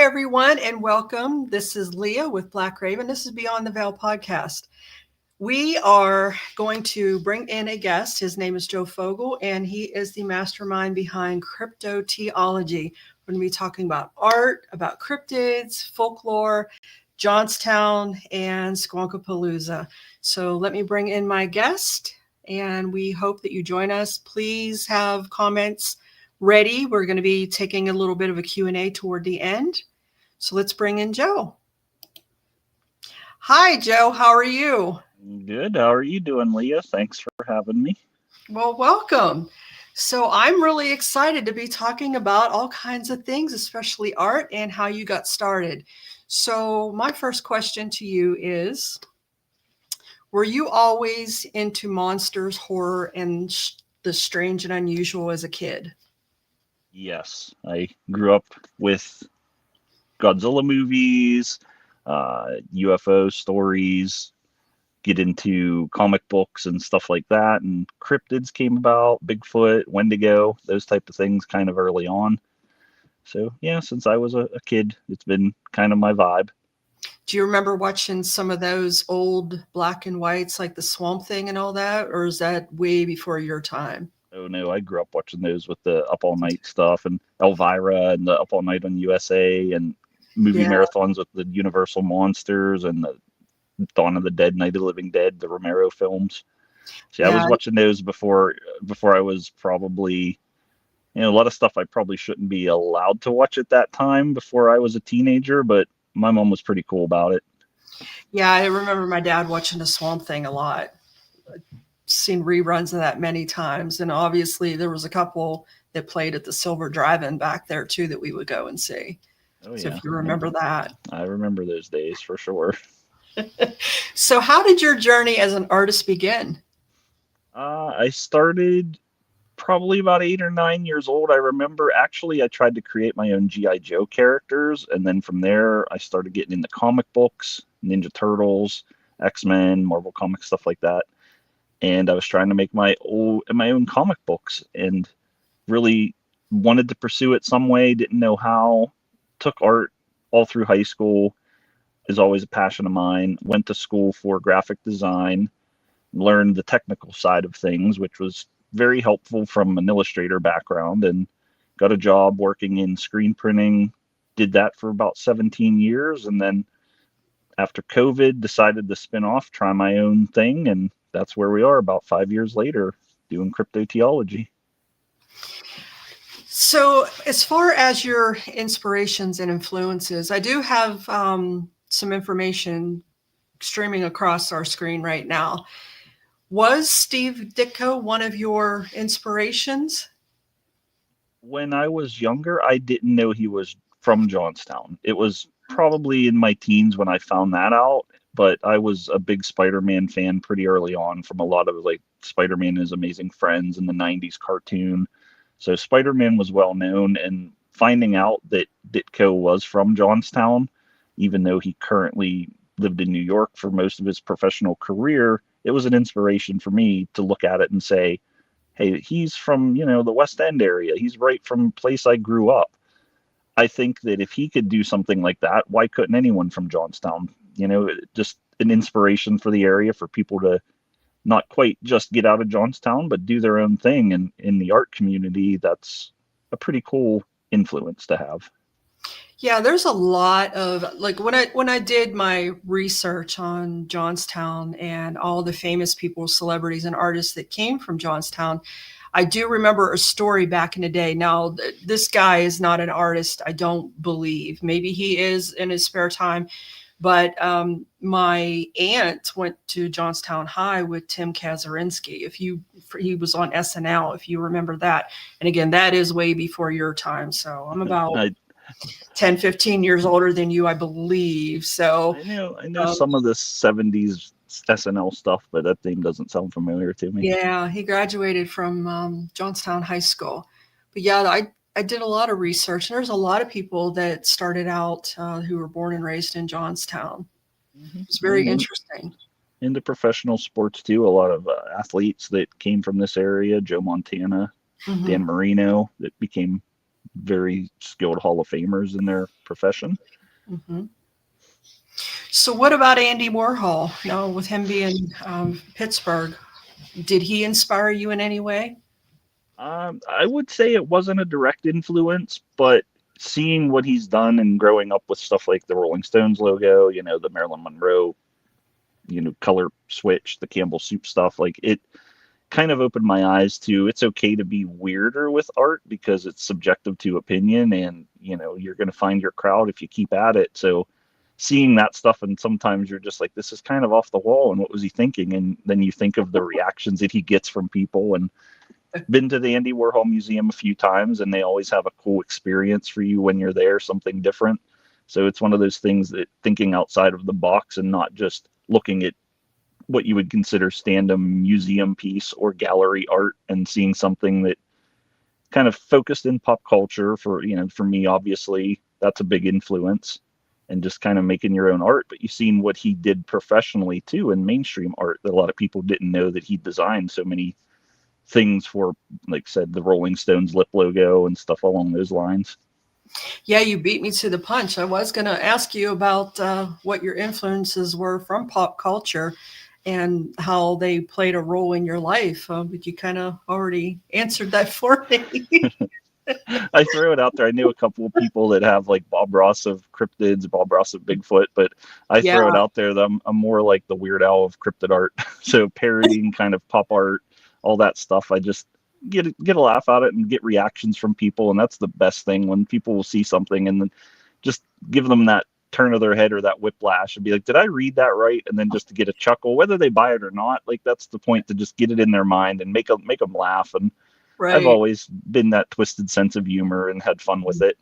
everyone, and welcome. This is Leah with Black Raven. This is Beyond the Veil podcast. We are going to bring in a guest. His name is Joe Fogle, and he is the mastermind behind Cryptoteeology. We're going to be talking about art, about cryptids, folklore, Johnstown, and Squonkapalooza. So let me bring in my guest, and we hope that you join us. Please have comments ready. We're going to be taking a little bit of a Q&A toward the end. So let's bring in Joe. Hi, Joe. How are you? Good. How are you doing, Leah? Thanks for having me. Well, welcome. So I'm really excited to be talking about all kinds of things, especially art and how you got started. So my first question to you is, were you always into monsters, horror, and the strange and unusual as a kid? Yes, I grew up with Godzilla movies, UFO stories, get into comic books and stuff like that, and cryptids came about, Bigfoot, Wendigo, those type of things kind of early on. So yeah, since I was a kid, it's been kind of my vibe. Do you remember watching some of those old black and whites like the Swamp Thing and all that, or is that way before your time? Oh no, I grew up watching those with the Up All Night stuff and Elvira and the Up All Night on USA and movie marathons with the Universal Monsters and the Dawn of the Dead, Night of the Living Dead, the Romero films. So yeah, I was watching those before I was probably, a lot of stuff I probably shouldn't be allowed to watch at that time before I was a teenager, but my mom was pretty cool about it. Yeah, I remember my dad watching the Swamp Thing a lot. I've seen reruns of that many times, and obviously there was a couple that played at the Silver Drive-In back there too that we would go and see. Oh, so yeah. If you remember that. I remember those days for sure. So how did your journey as an artist begin? I started probably about 8 or 9 years old. I remember actually I tried to create my own G.I. Joe characters, and then from there I started getting into comic books, Ninja Turtles, X-Men, Marvel Comics, stuff like that. And I was trying to make my own comic books and really wanted to pursue it some way, didn't know how. Took art all through high school, is always a passion of mine. Went to school for graphic design, learned the technical side of things, which was very helpful from an illustrator background, and got a job working in screen printing. Did that for about 17 years, and then after COVID decided to spin off, try my own thing, and that's where we are about 5 years later doing Cryptoteeology. So as far as your inspirations and influences, I do have some information streaming across our screen right now. Was Steve Ditko one of your inspirations? When I was younger, I didn't know he was from Johnstown. It was probably in my teens when I found that out, but I was a big Spider-Man fan pretty early on from a lot of like Spider-Man and His Amazing Friends in the 90s cartoon. So Spider-Man was well known, and finding out that Ditko was from Johnstown, even though he currently lived in New York for most of his professional career, it was an inspiration for me to look at it and say, hey, he's from, the West End area. He's right from the place I grew up. I think that if he could do something like that, why couldn't anyone from Johnstown? Just an inspiration for the area, for people to not quite just get out of Johnstown, but do their own thing. And in the art community, that's a pretty cool influence to have. Yeah, there's a lot of, like, when I did my research on Johnstown and all the famous people, celebrities and artists that came from Johnstown, I do remember a story back in the day. Now, this guy is not an artist, I don't believe. Maybe he is in his spare time. But my aunt went to Johnstown High with Tim Kazurinsky. He was on SNL, if you remember that. And again, that is way before your time. So I'm about 10, 15 years older than you, I believe. So I know some of the 70s SNL stuff, but that name doesn't sound familiar to me. Yeah, he graduated from Johnstown High School. But yeah, I did a lot of research. There's a lot of people that started out who were born and raised in Johnstown. It's very interesting. Into professional sports too. A lot of athletes that came from this area, Joe Montana, Dan Marino, that became very skilled Hall of Famers in their profession. Hmm. So, what about Andy Warhol? Now, with him being Pittsburgh, did he inspire you in any way? I would say it wasn't a direct influence, but seeing what he's done and growing up with stuff like the Rolling Stones logo, the Marilyn Monroe, color switch, the Campbell soup stuff, like it kind of opened my eyes to it's okay to be weirder with art because it's subjective to opinion, and you're going to find your crowd if you keep at it. So seeing that stuff, and sometimes you're just like, this is kind of off the wall, and what was he thinking? And then you think of the reactions that he gets from people. And been to the Andy Warhol Museum a few times, and they always have a cool experience for you when you're there, something different. So it's one of those things that thinking outside of the box and not just looking at what you would consider stand-up museum piece or gallery art and seeing something that kind of focused in pop culture for me, obviously that's a big influence, and just kind of making your own art. But you've seen what he did professionally too in mainstream art that a lot of people didn't know, that he designed so many things for, like I said, the Rolling Stones lip logo and stuff along those lines. Yeah, you beat me to the punch. I was going to ask you about what your influences were from pop culture and how they played a role in your life, but you kind of already answered that for me. I throw it out there. I knew a couple of people that have like Bob Ross of cryptids, Bob Ross of Bigfoot, but I Yeah, throw it out there that I'm more like the Weird Al of cryptid art. So parodying kind of pop art, all that stuff. I just get a laugh out of it and get reactions from people, and that's the best thing, when people will see something and then just give them that turn of their head or that whiplash and be like, did I read that right? And then just to get a chuckle, whether they buy it or not. Like that's the point, to just get it in their mind and make them laugh. And I've right. always been that twisted sense of humor and had fun with it.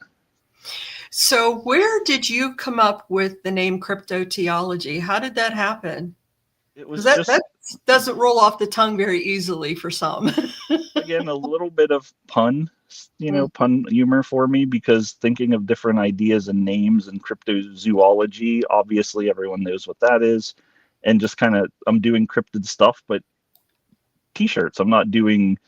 So, where did you come up with the name Cryptoteeology? How did that happen? It Because was that just, doesn't roll off the tongue very easily for some. again, a little bit of Mm, pun humor for me, because thinking of different ideas and names, and cryptozoology, obviously everyone knows what that is. And just kind of, I'm doing cryptid stuff, but t-shirts. I'm not doing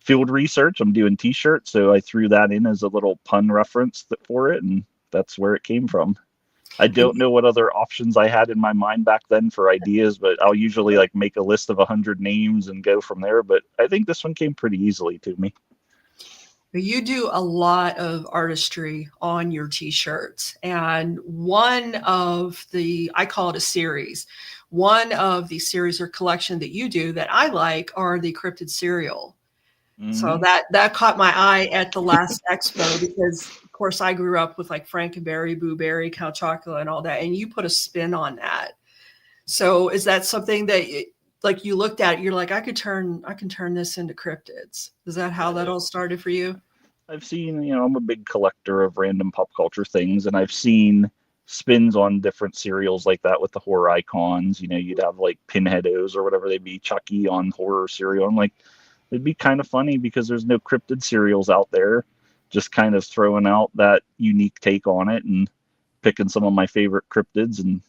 field research, I'm doing t-shirts. So I threw that in as a little pun reference for it, and that's where it came from. I and don't know what other options I had in my mind back then for ideas, but I'll usually like make a list of 100 names and go from there. But I think this one came pretty easily to me. you do a lot of artistry on your t-shirts. And one of the, I call it a series, one of the series or collection that you do that I like are the cryptid cereal. So Hmm. that caught my eye at the last expo because, of course, I grew up with like Frankenberry, Boo Berry, Count Chocula, and all that, and you put a spin on that. So is that something that like you looked at, you're like, I can turn this into cryptids. Is that how that Yeah, all started for you? I've seen, I'm a big collector of random pop culture things, and I've seen spins on different serials like that with the horror icons. You'd have like Pinheados or whatever they be, Chucky on horror cereal. I'm like, it'd be kind of funny because there's no cryptid cereals out there. Just kind of throwing out that unique take on it and picking some of my favorite cryptids. And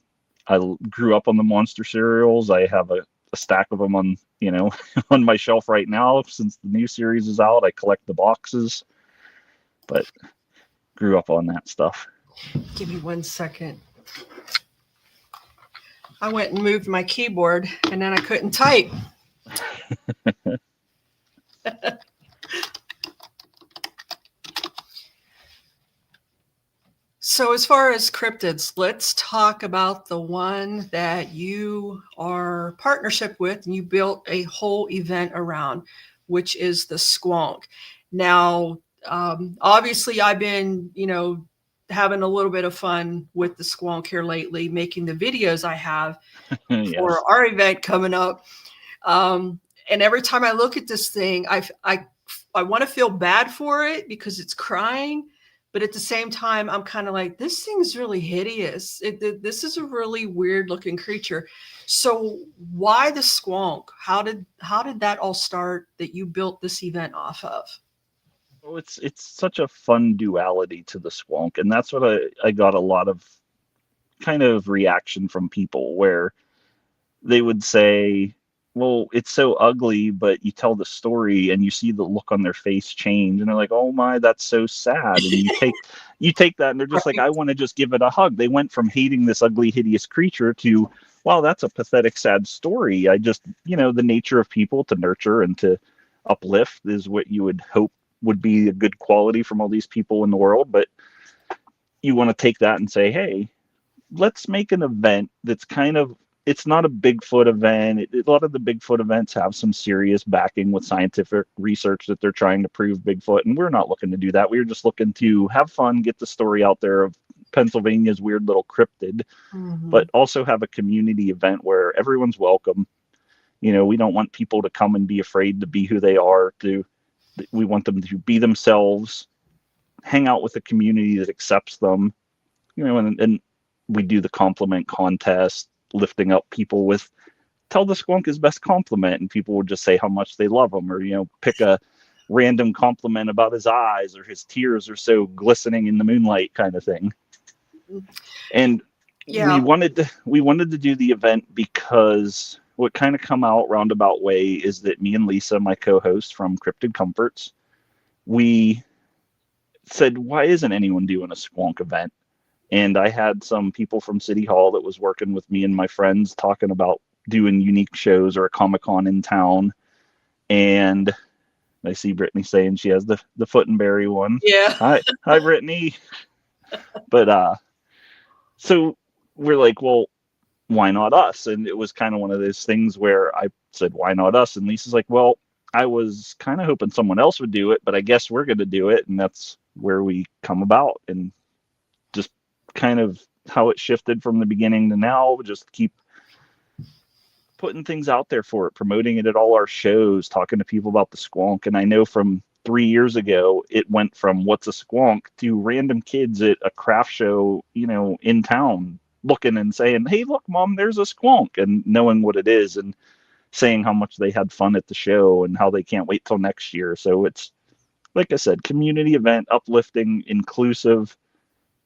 I grew up on the monster cereals. I have a stack of them on, on my shelf right now since the new series is out. I collect the boxes, but grew up on that stuff. Give me 1 second. I went and moved my keyboard and then I couldn't type. So, as far as cryptids, let's talk about the one that you are partnership with and you built a whole event around, which is the squonk. Now, obviously, I've been, having a little bit of fun with the squonk here lately, making the videos I have Yes. for our event coming up. Um, and every time I look at this thing, I want to feel bad for it because it's crying, but at the same time, I'm kind of like, this thing's really hideous. This is a really weird looking creature. So why the squonk? How did that all start that you built this event off of? Oh, it's such a fun duality to the squonk, and that's what I got a lot of kind of reaction from people, where they would say, well, it's so ugly, but you tell the story and you see the look on their face change, and they're like, "Oh my, that's so sad." And you take that, and they're just like, Right. "I want to just give it a hug." They went from hating this ugly, hideous creature to, "Wow, that's a pathetic, sad story." I just, the nature of people to nurture and to uplift is what you would hope would be a good quality from all these people in the world. But you want to take that and say, "Hey, let's make an event that's kind of, it's not a Bigfoot event. A lot of the Bigfoot events have some serious backing with scientific research that they're trying to prove Bigfoot, and we're not looking to do that. We're just looking to have fun, get the story out there of Pennsylvania's weird little cryptid, Hmm. but also have a community event where everyone's welcome. We don't want people to come and be afraid to be who they are. We want them to be themselves, hang out with a community that accepts them, and we do the compliment contest, lifting up people with tell the skunk his best compliment, and people would just say how much they love him, or pick a random compliment about his eyes or his tears are so glistening in the moonlight kind of thing. And we Yeah. wanted to do the event because what kind of come out roundabout way is that me and Lisa, my co-host from Cryptid Comforts, we said, why isn't anyone doing a squonk event? And I had some people from City Hall that was working with me and my friends talking about doing unique shows or a Comic-Con in town. And I see Brittany saying she has the foot and berry one. Yeah. Hi Brittany. But so we're like, well, why not us? And it was kind of one of those things where I said, why not us? And Lisa's like, well, I was kind of hoping someone else would do it, but I guess we're going to do it. And that's where we come about. And just kind of how it shifted from the beginning to now, just keep putting things out there for it, promoting it at all our shows, talking to people about the squonk. And I know from 3 years ago, it went from what's a squonk to random kids at a craft show, in town looking and saying, hey, look, mom, there's a squonk, and knowing what it is and saying how much they had fun at the show and how they can't wait till next year. So it's, like I said, community event, uplifting, inclusive,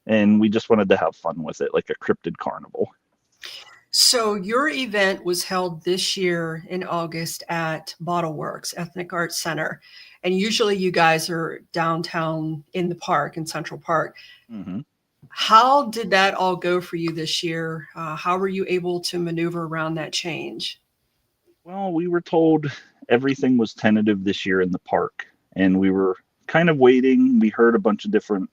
and we just wanted to have fun with it, like a cryptid carnival. So your event was held this year in August at Bottleworks Ethnic Arts Center. And usually you guys are downtown in the park, in Central Park. Mm-hmm. How did that all go for you this year? How were you able to maneuver around that change? Well, we were told everything was tentative this year in the park, and we were kind of waiting. We heard a bunch of different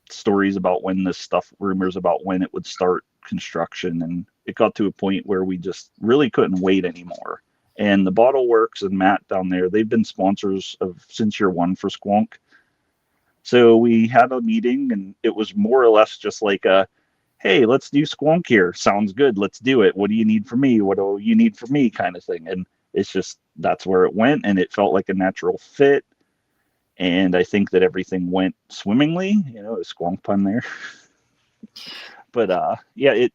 stories about when this stuff, rumors about when it would start construction, and it got to a point where we just really couldn't wait anymore. And the Bottle Works and Matt down there, they've been sponsors of since year one for Squonk. So we had a meeting, and it was more or less just like a, hey, let's do Squonk here. Sounds good. Let's do it. What do you need from me? What do you need from me? Kind of thing. And it's just, that's where it went. And it felt like a natural fit. And I think that everything went swimmingly, a squonk pun there. But yeah, it,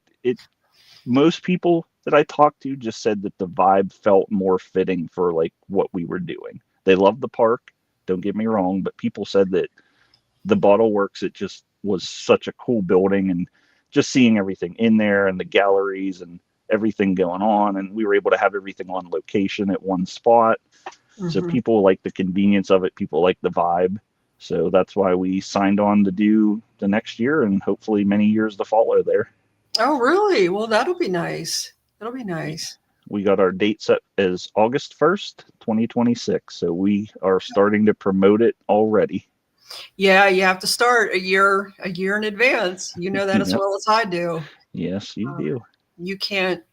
most people that I talked to just said that the vibe felt more fitting for like what we were doing. They loved the park. Don't get me wrong, but people said that the Bottle Works, it just was such a cool building, and just seeing everything in there and the galleries and everything going on, and we were able to have everything on location at one spot. So Hmm. people like the convenience of it, people like the vibe. So that's why we signed on to do the next year and hopefully many years to follow there. Oh, really? Well, that'll be nice. That'll be nice. We got our date set as August 1st, 2026. So we are starting to promote it already. Yeah, you have to start a year in advance. You know that as Yep. well as I do. Yes, you Uh, do. you can't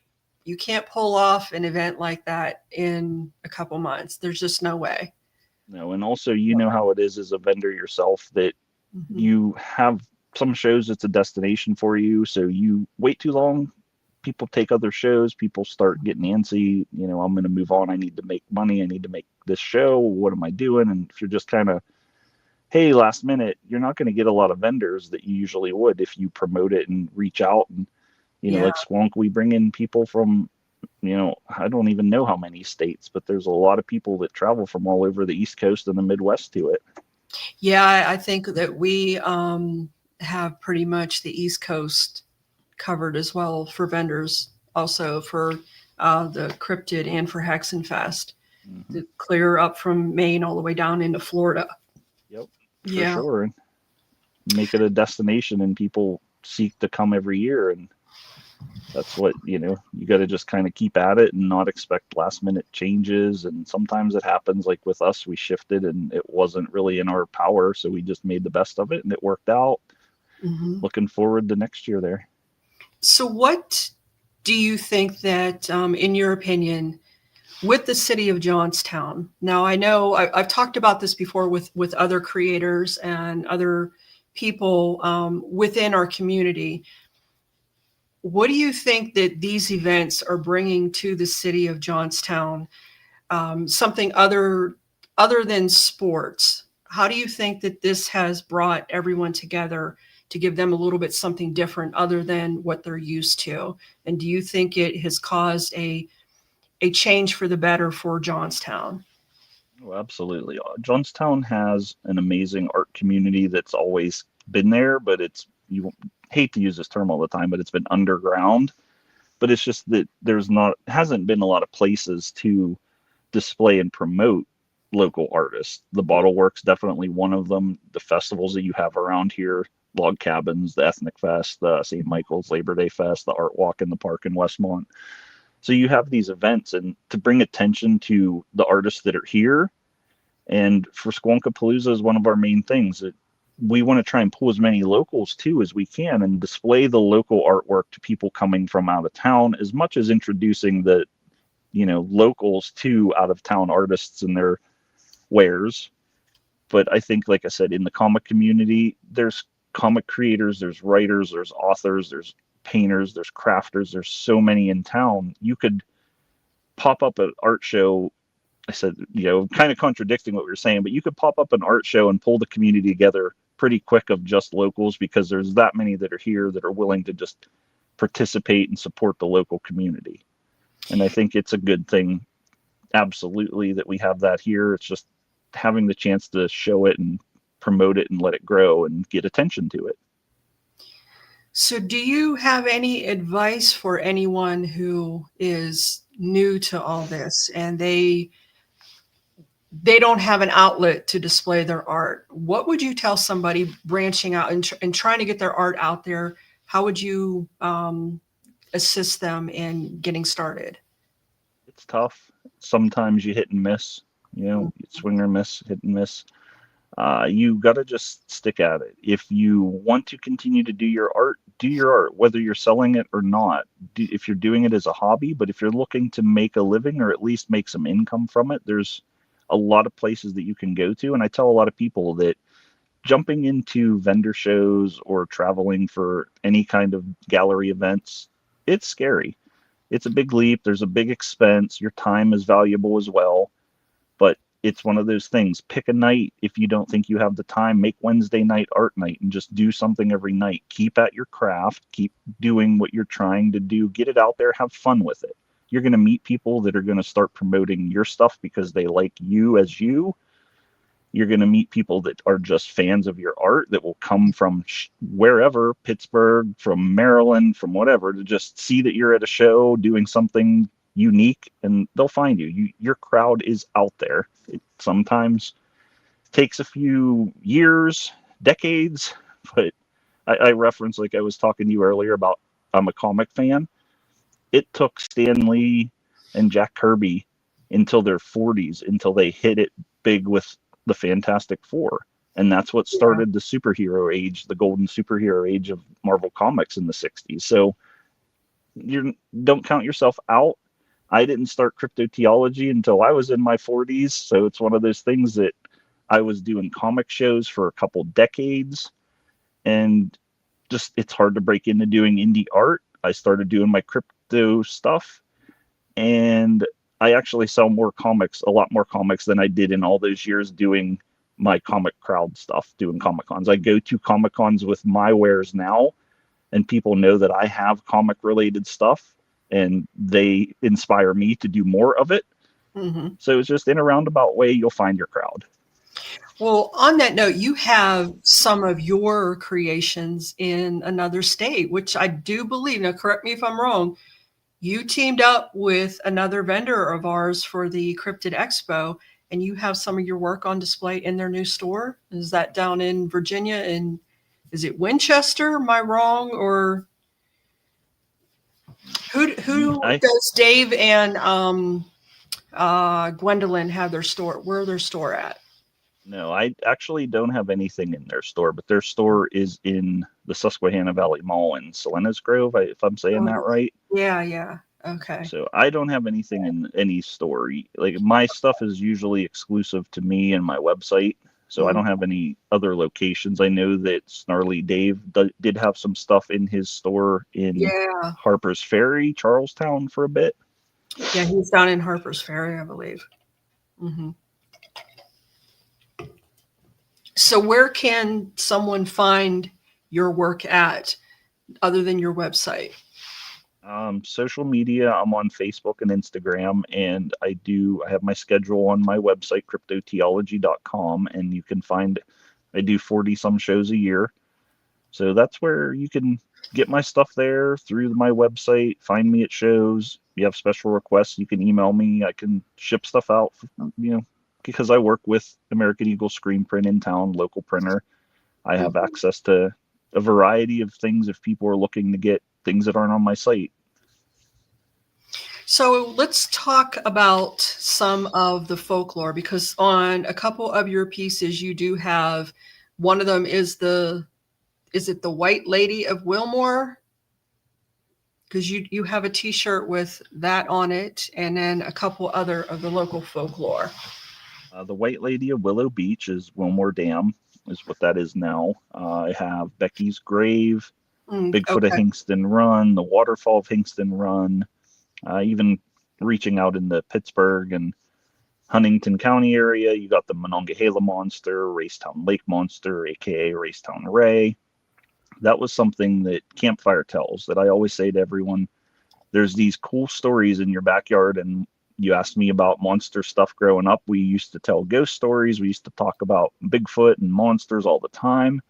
you can't pull off an event like that in a couple months. There's just no way. No, and also you know how it is as a vendor yourself that Hmm. you have some shows it's a destination for you, so you wait too long, people take other shows, people start getting antsy, I'm going to move on, I need to make money, I need to make this show, what am I doing? And if you're just kind of, hey, last minute, you're not going to get a lot of vendors that you usually would if you promote it and reach out. And Yeah. like Squonk, we bring in people from, I don't even know how many states, but there's a lot of people that travel from all over the East Coast and the Midwest to it. Yeah, I think that we have pretty much the East Coast covered as well for vendors, also for the Cryptid and for Hexenfest, Hmm. to clear up from Maine all the way down into Florida. Yep, for Yeah. sure. And make it a destination, and people seek to come every year. And that's what, you got to just kind of keep at it and not expect last minute changes. And sometimes it happens, like with us, we shifted and it wasn't really in our power. So we just made the best of it and it worked out. Hmm. Looking forward to next year there. So, what do you think that, in your opinion, with the city of Johnstown? Now, I know I've talked about this before with other creators and other people within our community. What do you think that these events are bringing to the city of Johnstown? Something other than sports. How do you think that this has brought everyone together to give them a little bit something different other than what they're used to? And do you think it has caused a change for the better for Johnstown? Oh, absolutely. Johnstown has an amazing art community that's always been there, but you hate to use this term all the time, but it's been underground. But it's just that hasn't been a lot of places to display and promote local artists. The Bottle Works, definitely one of them. The festivals that you have around here, Log Cabins, the Ethnic Fest, the St. Michael's Labor Day Fest, the Art Walk in the Park in Westmont. So you have these events, and to bring attention to the artists that are here. And for Squonkapalooza is one of our main things. We want to try and pull as many locals too as we can and display the local artwork to people coming from out of town, as much as introducing the locals to out of town artists and their wares. But I think, like I said, in the comic community, there's comic creators, there's writers, there's authors, there's painters, there's crafters, there's so many in town. You could pop up an art show. I said, kind of contradicting what we were saying, but you could pop up an art show and pull the community together pretty quick of just locals, because there's that many that are here that are willing to just participate and support the local community. And I think it's a good thing, absolutely, that we have that here. It's just having the chance to show it and promote it and let it grow and get attention to it. So, do you have any advice for anyone who is new to all this and they don't have an outlet to display their art? What would you tell somebody branching out and trying to get their art out there? How would you assist them in getting started? It's tough. Sometimes you hit and miss, Mm. you swing or miss, hit and miss. You got to just stick at it. If you want to continue to do your art, whether you're selling it or not. If you're doing it as a hobby, but if you're looking to make a living or at least make some income from it, there's a lot of places that you can go to. And I tell a lot of people that jumping into vendor shows or traveling for any kind of gallery events, it's scary. It's a big leap. There's a big expense. Your time is valuable as well. But it's one of those things. Pick a night. If you don't think you have the time, make Wednesday night art night and just do something every night. Keep at your craft. Keep doing what you're trying to do. Get it out there. Have fun with it. You're going to meet people that are going to start promoting your stuff because they like you as you. You're going to meet people that are just fans of your art that will come from wherever, Pittsburgh, from Maryland, from whatever, to just see that you're at a show doing something unique, and they'll find you. Your crowd is out there. It sometimes takes a few years, decades, but I reference, like I was talking to you earlier about, I'm a comic fan. It took Stan Lee and Jack Kirby until their 40s until they hit it big with the Fantastic Four. And that's what Yeah. started the superhero age, the golden superhero age of Marvel Comics in the 60s. So you don't count yourself out. I didn't start Cryptoteeology until I was in my 40s. So it's one of those things that I was doing comic shows for a couple decades, and just it's hard to break into doing indie art. I started doing my crypto stuff, and I actually sell more comics, a lot more comics than I did in all those years doing my comic crowd stuff, doing Comic Cons. I go to Comic Cons with my wares now, and people know that I have comic related stuff, and they inspire me to do more of it. Hmm. So it's just in a roundabout way, you'll find your crowd. Well, on that note, you have some of your creations in another state, which I do believe, now correct me if I'm wrong, you teamed up with another vendor of ours for the Cryptid Expo, and you have some of your work on display in their new store. Is that down in Virginia? And is it Winchester? Am I wrong? Or who I does Dave and Gwendolyn have their store? Where their store at? No, I actually don't have anything in their store, but their store is in the Susquehanna Valley Mall in Salinas Grove, if I'm saying that right. Yeah, yeah. Okay. So I don't have anything in any store. Like my stuff is usually exclusive to me and my website. So I Mm. don't have any other locations. I know that Snarly Dave did have some stuff in his store in Yeah. Harper's Ferry, Charlestown for a bit. Yeah, he's down in Harper's Ferry, I believe. Hmm. So where can someone find your work at other than your website? Social media, I'm on Facebook and Instagram, and I have my schedule on my website, cryptoteeology.com, and you can find, I do 40 some shows a year. So that's where you can get my stuff there through my website, find me at shows. If you have special requests, you can email me. I can ship stuff out, because I work with American Eagle Screen Print in town, local printer. I have access to a variety of things if people are looking to get things that aren't on my site. So let's talk about some of the folklore, because on a couple of your pieces you do have, one of them is it the White Lady of Wilmore? Because you have a t-shirt with that on it, and then a couple other of the local folklore. The White Lady of Willow Beach is Wilmore Dam, is what that is now. I have Becky's Grave, Bigfoot of Okay. Hingston Run, the Waterfall of Hingston Run, even reaching out in the Pittsburgh and Huntington County area. You got the Monongahela Monster, Racetown Lake Monster, aka Racetown Ray. That was something that Campfire tells, that I always say to everyone, there's these cool stories in your backyard. And you asked me about monster stuff growing up. We used to tell ghost stories. We used to talk about Bigfoot and monsters all the time.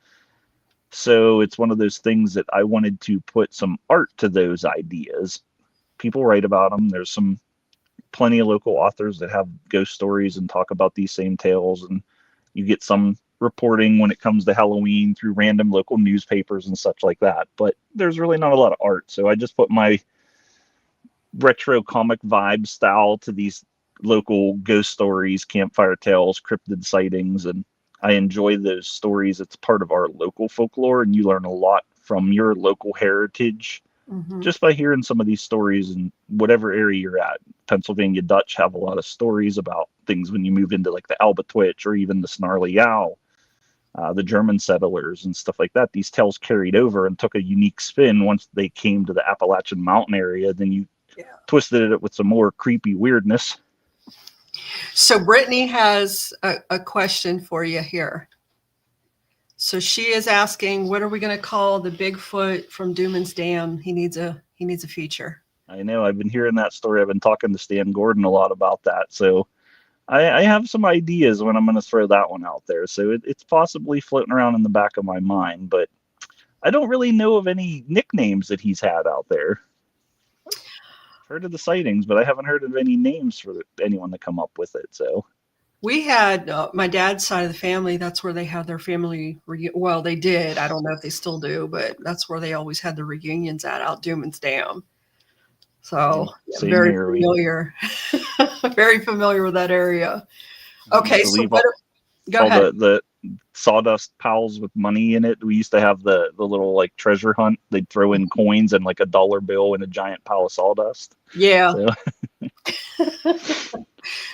So it's one of those things that I wanted to put some art to those ideas. People write about them. There's plenty of local authors that have ghost stories and talk about these same tales, and you get some reporting when it comes to Halloween through random local newspapers and such like that, but there's really not a lot of art. So I just put my retro comic vibe style to these local ghost stories, campfire tales, cryptid sightings, and I enjoy those stories. It's part of our local folklore, and you learn a lot from your local heritage just by hearing some of these stories in whatever area you're at. Pennsylvania Dutch have a lot of stories about things when you move into like the Albatwitch or even the Snarly Owl, the German settlers and stuff like that. These tales carried over and took a unique spin once they came to the Appalachian Mountain area. Then you twisted it with some more creepy weirdness. So Brittany has a question for you here. So she is asking, what are we going to call the Bigfoot from Dooman's Dam? He needs a feature. I know, I've been hearing that story. I've been talking to Stan Gordon a lot about that. So I have some ideas when I'm going to throw that one out there. So it's possibly floating around in the back of my mind, but I don't really know of any nicknames that he's had out there. Heard of the sightings, but I haven't heard of any names for anyone to come up with it. So we had my dad's side of the family. That's where they had their family. Well, they did. I don't know if they still do, but that's where they always had the reunions out Dooman's Dam. So very familiar, very familiar with that area. Okay, so go ahead. The sawdust piles with money in it. We used to have the little like treasure hunt. They'd throw in coins and like a dollar bill in a giant pile of sawdust. Yeah.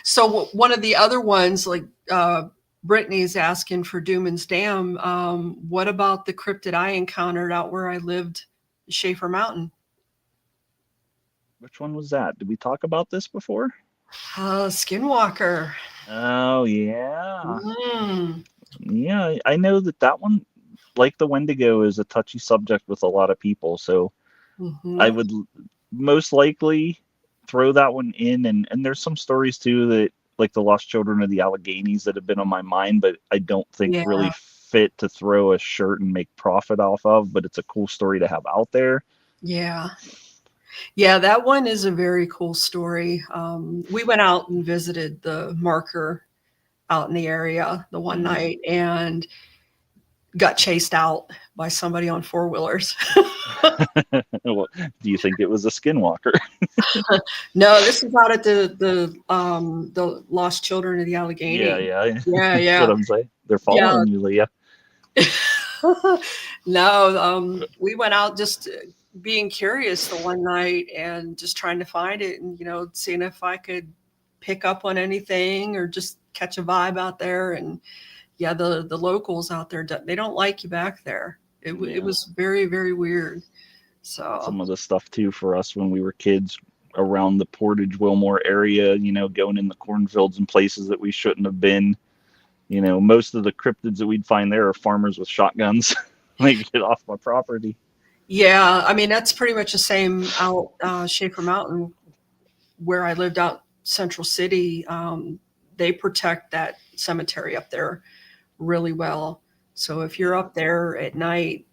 So one of the other ones, like Brittany's asking for Dooman's Dam. What about the cryptid I encountered out where I lived, Schaefer Mountain? Which one was that? Did we talk about this before? Skinwalker. Oh, yeah. Yeah, I know that one, like the Wendigo, is a touchy subject with a lot of people. So I would most likely throw that one in. And there's some stories, too, that like the Lost Children of the Alleghenies that have been on my mind, but I don't think really fit to throw a shirt and make profit off of. But it's a cool story to have out there. Yeah. Yeah, that one is a very cool story. We went out and visited the marker out in the area the one Mm. night and got chased out by somebody on four-wheelers. Well, do you think it was a skinwalker? No, this is out at the Lost Children of the Yeah, Allegheny. yeah. Yeah, That's what yeah, I'm saying. They're yeah. following you, Leah. No, we went out just being curious the one night and just trying to find it and seeing if I could pick up on anything or just catch a vibe out there. And yeah, the locals out there, they don't like you back there. It Yeah. was very, very weird. So Some of the stuff too for us when we were kids around the Portage Wilmore area, going in the cornfields and places that we shouldn't have been. Most of the cryptids that we'd find there are farmers with shotguns. Like, get off my property. yeah, I mean that's pretty much the same out Schaefer Mountain where I lived out Central City. They protect that cemetery up there really well. So if you're up there at night,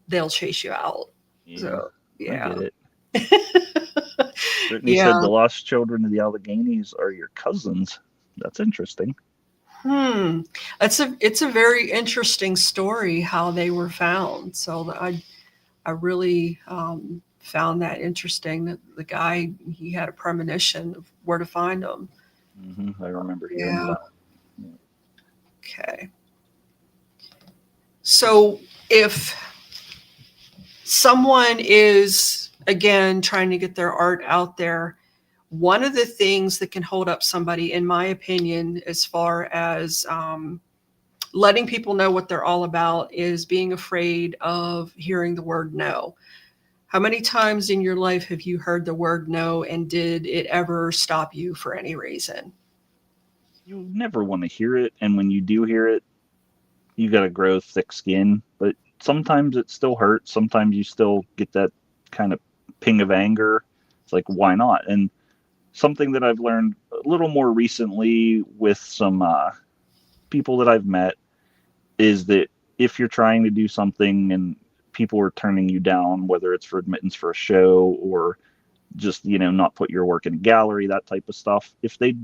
they'll chase you out. Yeah, So I yeah. get it. Brittany Yeah. said the lost children of the Alleghenies are your cousins. That's interesting. It's a very interesting story how they were found. So I really found that interesting that the guy, he had a premonition of where to find them. I remember hearing Yeah. that. Okay. So if someone is again trying to get their art out there, one of the things that can hold up somebody, in my opinion, as far as letting people know what they're all about, is being afraid of hearing the word no. How many times in your life have you heard the word no, and did it ever stop you for any reason? You never want to hear it, and when you do hear it, you got to grow thick skin. But sometimes it still hurts. Sometimes you still get that kind of ping of anger. It's like, why not? And something that I've learned a little more recently with some people that I've met is that if you're trying to do something and people are turning you down, whether it's for admittance for a show or just, not put your work in a gallery, that type of stuff, if they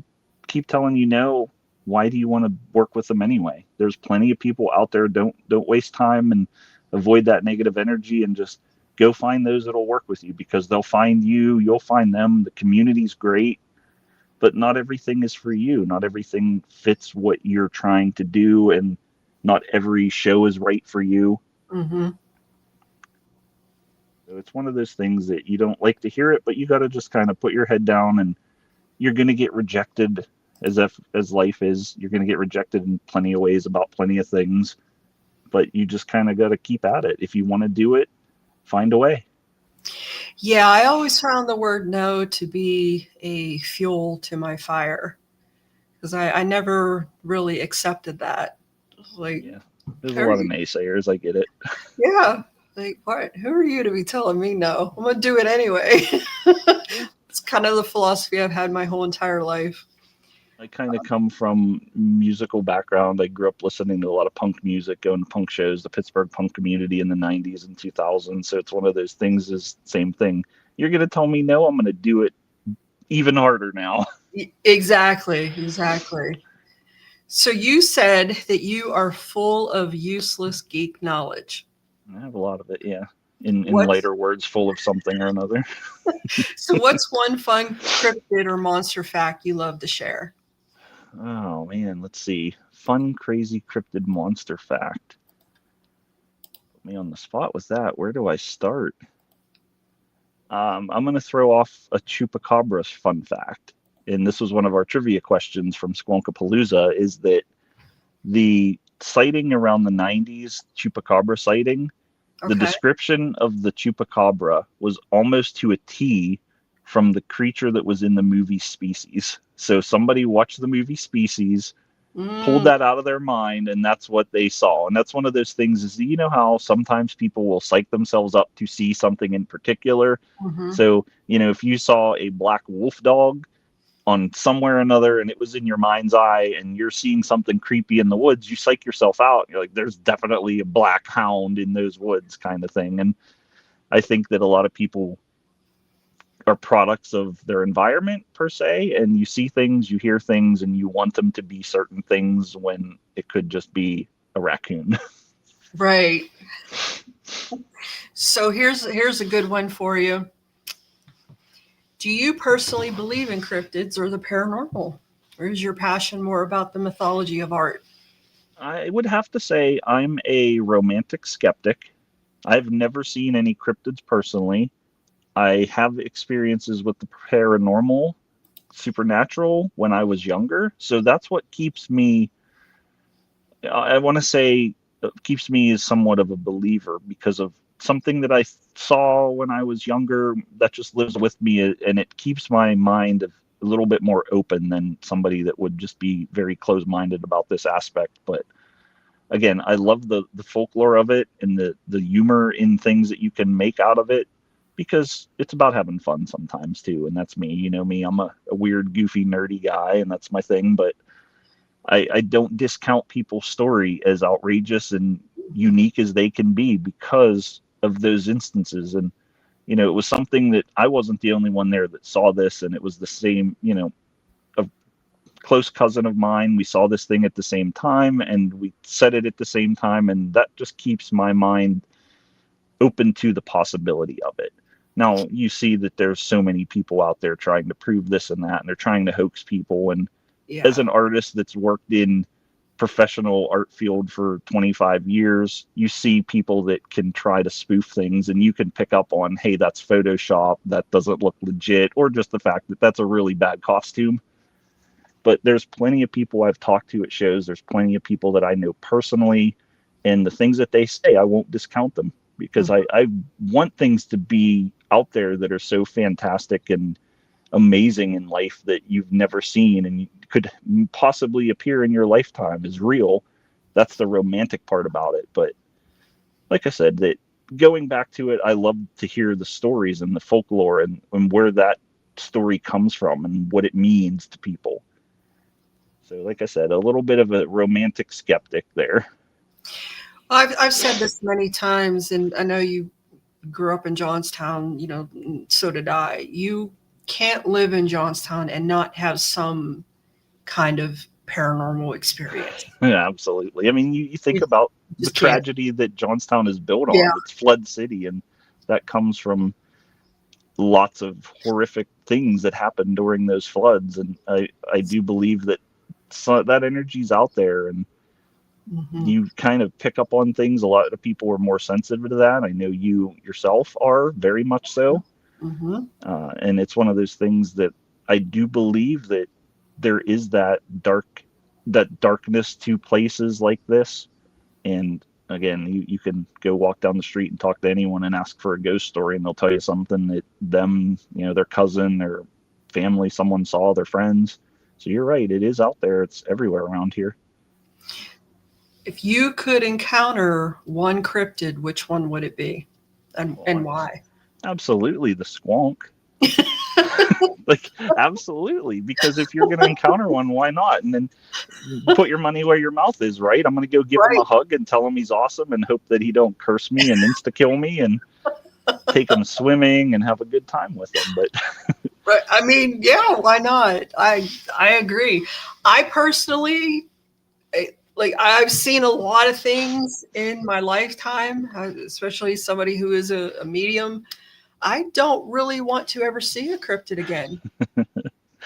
keep telling you no, why do you want to work with them anyway? There's plenty of people out there. Don't waste time and avoid that negative energy, and just go find those that'll work with you, because they'll find you, you'll find them. The community's great, but not everything is for you. Not everything fits what you're trying to do, and not every show is right for you. Mm-hmm. So it's one of those things that you don't like to hear it, but you got to just kind of put your head down, and you're going to get rejected as life is. You're going to get rejected in plenty of ways about plenty of things, but you just kind of got to keep at it. If you want to do it, find a way. Yeah, I always found the word no to be a fuel to my fire because I never really accepted that. Like, Yeah. There's a who are lot of you? naysayers. I get it. Yeah. Like, what? Who are you to be telling me no? I'm going to do it anyway. Yeah. It's kind of the philosophy I've had my whole entire life. I kind of come from musical background. I grew up listening to a lot of punk music, going to punk shows, the Pittsburgh punk community in the 90s and 2000s. So it's one of those things, is same thing. You're going to tell me no, I'm going to do it even harder now. Exactly. Exactly. So you said that you are full of useless geek knowledge. I have a lot of it, yeah. In What's lighter words, full of something or another. what's one fun cryptid or monster fact you love to share? Oh man, let's see. Fun, crazy cryptid monster fact. Put me on the spot with that. Where do I start? I'm going to throw off a chupacabra fun fact. And this was one of our trivia questions from Squonkapalooza, is that the sighting around the 90s, chupacabra sighting, the Okay. description of the chupacabra was almost to a T from the creature that was in the movie Species. So somebody watched the movie Species, pulled Mm, that out of their mind, and that's what they saw. And that's one of those things, is how sometimes people will psych themselves up to see something in particular. mhm. So, if you saw a black wolf dog on somewhere or another and it was in your mind's eye and you're seeing something creepy in the woods, you psych yourself out. You're like, there's definitely a black hound in those woods, kind of thing. And I think that a lot of people are products of their environment per se, and you see things, you hear things, and you want them to be certain things when it could just be a raccoon. Right. So here's a good one for you. Do you personally believe in cryptids or the paranormal? Or is your passion more about the mythology of art? I would have to say I'm a romantic skeptic. I've never seen any cryptids personally. I have experiences with the paranormal, supernatural when I was younger. So that's what keeps me, I want to say, keeps me as somewhat of a believer because of something that I saw when I was younger that just lives with me, and it keeps my mind a little bit more open than somebody that would just be very close minded about this aspect. But again, I love the folklore of it and the humor in things that you can make out of it because it's about having fun sometimes too. And that's me. You know me, I'm a weird, goofy, nerdy guy, and that's my thing. But I don't discount people's story as outrageous and unique as they can be because of those instances. And, you know, it was something that I wasn't the only one there that saw this, and it was the same, you know, a close cousin of mine. We saw this thing at the same time and we said it at the same time, and that just keeps my mind open to the possibility of it. Now you see that there's so many people out there trying to prove this and that, and they're trying to hoax people. And as Yeah. an artist that's worked in professional art field for 25 years, you see people that can try to spoof things, and you can pick up on, hey, that's Photoshop, that doesn't look legit, or just the fact that that's a really bad costume. But there's plenty of people I've talked to at shows. There's plenty of people that I know personally, and the things that they say, I won't discount them because Mhm. I want things to be out there that are so fantastic and amazing in life that you've never seen and could possibly appear in your lifetime is real. That's the romantic part about it. But like I said, that going back to it, I love to hear the stories and the folklore and where that story comes from and what it means to people. So, like I said, a little bit of a romantic skeptic there. I've said this many times, and I know you grew up in Johnstown, you know, so did I. You can't live in Johnstown and not have some kind of paranormal experience. Yeah, absolutely. I mean, you think You about the just can't. tragedy that Johnstown is built Yeah. on. It's flood city, and that comes from lots of horrific things that happened during those floods. And I do believe that that energy's out there, and Hmm. you kind of pick up on things. A lot of people are more sensitive to that. I know you yourself are very much so. Hmm. And it's one of those things that I do believe that there is that darkness to places like this. And again, you can go walk down the street and talk to anyone and ask for a ghost story, and they'll tell you something that them, you know, their cousin or family, someone saw, their friends. So you're right, it is out there. It's everywhere around here. If you could encounter one cryptid, which one would it be, Oh, and why? absolutely, the squonk. Like, absolutely, because if you're going to encounter one, why not? And then put your money where your mouth is, right? I'm going to go give him a Right. hug and tell him he's awesome and hope that he don't curse me and insta kill me, and take him swimming and have a good time with him. But Right. I mean, yeah, why not? I agree. I personally like I've seen a lot of things in my lifetime, especially somebody who is a medium. I don't really want to ever see a cryptid again.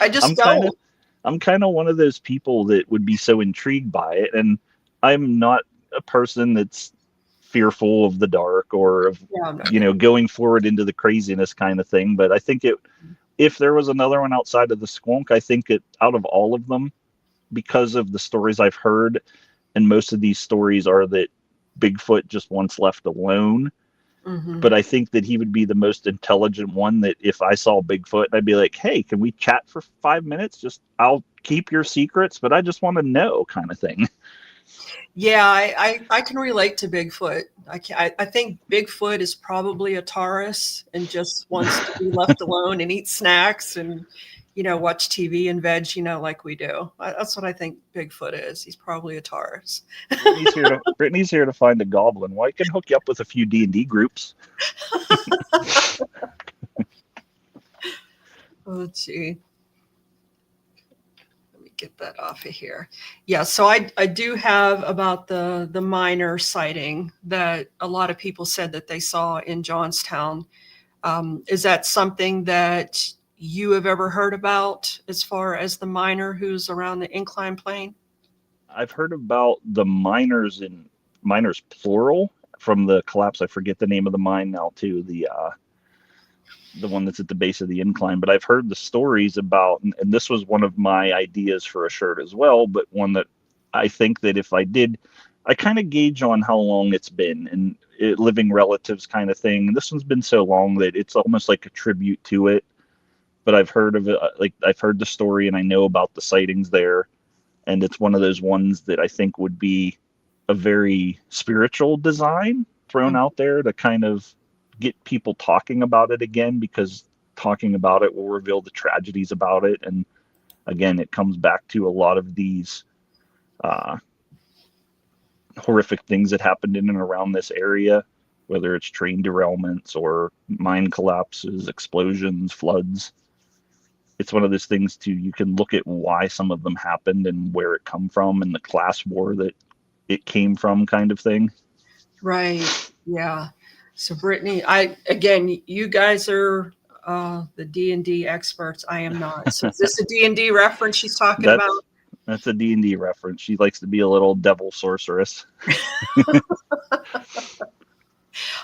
I I'm just kind of don't. I'm kind of one of those people that would be so intrigued by it, and I'm not a person that's fearful of the dark or of, Yeah, I'm not you either. know, going forward into the craziness kind of thing. But I think it if there was another one outside of the squonk, I think it out of all of them, because of the stories I've heard, and most of these stories are that Bigfoot just wants left alone. Hmm. But I think that he would be the most intelligent one. That if I saw Bigfoot, I'd be like, "Hey, can we chat for 5 minutes? Just I'll keep your secrets, but I just want to know," kind of thing. Yeah, I can relate to Bigfoot. I think Bigfoot is probably a Taurus and just wants to be left alone and eat snacks and watch TV and veg, like we do. That's what I think Bigfoot is. He's probably a Taurus. Brittany's here to find a goblin. Well, I can hook you up with a few D&D groups. Let's see. Let me get that off of here. Yeah, so I do have about the minor sighting that a lot of people said that they saw in Johnstown. Is that something that you have ever heard about as far as the miner who's around the incline plane? I've heard about the miners plural from the collapse. I forget the name of the mine now too. The one that's at the base of the incline. But I've heard the stories about, and this was one of my ideas for a shirt as well, but one that I think that if I did, I kind of gauge on how long it's been and living relatives kind of thing. This one's been so long that it's almost like a tribute to it. But I've heard of it, like I've heard the story and I know about the sightings there. And it's one of those ones that I think would be a very spiritual design thrown out there to kind of get people talking about it again, because talking about it will reveal the tragedies about it. And again, it comes back to a lot of these uh, horrific things that happened in and around this area, whether it's train derailments or mine collapses, explosions, floods. It's one of those things too, you can look at why some of them happened and where it come from and the class war that it came from, kind of thing. Right. Yeah. So Brittany, again, you guys are the D&D experts. I am not. So is this a D&D reference she's talking about? That's a D&D reference. She likes to be a little devil sorceress.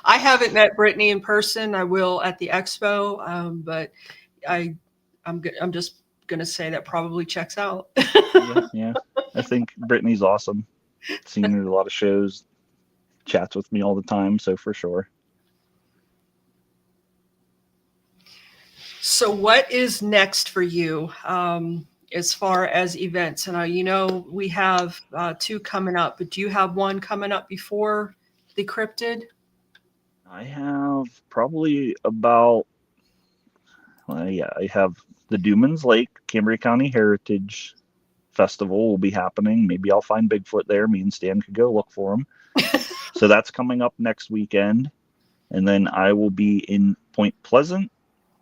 I haven't met Brittany in person. I will at the expo, but I'm just gonna say that probably checks out. Yeah. I think Brittany's awesome. Seen her at a lot of shows, chats with me all the time, so for sure. So what is next for you as far as events? And we have two coming up, but do you have one coming up before the Cryptid? I have probably about, I have the Dumans Lake Cambria County Heritage Festival will be happening. Maybe I'll find Bigfoot there. Me and Stan could go look for him. So that's coming up next weekend. And then I will be in Point Pleasant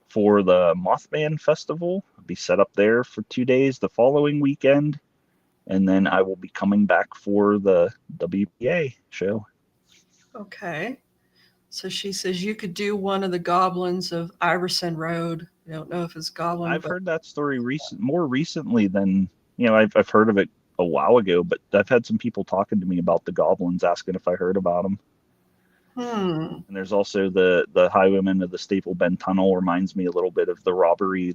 for the Mothman Festival. I'll be set up there for 2 days the following weekend. And then I will be coming back for the WPA show. Okay. So she says you could do one of the goblins of Iverson Road. I don't know if it's goblin. I've heard that story more recently than, I've heard of it a while ago, but I've had some people talking to me about the goblins, asking if I heard about them. And there's also the highwaymen of the Staple Bend Tunnel. Reminds me a little bit of the robbery,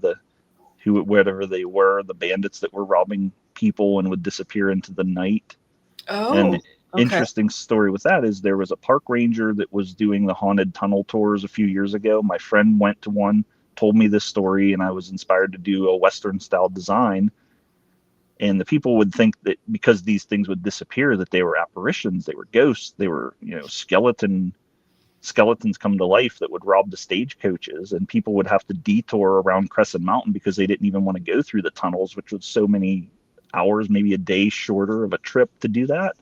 whatever they were, the bandits that were robbing people and would disappear into the night. And okay. Interesting story with that is there was a park ranger that was doing the haunted tunnel tours a few years ago. My friend went to one, told me this story, and I was inspired to do a Western style design. And the people would think that because these things would disappear, that they were apparitions, they were ghosts, they were, skeletons come to life that would rob the stagecoaches, and people would have to detour around Crescent Mountain because they didn't even want to go through the tunnels, which was so many hours, maybe a day shorter of a trip to do that.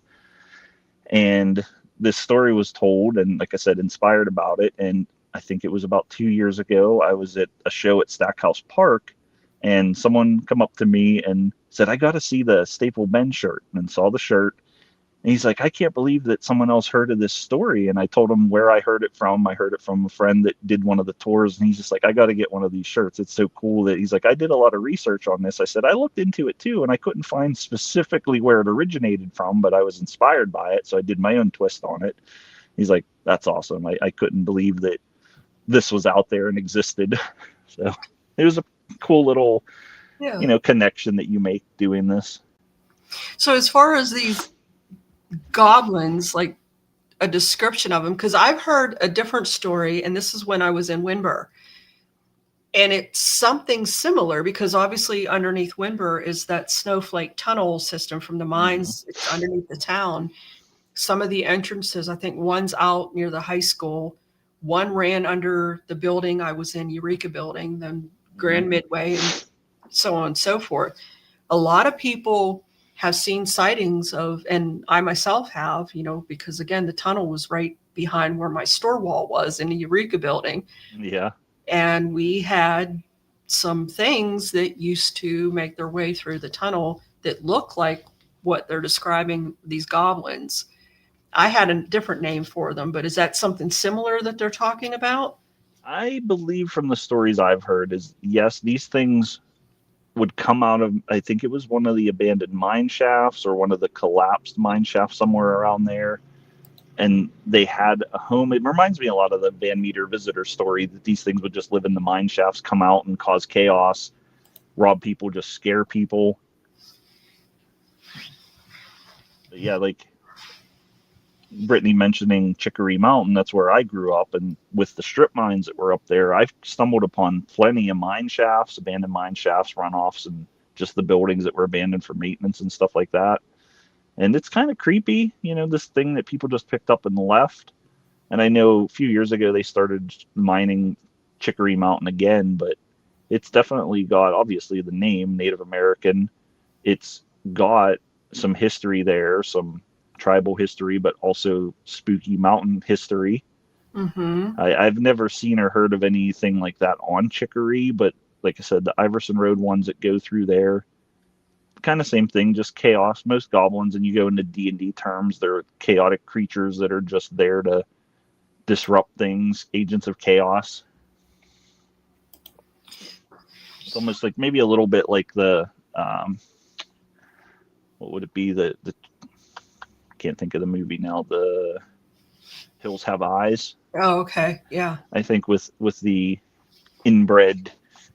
And this story was told, and like I said, inspired about it. And I think it was about 2 years ago, I was at a show at Stackhouse Park, and someone come up to me and said, I got to see the Staple Bend shirt, and saw the shirt. And he's like, I can't believe that someone else heard of this story. And I told him where I heard it from. I heard it from a friend that did one of the tours. And he's just like, I got to get one of these shirts. It's so cool that he's like, I did a lot of research on this. I said, I looked into it too, and I couldn't find specifically where it originated from, but I was inspired by it. So I did my own twist on it. He's like, that's awesome. I couldn't believe that this was out there and existed. So it was a cool little, connection that you make doing this. So as far as these goblins, like a description of them, because I've heard a different story, and this is when I was in Windber, and it's something similar, because obviously underneath Windber is that snowflake tunnel system from the mines. It's underneath the town. Some of the entrances, I think one's out near the high school, one ran under the building I was in, Eureka Building, then Grand Midway, and so on and so forth. A lot of people have seen sightings of, and I myself have, because again, the tunnel was right behind where my store wall was in the Eureka Building. Yeah. And we had some things that used to make their way through the tunnel that look like what they're describing, these goblins. I had a different name for them, but is that something similar that they're talking about? I believe from the stories I've heard is yes, these things would come out of, I think it was one of the abandoned mine shafts or one of the collapsed mine shafts somewhere around there. And they had a home. It reminds me a lot of the Van Meter visitor story that these things would just live in the mine shafts, come out and cause chaos, rob people, just scare people. But yeah, like Brittany mentioning Chicory Mountain, that's where I grew up. And with the strip mines that were up there, I've stumbled upon plenty of mine shafts, abandoned mine shafts, runoffs, and just the buildings that were abandoned for maintenance and stuff like that. And it's kind of creepy, this thing that people just picked up and left. And I know a few years ago they started mining Chicory Mountain again, but it's definitely got, obviously, the name Native American. It's got some history there, some tribal history, but also spooky mountain history. Mm-hmm. I've never seen or heard of anything like that on Chicory, but like I said, the Iverson Road ones that go through there, kind of same thing, just chaos. Most goblins, and you go into D&D terms, they're chaotic creatures that are just there to disrupt things, agents of chaos. It's almost like maybe a little bit like the what would it be, the can't think of the movie now, the Hills Have Eyes. Oh, okay. Yeah. I think with the inbred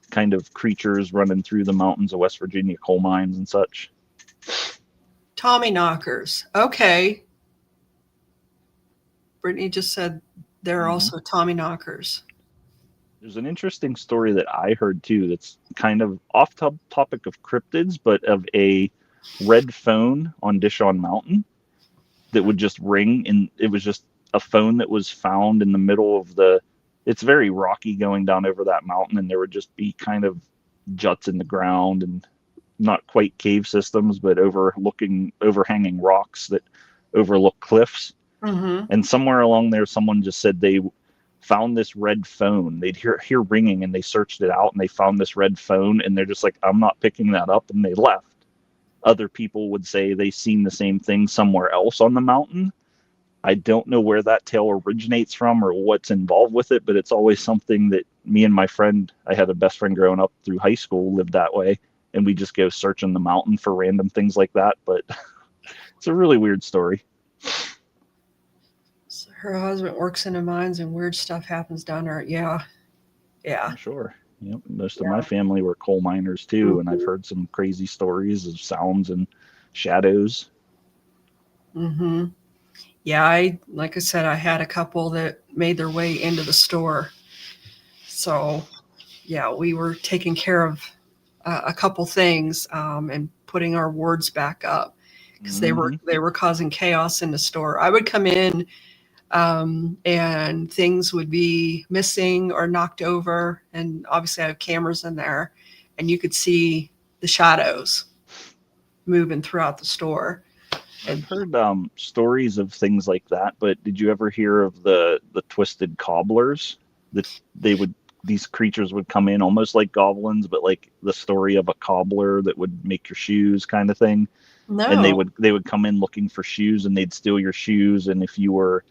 kind of creatures running through the mountains of West Virginia, coal mines and such. Tommy knockers. Okay. Brittany just said there are also Tommy knockers. There's an interesting story that I heard too that's kind of off topic of cryptids, but of a red phone on Dishon Mountain that would just ring, and it was just a phone that was found in the middle of it's very rocky going down over that mountain, and there would just be kind of juts in the ground and not quite cave systems, but overhanging rocks that overlook cliffs. Mm-hmm. And somewhere along there, someone just said they found this red phone. They'd hear ringing, and they searched it out, and they found this red phone, and they're just like, I'm not picking that up, and they left. Other people would say they seen the same thing somewhere else on the mountain. I don't know where that tale originates from or what's involved with it, but it's always something that me and my friend, I had a best friend growing up through high school, lived that way, and we just go searching the mountain for random things like that. But it's a really weird story. So her husband works in the mines and weird stuff happens down there. Yeah. Yeah. I'm sure. Yep. Most of my family were coal miners too, and I've heard some crazy stories of sounds and shadows. Mm-hmm. Yeah, like I said, I had a couple that made their way into the store. So, yeah, we were taking care of a couple things and putting our wards back up because they were causing chaos in the store. I would come in and things would be missing or knocked over, and obviously I have cameras in there, and you could see the shadows moving throughout the store. I've heard stories of things like that, but did you ever hear of the twisted cobblers? That these creatures would come in almost like goblins, but like the story of a cobbler that would make your shoes kind of thing. No. And they would come in looking for shoes, and they'd steal your shoes, and if you were,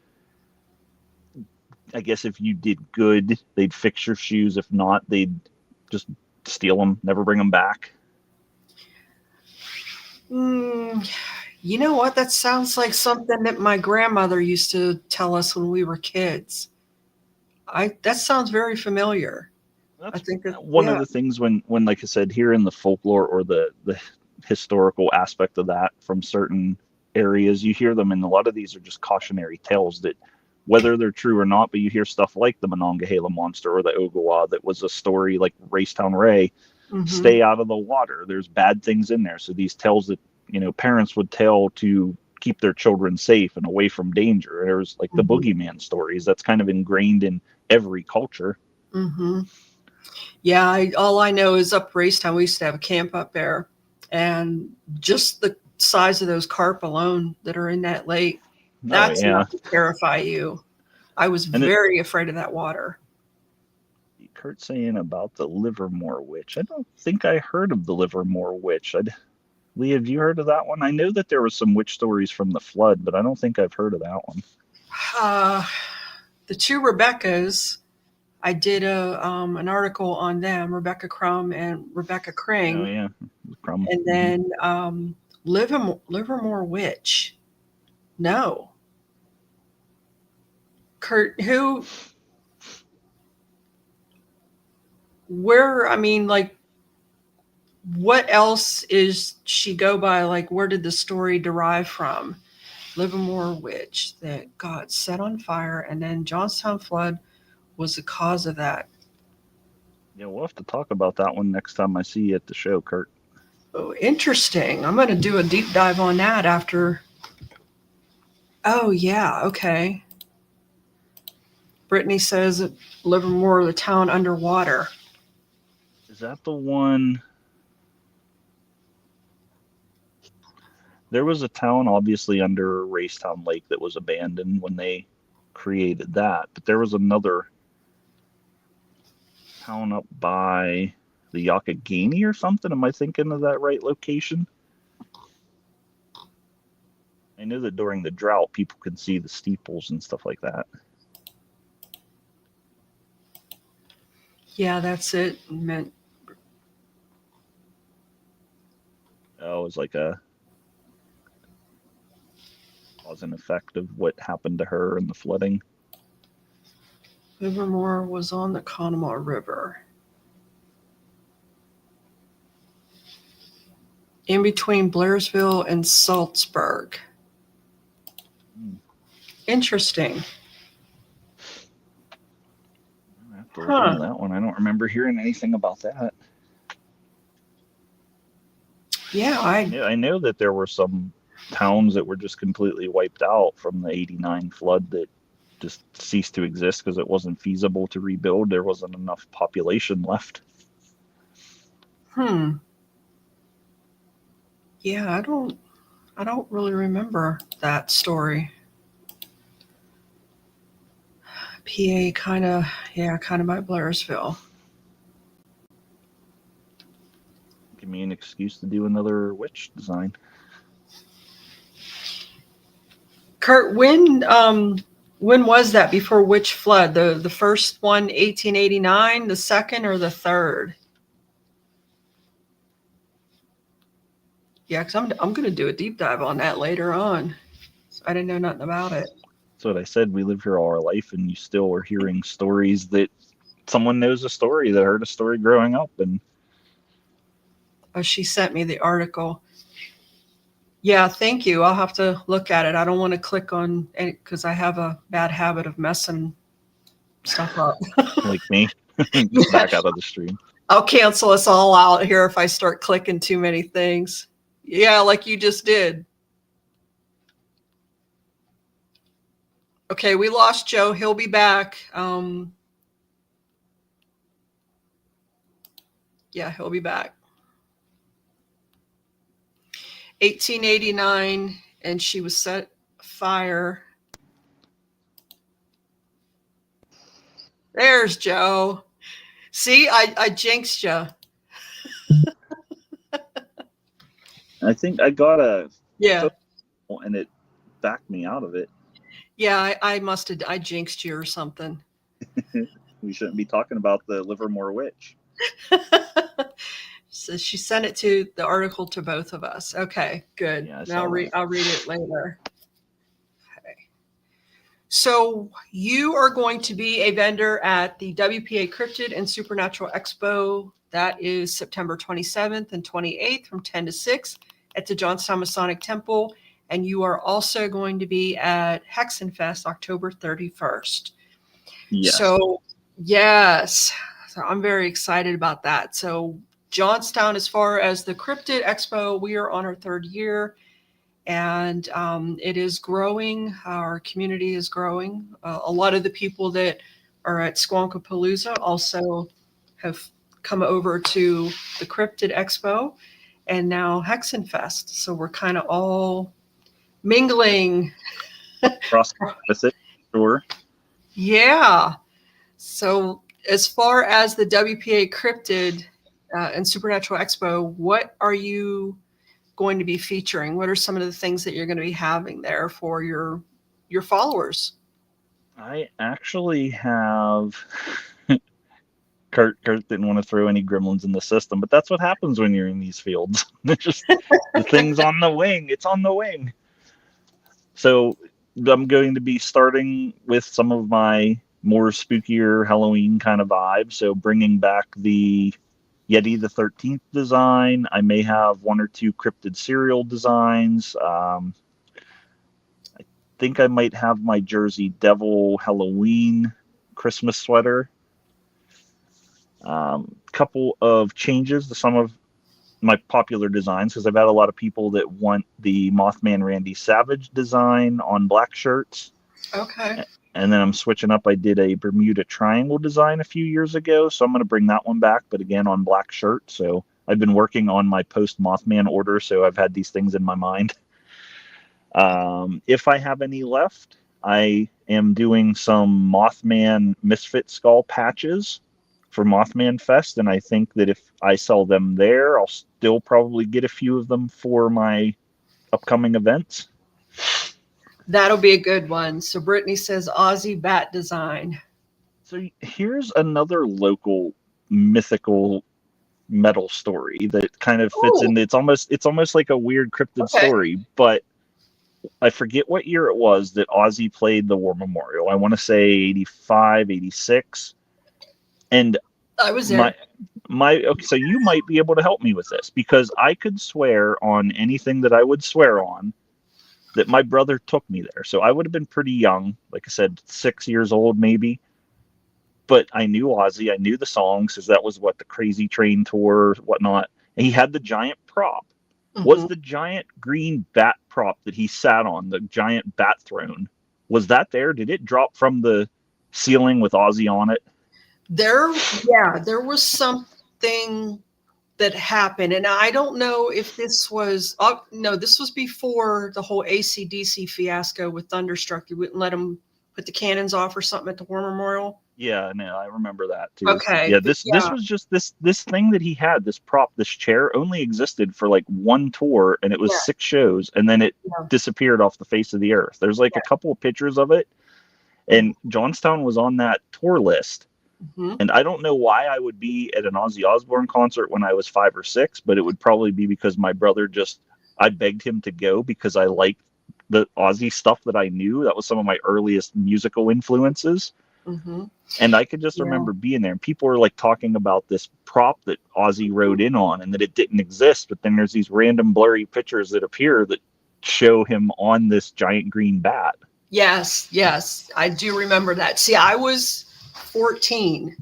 I guess if you did good, they'd fix your shoes. If not, they'd just steal them, never bring them back. You know what? That sounds like something that my grandmother used to tell us when we were kids. That sounds very familiar. That's, I think one of the things when, like I said, here in the folklore or the historical aspect of that from certain areas, you hear them, and a lot of these are just cautionary tales that, whether they're true or not, but you hear stuff like the Monongahela monster or the Ogawa that was a story like Racetown Ray. Stay out of the water. There's bad things in there. So these tales that parents would tell to keep their children safe and away from danger. There's like the boogeyman stories that's kind of ingrained in every culture. Yeah, all I know is up Racetown, we used to have a camp up there, and just the size of those carp alone that are in that lake, that's enough to terrify you. I was very afraid of that water. Kurt saying about the Livermore Witch. I don't think I heard of the Livermore Witch. Leah, have you heard of that one? I know that there was some witch stories from the flood, but I don't think I've heard of that one. The two Rebeccas, I did an article on them, Rebecca Crum and Rebecca Kring. Oh yeah, Crum. And then Livermore Witch. No. Kurt, what else is she go by? Like, where did the story derive from? Livermore Witch that got set on fire, and then Johnstown flood was the cause of that. Yeah, we'll have to talk about that one next time I see you at the show, Kurt. Oh, interesting. I'm going to do a deep dive on that after. Oh, yeah. Okay. Brittany says Livermore, the town underwater. Is that the one? There was a town obviously under Racetown Lake that was abandoned when they created that, but there was another town up by the Yakagani or something. Am I thinking of that right location? I know that during the drought, people could see the steeples and stuff like that. Yeah, that's it. Oh, it was like a cause and effect of what happened to her in the flooding. Livermore was on the Conemaugh River. In between Blairsville and Salzburg. Interesting. I have to look into that one. I don't remember hearing anything about that. Yeah, I know that there were some towns that were just completely wiped out from the 89 flood that just ceased to exist because it wasn't feasible to rebuild. There wasn't enough population left. Yeah, I don't really remember that story. PA kind of by Blairsville. Give me an excuse to do another witch design. Kurt, when was that before which flood? The first one, 1889, the second or the third? Yeah, because I'm going to do a deep dive on that later on. So I didn't know nothing about it. That's what I said. We live here all our life, and you still are hearing stories that someone knows a story that heard a story growing up. And oh, she sent me the article. Yeah, thank you. I'll have to look at it. I don't want to click on it because I have a bad habit of messing stuff up. Like me, just back out of the stream. I'll cancel us all out here if I start clicking too many things. Yeah, like you just did. Okay, we lost Joe. He'll be back. Yeah, he'll be back. 1889, and she was set fire. There's Joe. See, I jinxed you. I think I got a Yeah, and it backed me out of it. yeah. I jinxed you or something. We shouldn't be talking about the Livermore Witch. So she sent it to the article to both of us. Okay, good. Yeah, Now I'll read it later. Okay. So you are going to be a vendor at the WPA Cryptid and Supernatural Expo. That is September 27th and 28th from 10 to 6 at the Johnstown Masonic Temple. And you are also going to be at Hexenfest October 31st. Yes. So, yes. So I'm very excited about that. So Johnstown, as far as the Cryptid Expo, we are on our third year, and it is growing. Our community is growing. A lot of the people that are at Squonkapalooza also have come over to the Cryptid Expo and now Hexenfest. So we're kind of all mingling. Cross with it, sure. Yeah. So As far as the WPA Cryptid and Supernatural Expo, what are you going to be featuring? What are some of the things that you're going to be having there for your followers? I actually have. Kurt didn't want to throw any gremlins in the system, but that's what happens when you're in these fields. Just the thing's on the wing. It's on the wing. So I'm going to be starting with some of my more spookier Halloween kind of vibes. So bringing back the Yeti the 13th design. I may have one or two cryptid cereal designs. I think I might have my Jersey Devil Halloween Christmas sweater. Couple of changes to some of my popular designs because I've had a lot of people that want the Mothman Randy Savage design on black shirts. Okay. And then I'm switching up. I did a Bermuda Triangle design a few years ago, so I'm going to bring that one back, but again on black shirt. So I've been working on my post Mothman order, so I've had these things in my mind. If I have any left, I am doing some Mothman Misfit Skull patches for Mothman Fest, and I think that if I sell them there, I'll still probably get a few of them for my upcoming events. That'll be a good one. So Brittany says Aussie bat design. So here's another local mythical metal story that kind of fits Oh, in. It's almost like a weird cryptid okay. story, but I forget what year it was that Ozzy played the War Memorial. I want to say 85, 86. And I was my there. okay, so you might be able to help me with this because I could swear on anything that I would swear on that my brother took me there. So I would have been pretty young, like I said, 6 years old maybe. But I knew Ozzy, I knew the songs because that was what the Crazy Train tour, whatnot. And he had the giant prop. Was Hmm. the giant green bat prop that he sat on, the giant bat throne, was that there? Did it drop from the ceiling with Ozzy on it? There was something that happened, and I don't know if this was. Oh no, this was before the whole ACDC fiasco with Thunderstruck. You wouldn't let them put the cannons off or something at the War Memorial. Yeah, no, I remember that too. Okay, Yeah, but this was just this thing that he had, this prop, this chair only existed for like one tour and it was yeah, 6 shows and then it yeah, disappeared off the face of the earth. There's like a couple of pictures of it yeah. and Johnstown was on that tour list. Hmm. And I don't know why I would be at an Ozzy Osbourne concert when I was 5 or 6, but it would probably be because my brother I begged him to go because I liked the Ozzy stuff that I knew. That was some of my earliest musical influences. Hmm. And I could just Yeah. remember being there and people were like talking about this prop that Ozzy rode in on and that it didn't exist. But then there's these random blurry pictures that appear that show him on this giant green bat. Yes, yes, I do remember that. See, I was 14,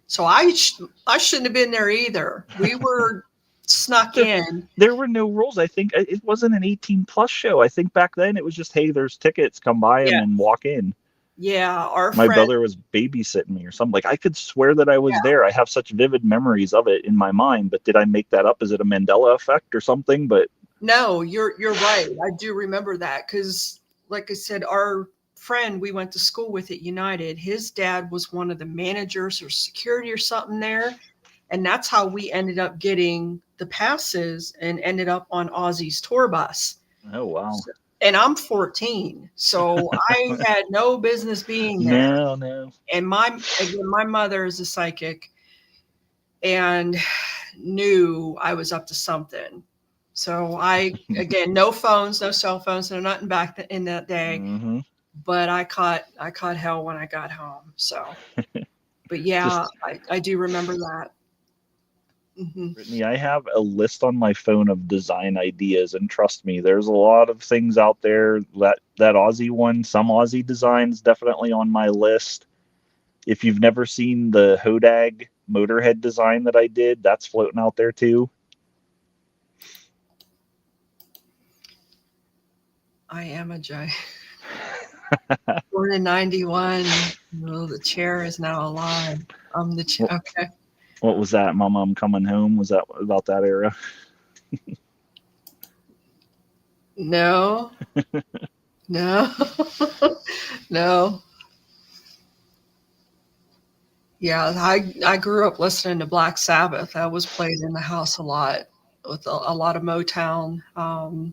so I shouldn't have been there either. We were snuck There, in. there were no rules. I think it wasn't an 18 plus show. I think back then it was just, hey, there's tickets, come buy them Yeah, and walk in. yeah. Our My friend. brother was babysitting me or something. Like I could swear that I was there. I have such vivid memories of it in my mind, but did I make that up? Is it a Mandela effect or something? But No, you're right. I do remember that because, like I said, our friend we went to school with at United, his dad was one of the managers or security or something there, and that's how we ended up getting the passes and ended up on Ozzy's tour bus. oh wow. So, and I'm 14, so I had no business being there. No, no. And my mother is a psychic and knew I was up to something. So again, no phones, no cell phones, no nothing back in that day. Mm-hmm. But I caught hell when I got home. So, but yeah, Just I do remember that. Hmm. Brittany, I have a list on my phone of design ideas, and trust me, there's a lot of things out there. That Aussie one, some Aussie designs, definitely on my list. If you've never seen the Hodag Motorhead design that I did, that's floating out there too. I am a giant. Born in 91. Well, the chair is now alive. I'm the chair. What, Okay. what was that? Mama, I'm coming home. Was that about that era? No, no, no. Yeah, I grew up listening to Black Sabbath. That was played in the house a lot with a lot of Motown. Yeah,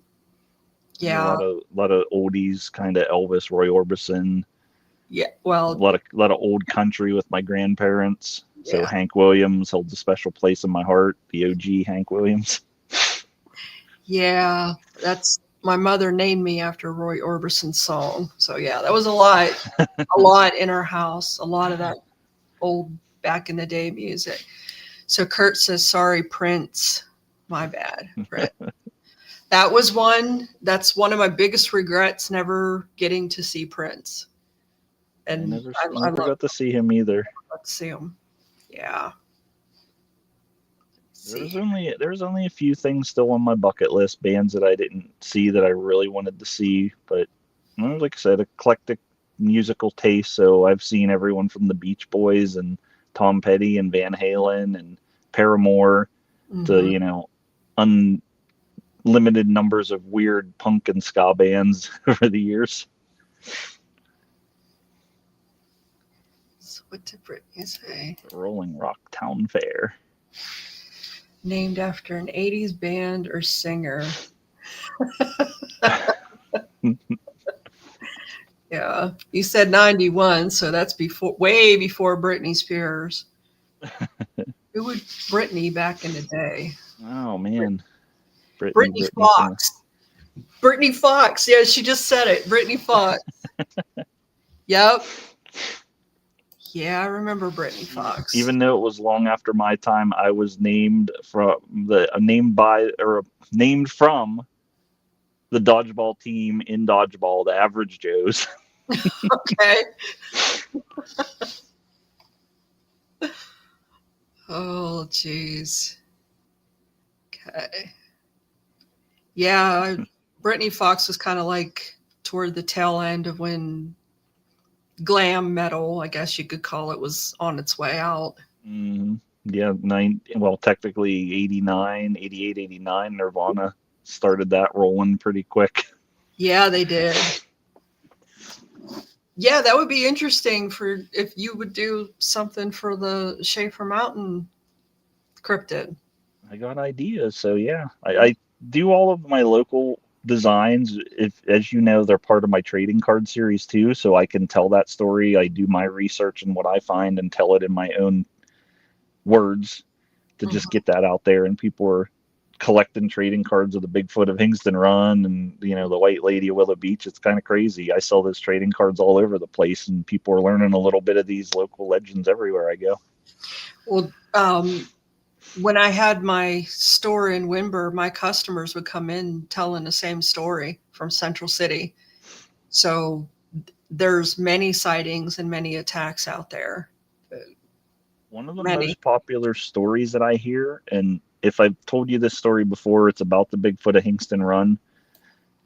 Yeah, a lot of oldies, kind of Elvis, Roy Orbison, yeah. Well, a lot of old country with my grandparents. So yeah, Hank Williams holds a special place in my heart. The OG Hank Williams. yeah. That's my mother named me after Roy Orbison's song. So yeah, that was a lot in our house. A lot of that old back in the day music. So Kurt says, "Sorry, Prince." My bad, Prince. That's one of my biggest regrets, never getting to see Prince. I And I never love got to see him either. to see him. Yeah. See. There's only a few things still on my bucket list, bands that I didn't see that I really wanted to see, but well, like I said, eclectic musical taste. So I've seen everyone from the Beach Boys and Tom Petty and Van Halen and Paramore to Hmm. unlimited numbers of weird punk and ska bands over the years. So what did Brittany say? The Rolling Rock Town Fair. Named after an 80s band or singer. Yeah. You said 91, so that's way before Britney Spears. Who would Britney back in the day? Oh man, Britney Brittany from Fox. Britney Fox. Yeah, she just said it. Britney Fox. Yep. Yeah, I remember Britney Fox. even though it was long after my time, I was named from the dodgeball team in dodgeball, the Average Joes. Okay. Oh, jeez. Okay. Yeah, Britney Fox was kind of like toward the tail end of when glam metal, I guess you could call it, was on its way out. Yeah, technically 89, 88, 89. Nirvana started that rolling pretty quick. Yeah, they did. Yeah, that would be interesting for if you would do something for the Schaefer Mountain cryptid. I got ideas, so yeah, I do all of my local designs. If, as you know, they're part of my trading card series too, so I can tell that story. I do my research and what I find and tell it in my own words to just Mhm. get that out there. And people are collecting trading cards of the Bigfoot of Hingston Run and the White Lady of Willow Beach. It's kind of crazy. I sell those trading cards all over the place, and people are learning a little bit of these local legends everywhere I go. Well, when I had my store in Wimber, my customers would come in telling the same story from Central City. So there's many sightings and many attacks out there. One of the Many. most popular stories that I hear, and if I've told you this story before, it's about the Bigfoot of Hingston Run.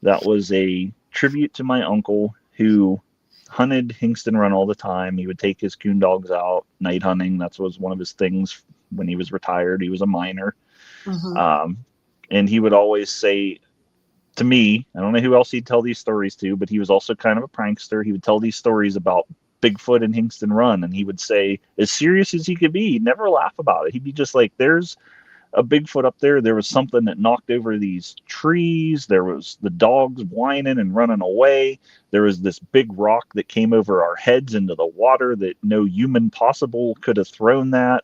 That was a tribute to my uncle who hunted Hingston Run all the time. He would take his coon dogs out night hunting. That was one of his things when he was retired. He was a miner. Hmm. Um, and he would always say to me, I don't know who else he'd tell these stories to, but he was also kind of a prankster. He would tell these stories about Bigfoot and Hingston Run, and he would say, as serious as he could be, he'd never laugh about it. He'd be just like, there's a Bigfoot up there. There was something that knocked over these trees. There was the dogs whining and running away. There was this big rock that came over our heads into the water that no human possible could have thrown that.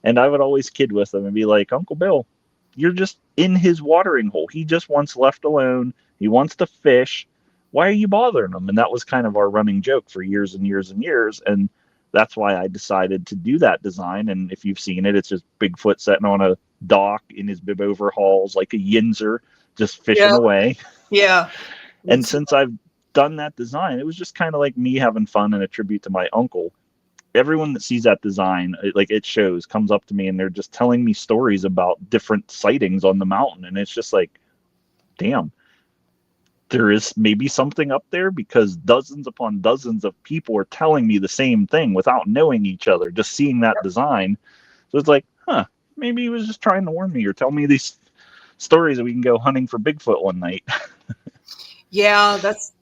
And I would always kid with him and be like, Uncle Bill, you're just in his watering hole. He just wants left alone. He wants to fish. Why are you bothering him? And that was kind of our running joke for years and years and years. And that's why I decided to do that design. And if you've seen it, it's just Bigfoot sitting on a dock in his bib overhauls like a yinzer, just fishing Yeah, away. yeah. And It's, since I've done that design, it was just kind of like me having fun and a tribute to my uncle. Everyone that sees that design, it shows, comes up to me and they're just telling me stories about different sightings on the mountain. And it's just like, damn, there is maybe something up there because dozens upon dozens of people are telling me the same thing without knowing each other, just seeing that design. So it's like, maybe he was just trying to warn me or tell me these stories that we can go hunting for Bigfoot one night. yeah, that's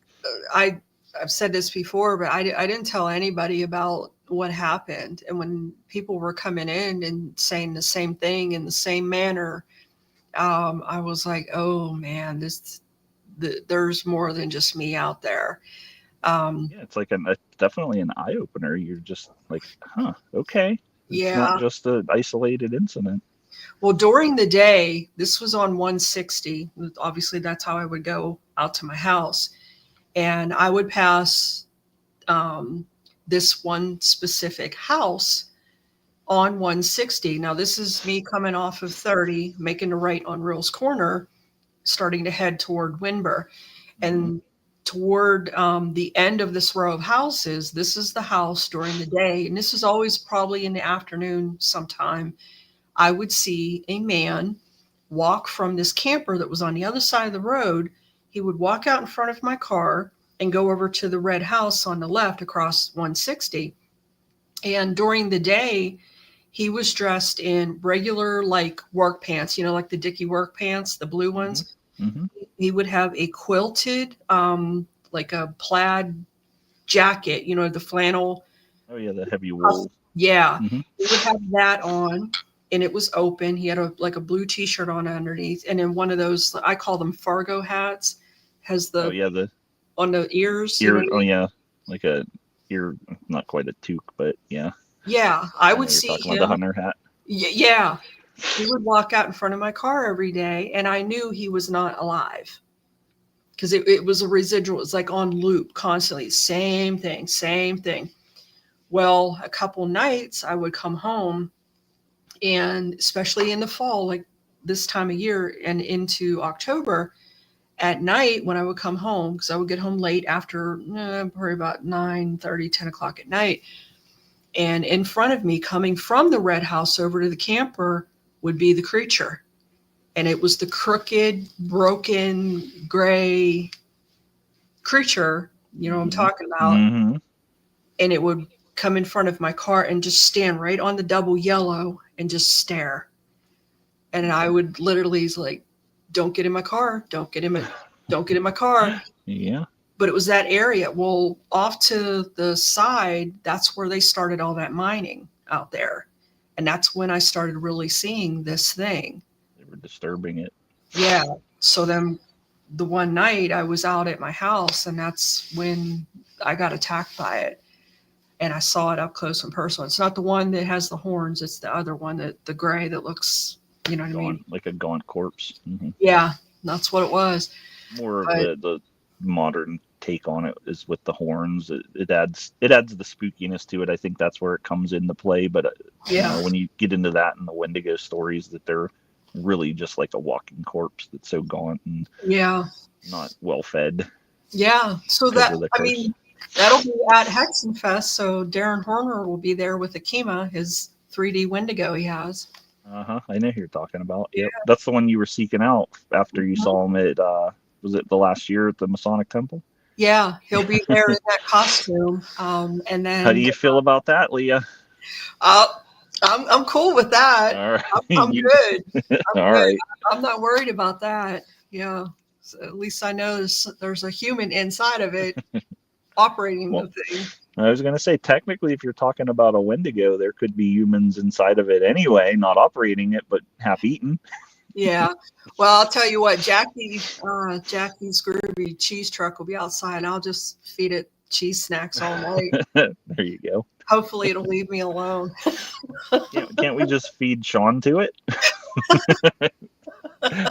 I I've said this before, but I didn't tell anybody about what happened. And when people were coming in and saying the same thing in the same manner, I was like, oh man, there's more than just me out there. Yeah, it's like definitely an eye opener. You're just like, huh, okay, it's not Yeah. just an isolated incident. Well, during the day, this was on 160. Obviously, that's how I would go out to my house. And I would pass this one specific house on 160. Now, this is me coming off of 30, making a right on Reels Corner, starting to head toward Winber. And toward the end of this row of houses, this is the house during the day. And this is always probably in the afternoon sometime. I would see a man walk from this camper that was on the other side of the road. He would walk out in front of my car and go over to the red house on the left across 160. And during the day, he was dressed in regular like work pants, like the Dickie work pants, the blue ones. Mm-hmm. He would have a quilted, like a plaid jacket, the flannel. Oh yeah, the heavy wool. Yeah, Mm-hmm. he would have that on, and it was open. He had a blue T-shirt on underneath, and then one of those, I call them Fargo hats, has the on the ears. Ear. Oh yeah, like a ear, not quite a toque, but yeah. Yeah, I would see talking him. about the hunter hat. Yeah, he would walk out in front of my car every day, and I knew he was not alive because it was a residual. It was like on loop constantly, same thing. Well, a couple nights I would come home, and especially in the fall, like this time of year and into October, at night when I would come home, because I would get home late after probably about 9:30, 10 o'clock at night. And in front of me, coming from the red house over to the camper, would be the creature. And it was the crooked, broken, gray creature, what I'm talking about. Mm-hmm. And it would come in front of my car and just stand right on the double yellow and just stare. And I would literally like, don't get in my car. Don't get in my car. Yeah. But it was that area. Well, off to the side, that's where they started all that mining out there. And that's when I started really seeing this thing. They were disturbing it. Yeah. So then the one night I was out at my house, and that's when I got attacked by it. And I saw it up close and personal. It's not the one that has the horns. It's the other one, the gray that looks, you know what I mean? Like a gaunt corpse. Mm-hmm. Yeah, that's what it was. More of the modern take on it is with the horns. It adds the spookiness to it. I think that's where it comes into play. But when you get into that and the Wendigo stories, that they're really just like a walking corpse that's so gaunt and not well fed. Yeah. So that'll be at Hexenfest. So Darren Horner will be there with Akima, his 3D Wendigo he has. I know who you're talking about. Yeah. That's the one you were seeking out after you saw him at was it the last year at the Masonic Temple? Yeah, he'll be there in that costume. And then how do you feel about that, Leah? I'm cool with that. All right. I'm good. All right. I'm not worried about that. Yeah. So at least I know there's a human inside of it operating the thing. I was going to say, technically, if you're talking about a Wendigo, there could be humans inside of it anyway, not operating it, but half eaten. Yeah. Well, I'll tell you what, Jackie's Groovy cheese truck will be outside, and I'll just feed it cheese snacks all night. There you go. Hopefully it'll leave me alone. Can't we just feed Sean to it?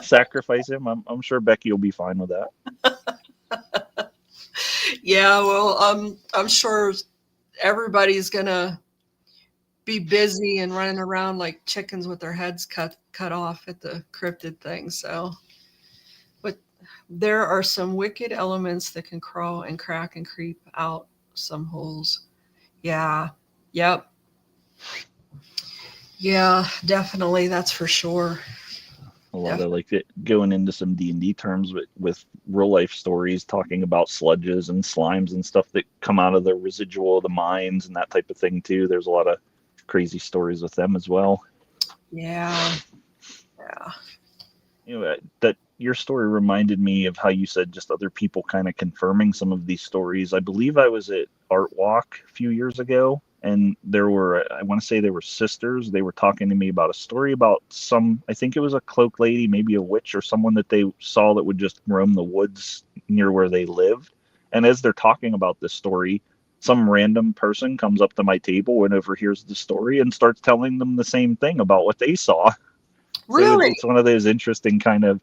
Sacrifice him. I'm sure Becky will be fine with that. Yeah, well, I'm sure everybody's gonna be busy and running around like chickens with their heads cut off at the cryptid thing. So, but there are some wicked elements that can crawl and crack and creep out some holes. Yeah. Yep. Yeah, definitely. That's for sure. A lot of like going into some D&D terms with real life stories, talking about sludges and slimes and stuff that come out of the residual of the mines and that type of thing too. There's a lot of crazy stories with them as well. Yeah. That your story reminded me of how you said just other people kind of confirming some of these stories. I believe I was at Art Walk a few years ago, and I want to say they were sisters. They were talking to me about a story about I think it was a cloak lady, maybe a witch or someone that they saw that would just roam the woods near where they lived. And as they're talking about this story, some random person comes up to my table and overhears the story and starts telling them the same thing about what they saw. So Really? it's one of those interesting kind of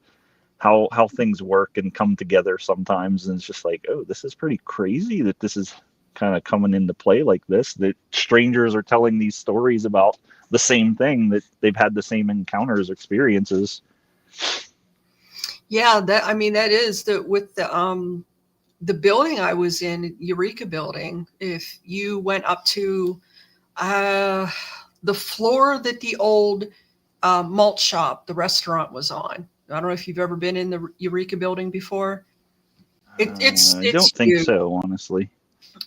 how things work and come together sometimes, and it's just like, oh, this is pretty crazy that this is kind of coming into play like this, that strangers are telling these stories about the same thing, that they've had the same encounters, experiences. Yeah, that is with the building I was in, Eureka building. If you went up to uh the floor that the old malt shop, the restaurant, was on. I don't know if you've ever been in the Eureka building before. It's I it's don't think huge. so, honestly.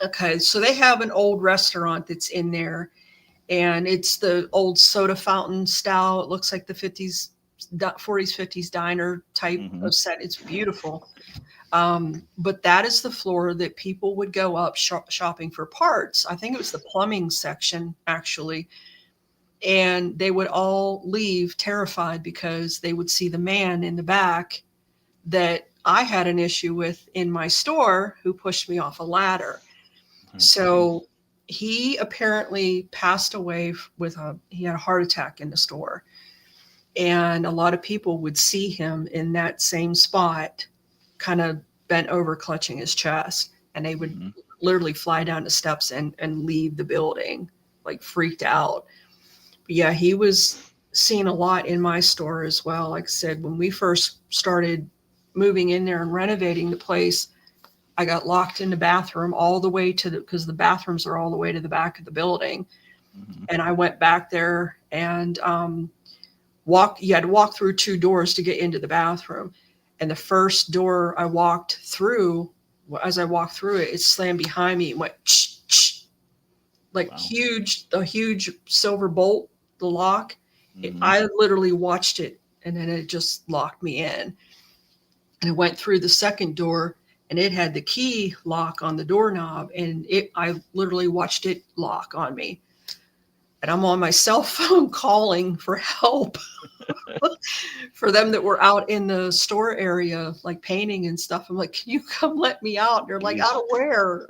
Okay, so they have an old restaurant that's in there, and it's the old soda fountain style. It looks like the 50s, 40s, 50s diner type Hmm. of set. It's beautiful. But that is the floor that people would go up shopping for parts. I think it was the plumbing section, actually. And they would all leave terrified because they would see the man in the back that I had an issue with in my store, who pushed me off a ladder. Oh, jeez. So he apparently passed away he had a heart attack in the store. And a lot of people would see him in that same spot, kind of bent over, clutching his chest. And they would Hmm. literally fly down the steps and leave the building, like freaked out. But yeah, he was seen a lot in my store as well. Like I said, when we first started moving in there and renovating the place, I got locked in the bathroom all the way because the bathrooms are all the way to the back of the building. Hmm. And I went back there and you had to walk through two doors to get into the bathroom. And the first door I walked through, as I walked through it, it slammed behind me and went like Wow. the huge silver bolt, the lock. Hmm. I literally watched it, and then it just locked me in. And I went through the second door, and it had the key lock on the doorknob, and I literally watched it lock on me. And I'm on my cell phone calling for help for them that were out in the store area, like painting and stuff. I'm like, can you come let me out? And they're like, out Jeez. of where?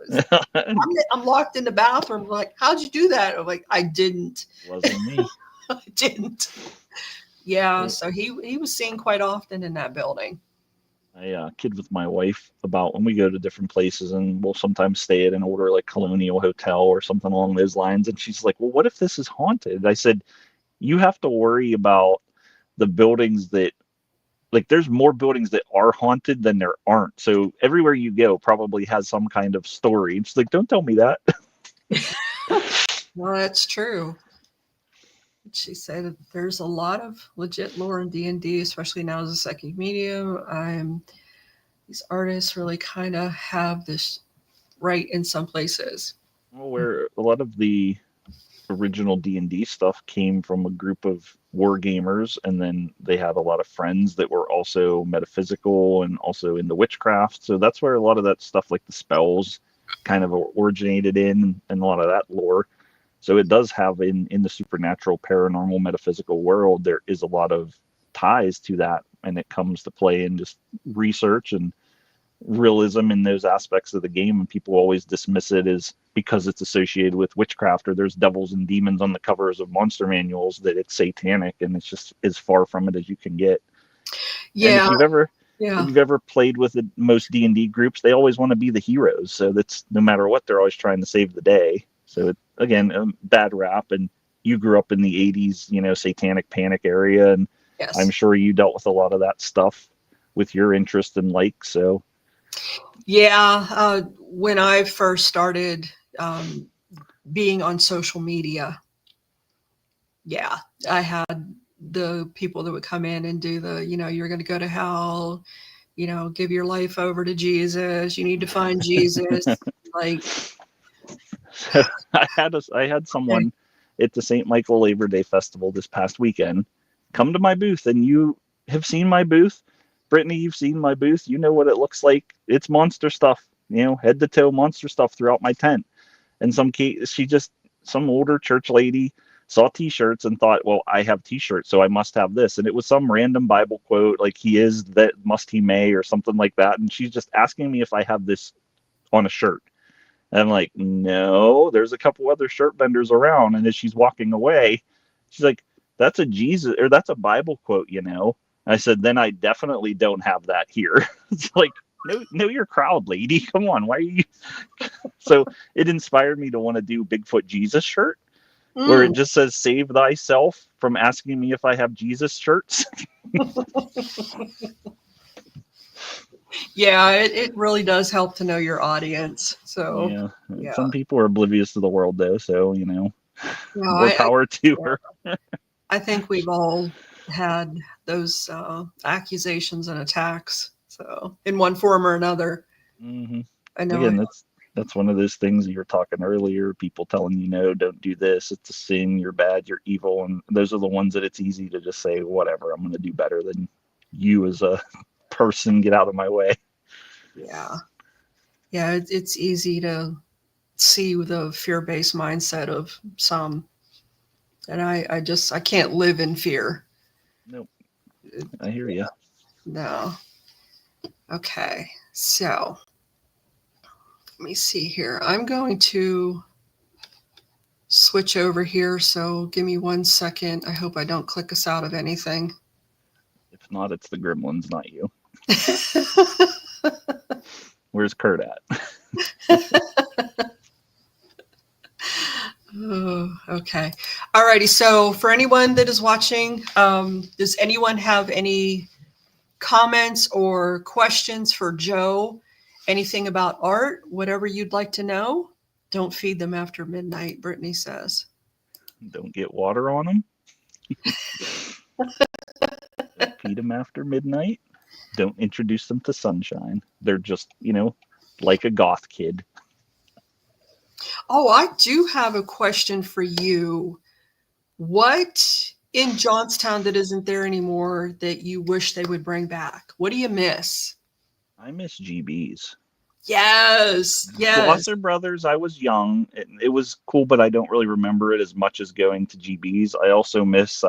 I'm locked in the bathroom. I'm like, how'd you do that? I'm like, I didn't. Wasn't me. I didn't. Yeah, I, so he was seen quite often in that building. I kid with my wife about when we go to different places, and we'll sometimes stay at an older like colonial hotel or something along those lines. And she's like, well, what if this is haunted? I said, you have to worry about the buildings that, like, there's more buildings that are haunted than there aren't. So everywhere you go probably has some kind of story. And she's like, don't tell me that. Well, that's true. She said that there's a lot of legit lore in D&D, especially now as a psychic medium. These artists really kind of have this right in some places. Well, where a lot of the original D&D stuff came from a group of war gamers, and then they had a lot of friends that were also metaphysical and also into witchcraft. So that's where a lot of that stuff, like the spells, kind of originated in, and a lot of that lore. So it does have in the supernatural, paranormal, metaphysical world, there is a lot of ties to that, and it comes to play in just research and realism in those aspects of the game, and people always dismiss it as because it's associated with witchcraft or there's devils and demons on the covers of monster manuals that it's satanic, and it's just as far from it as you can get. And Yeah, if yeah, you've ever played with most D&D groups, they always want to be the heroes, so that's no matter what, they're always trying to save the day. So it, again, bad rap. And you grew up in the 80s, satanic panic area, and I'm yes. sure you dealt with a lot of that stuff with your interest and so. Yeah, when I first started um, being on social media, yeah, I had the people that would come in and do you're going to go to hell, give your life over to Jesus. You need to find Jesus. Like, So I had okay, someone at the St. Michael Labor Day Festival this past weekend come to my booth, and you have seen my booth. Brittany, you've seen my booth. You know what it looks like. It's monster stuff, head to toe monster stuff throughout my tent. And some key, she just some older church lady saw t-shirts and thought, well, I have t-shirts, so I must have this. And it was some random Bible quote, like, he is that must he may, or something like that. And she's just asking me if I have this on a shirt. And I'm like, no, there's a couple other shirt vendors around. And as she's walking away, she's like, that's a Jesus, or that's a Bible quote, you know. I said, then I definitely don't have that here. It's like, no, know your crowd, lady. Come on, why are you? So it inspired me to want to do Bigfoot Jesus shirt, where it just says "Save thyself" from asking me if I have Jesus shirts. Yeah, it really does help to know your audience. So Yeah, yeah, some people are oblivious to the world, though. So you know, no, more power to her. I think we've all had those accusations and attacks. So in one form or another, Mm-hmm. I know. Again, that's one of those things you were talking earlier. People telling you, no, don't do this. It's a sin. You're bad. You're evil. And those are the ones that it's easy to just say, whatever. I'm going to do better than you as a person. Get out of my way. Yeah, yeah, it's easy to see the fear-based mindset of some, and I can't live in fear. Nope. I hear you. No. Okay, so let me see here. I'm going to switch over here, so give me 1 second. I hope I don't click us out of anything. If not, it's the gremlins, not you. Where's Kurt at? Oh, okay. Alrighty. So for anyone that is watching, does anyone have any comments or questions for Joe? Anything about art? Whatever you'd like to know? Don't feed them after midnight, Brittany says. Don't get water on them. Don't feed them after midnight. Don't introduce them to sunshine. They're just, you know, like a goth kid. Oh, I do have a question for you. What in Johnstown that isn't there anymore that you wish they would bring back? What do you miss? I miss GBs. Yes, yes. Blosser Brothers, I was young. It was cool, but I don't really remember it as much as going to GBs. I also miss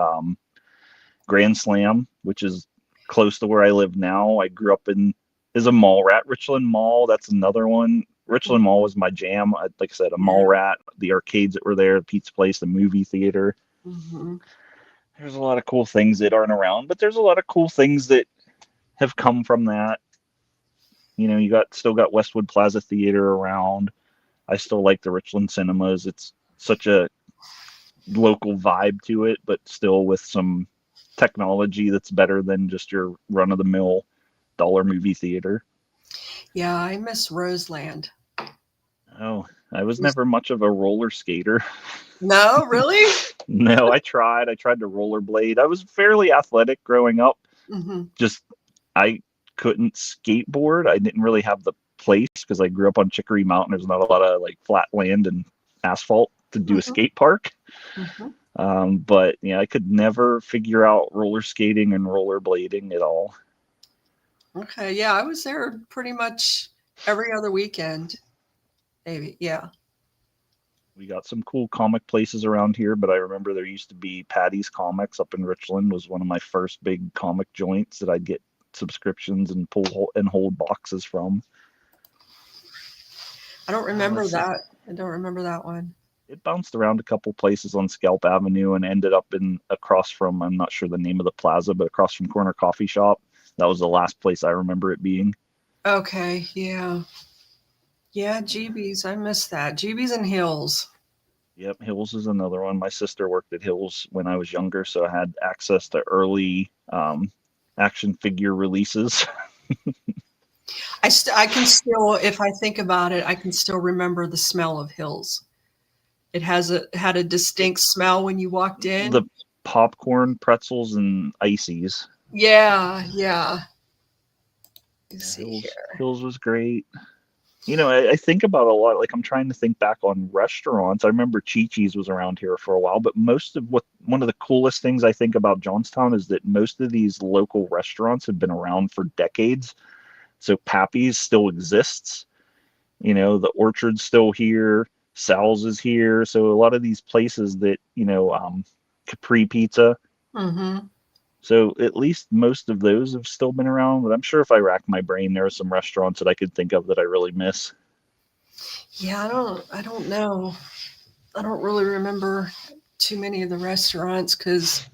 Grand Slam, which is close to where I live now. I grew up in is a mall rat. Richland Mall, that's another one. Richland Mall was my jam. Like I said, a mall rat. The arcades that were there, the pizza place, the movie theater. Mm-hmm. There's a lot of cool things that aren't around, but there's a lot of cool things that have come from that. You know, you still got Westwood Plaza Theater around. I still like the Richland Cinemas. It's such a local vibe to it, but still with some technology that's better than just your run of the mill dollar movie theater. Yeah, I miss Roseland. Oh, I was never much of a roller skater. No, really? No, I tried. I tried to rollerblade. I was fairly athletic growing up. Mm-hmm. Just, I couldn't skateboard. I didn't really have the place because I grew up on Chicory Mountain. There's not a lot of like flat land and asphalt to do a skate park. But yeah, I could never figure out roller skating and rollerblading at all. Okay, yeah, I was there pretty much every other weekend. Maybe, yeah. We got some cool comic places around here, but I remember there used to be Patty's Comics up in Richland. Was one of my first big comic joints that I'd get subscriptions and pull and hold boxes from. I don't remember that. I don't remember that one. It bounced around a couple places on Scalp Avenue and ended up in across from, I'm not sure the name of the plaza, but across from Corner Coffee Shop. That was the last place I remember it being. Okay, yeah. Yeah, GB's. I miss that. GB's and Hills. Yep, Hills is another one. My sister worked at Hills when I was younger, so I had access to early action figure releases. I can still, if I think about it, I can still remember the smell of Hills. It had a distinct smell when you walked in. The popcorn, pretzels, and ices. Yeah, yeah. Hills was great. You know, I think about a lot. Like I'm trying to think back on restaurants. I remember Chi-Chi's was around here for a while, but one of the coolest things I think about Johnstown is that most of these local restaurants have been around for decades. So Pappy's still exists. You know, the Orchard's still here. Sal's is here. So a lot of these places that, Capri Pizza. Mm-hmm. So at least most of those have still been around, but I'm sure if I rack my brain, there are some restaurants that I could think of that I really miss. Yeah, I don't know. I don't really remember too many of the restaurants because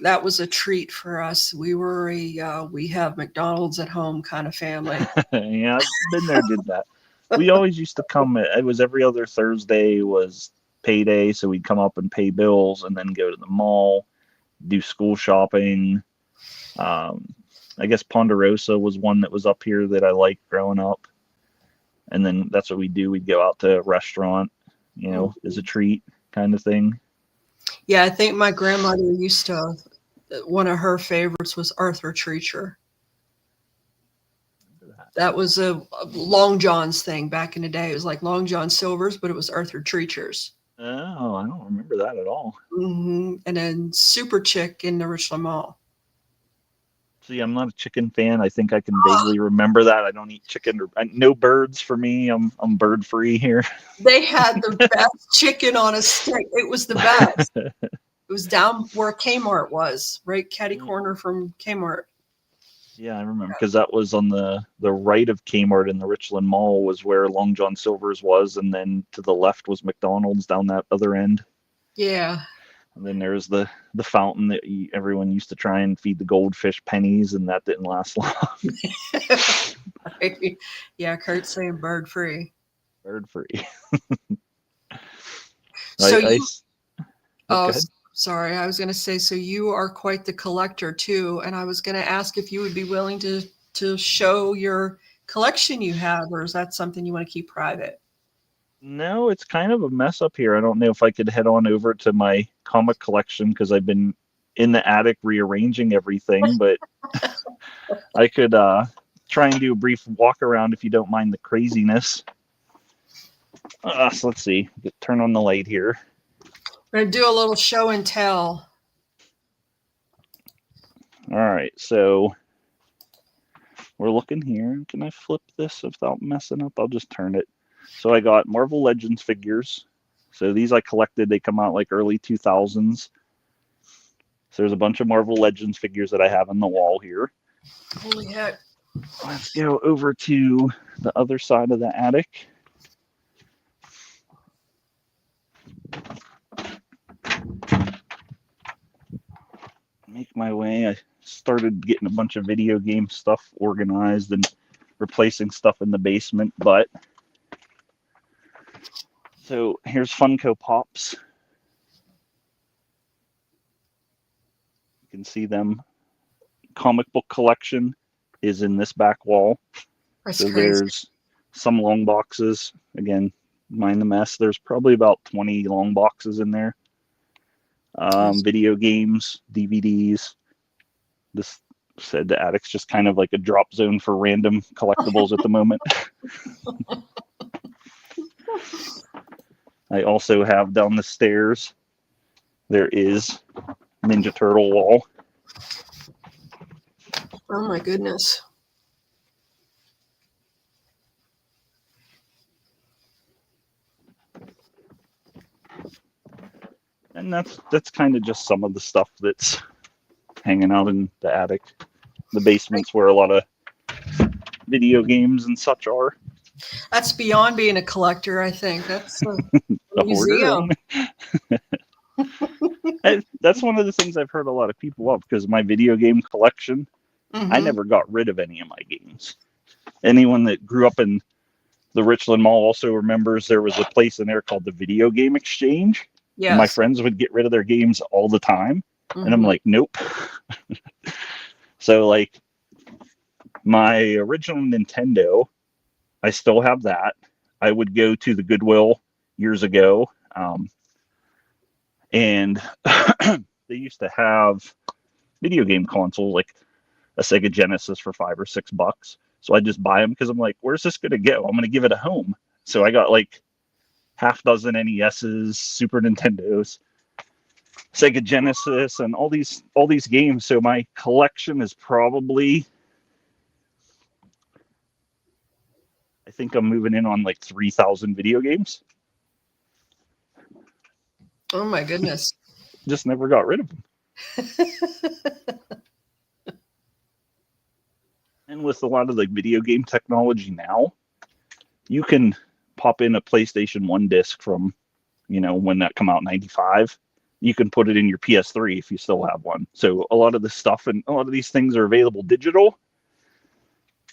that was a treat for us. We were we have McDonald's at home kind of family. Yeah, I've been there, did that. We always used to come. It was every other Thursday was payday, so we'd come up and pay bills, and then go to the mall, do school shopping. Um, I guess Ponderosa was one that was up here that I liked growing up, and then that's what we'd do. We'd go out to a restaurant, as a treat kind of thing. Yeah, I think my grandmother used to. One of her favorites was Arthur Treacher. That was a Long John's thing back in the day. It was like Long John Silver's, but it was Arthur Treacher's. Oh, I don't remember that at all. Mm-hmm. And then Super Chick in the Richland Mall. See, I'm not a chicken fan. I think I can vaguely remember that. I don't eat chicken or no birds for me. I'm bird free here. They had the best chicken on a stick. It was the best. It was down where Kmart was, right catty corner from Kmart. Yeah, I remember because that was on the right of Kmart in the Richland Mall was where Long John Silver's was, and then to the left was McDonald's down that other end. Yeah. And then there's the fountain that everyone used to try and feed the goldfish pennies, and that didn't last long. Yeah, Kurt's saying bird free. Bird free. So go ahead. Sorry, I was going to say, so you are quite the collector too, and I was going to ask if you would be willing to show your collection you have, or is that something you want to keep private? No, it's kind of a mess up here. I don't know if I could head on over to my comic collection because I've been in the attic rearranging everything, but I could try and do a brief walk around if you don't mind the craziness. So let's see. Turn on the light here. We're going to do a little show and tell. All right, so we're looking here. Can I flip this without messing up? I'll just turn it. So I got Marvel Legends figures. So these I collected. They come out like early 2000s. So there's a bunch of Marvel Legends figures that I have on the wall here. Holy heck. Let's go over to the other side of the attic. Make my way. I started getting a bunch of video game stuff organized and replacing stuff in the basement, but so here's Funko Pops. You can see them. Comic book collection is in this back wall. That's so crazy. There's some long boxes. Again, mind the mess. There's probably about 20 long boxes in there. Video games, DVDs. This said the attic's just kind of like a drop zone for random collectibles at the moment. I also have down the stairs, there is Ninja Turtle wall. Oh my goodness. And that's kind of just some of the stuff that's hanging out in the attic. The basement's where a lot of video games and such are. That's beyond being a collector, I think. That's a museum. That's one of the things I've heard a lot of people love because my video game collection, I never got rid of any of my games. Anyone that grew up in the Richland Mall also remembers there was a place in there called the Video Game Exchange. Yes. My friends would get rid of their games all the time. And I'm like, nope. So like my original Nintendo, I still have that. I would go to the Goodwill years ago. And they used to have video game consoles, like a Sega Genesis for $5 or $6. So I just buy them because I'm like, where's this going to go? I'm going to give it a home. So I got like half dozen NESs, Super Nintendos, Sega Genesis, and all these games. So my collection is probably, I think I'm moving in on like 3,000 video games. Oh my goodness. Just never got rid of them. And with a lot of like video game technology now, you can pop in a PlayStation 1 disc from, when that come out in 95. You can put it in your PS3 if you still have one. So a lot of this stuff and a lot of these things are available digital,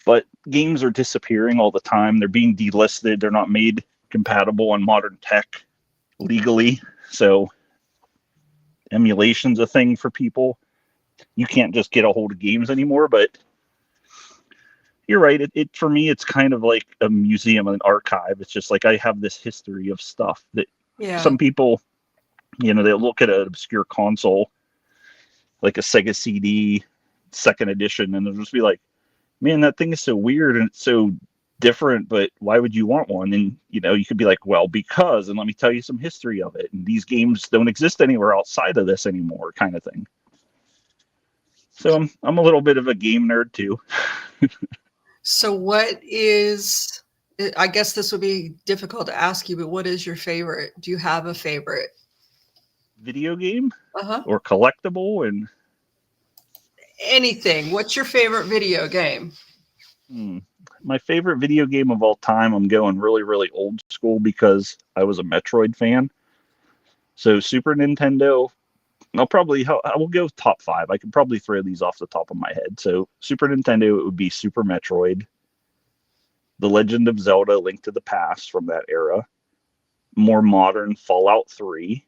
but games are disappearing all the time. They're being delisted. They're not made compatible on modern tech legally. So emulation's a thing for people. You can't just get a hold of games anymore, but you're right. It for me, it's kind of like a museum, an archive. It's just like I have this history of stuff that Yeah. some people, they'll look at an obscure console, like a Sega CD second edition, and they'll just be like, man, that thing is so weird and it's so different, but why would you want one? And, you could be like, well, because, and let me tell you some history of it. And these games don't exist anywhere outside of this anymore, kind of thing. So I'm a little bit of a game nerd too. So what is, I guess this would be difficult to ask you, but what is your favorite? Do you have a favorite? Video game Uh-huh. or collectible and Anything. What's your favorite video game? my favorite video game of all time, I'm going really, really old school because I was a Metroid fan. So Super Nintendo, I will go top five. I could probably throw these off the top of my head. So Super Nintendo, it would be Super Metroid, The Legend of Zelda: Link to the Past from that era, more modern Fallout 3.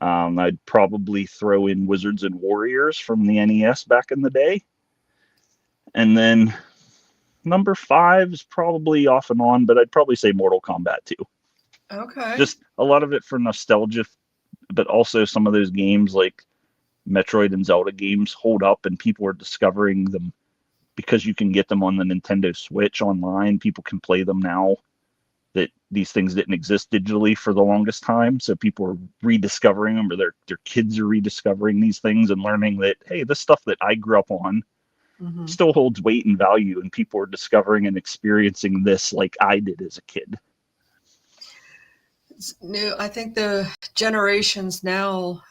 I'd probably throw in Wizards and Warriors from the NES back in the day. And then number five is probably off and on, but I'd probably say Mortal Kombat 2. Okay. Just a lot of it for nostalgia, but also some of those games like Metroid and Zelda games hold up and people are discovering them because you can get them on the Nintendo Switch online. People can play them now that these things didn't exist digitally for the longest time. So people are rediscovering them, or their kids are rediscovering these things and learning that, hey, this stuff that I grew up on still holds weight and value, and people are discovering and experiencing this like I did as a kid. It's new. I think the generations now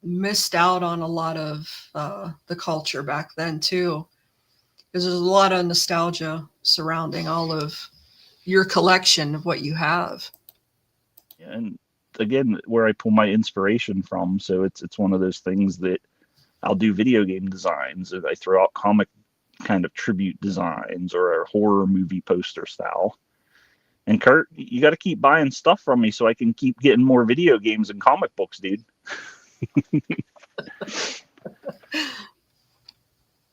missed out on a lot of the culture back then too, because there's a lot of nostalgia surrounding all of your collection of what you have. And again, where I pull my inspiration from, so it's one of those things that I'll do video game designs, or I throw out comic kind of tribute designs, or a horror movie poster style. And Kurt, you got to keep buying stuff from me so I can keep getting more video games and comic books, dude.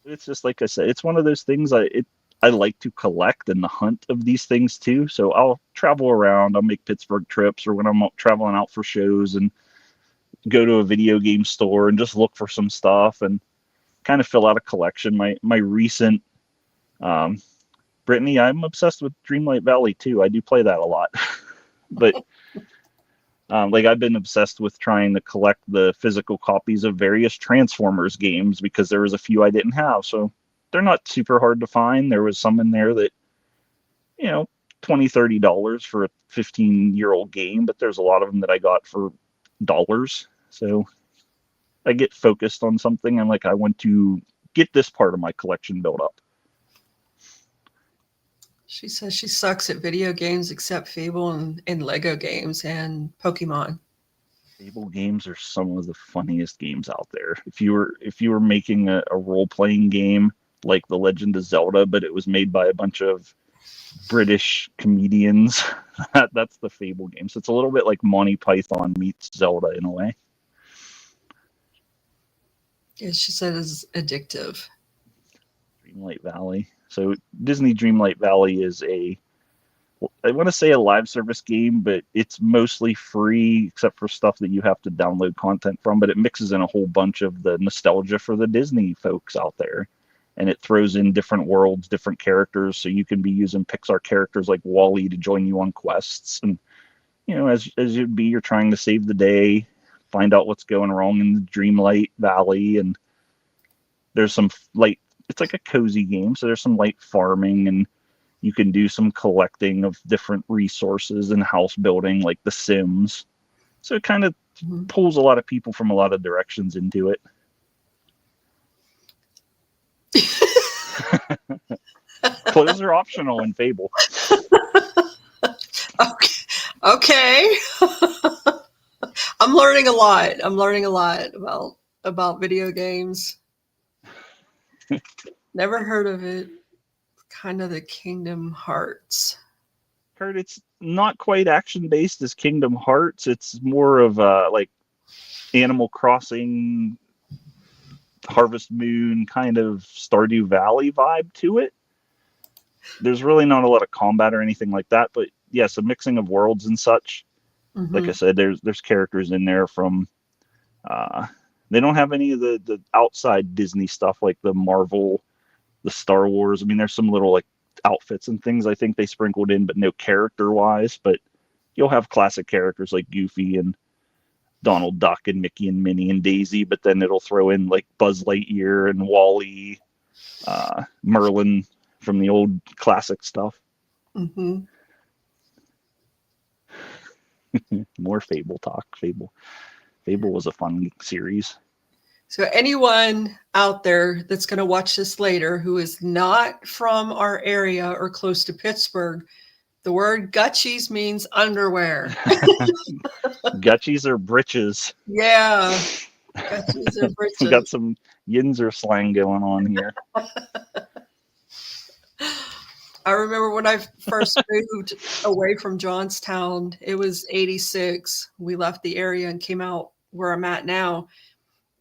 It's just like I said, it's one of those things I like to collect and the hunt of these things too. So I'll travel around, I'll make Pittsburgh trips, or when I'm traveling out for shows, and go to a video game store and just look for some stuff and kind of fill out a collection. My recent Brittany, I'm obsessed with Dreamlight Valley too. I do play that a lot. But like I've been obsessed with trying to collect the physical copies of various Transformers games because there was a few I didn't have. So they're not super hard to find. There was some in there that, $20-$30 for a 15-year-old game, but there's a lot of them that I got for dollars. So I get focused on something. I'm like, I want to get this part of my collection built up. She says she sucks at video games except Fable and Lego games and Pokemon. Fable games are some of the funniest games out there. If you were making a role-playing game like The Legend of Zelda, but it was made by a bunch of British comedians, that's the Fable game. So it's a little bit like Monty Python meets Zelda in a way. Yeah, she said it's addictive. Dreamlight Valley. So Disney Dreamlight Valley is I want to say a live service game, but it's mostly free except for stuff that you have to download content from, but it mixes in a whole bunch of the nostalgia for the Disney folks out there. And it throws in different worlds, different characters, so you can be using Pixar characters like Wall-E to join you on quests. And as you're trying to save the day, find out what's going wrong in the Dreamlight Valley, and there's some light. It's like a cozy game, so there's some light farming, and you can do some collecting of different resources and house building like The Sims. So it kind of pulls a lot of people from a lot of directions into it. Clothes are optional in Fable. Okay. I'm learning a lot. I'm learning a lot about video games. Never heard of it. Kind of the Kingdom Hearts. Heard it's not quite action based as Kingdom Hearts. It's more of like Animal Crossing, Harvest Moon, kind of Stardew Valley vibe to it. There's really not a lot of combat or anything like that, but yes, a mixing of worlds and such. Like I said, there's characters in there from. They don't have any of the outside Disney stuff like the Marvel, the Star Wars. I mean, there's some little like outfits and things I think they sprinkled in, but no character wise. But you'll have classic characters like Goofy and Donald Duck and Mickey and Minnie and Daisy, but then it'll throw in like Buzz Lightyear and Wally, Merlin from the old classic stuff. More Fable talk. Fable was a fun series. So anyone out there that's going to watch this later who is not from our area or close to Pittsburgh, the word gutchies means underwear. Gutchies are britches. Yeah. Gutchies are britches. We got some Yinzer slang going on here. I remember when I first moved away from Johnstown, it was 86. We left the area and came out where I'm at now.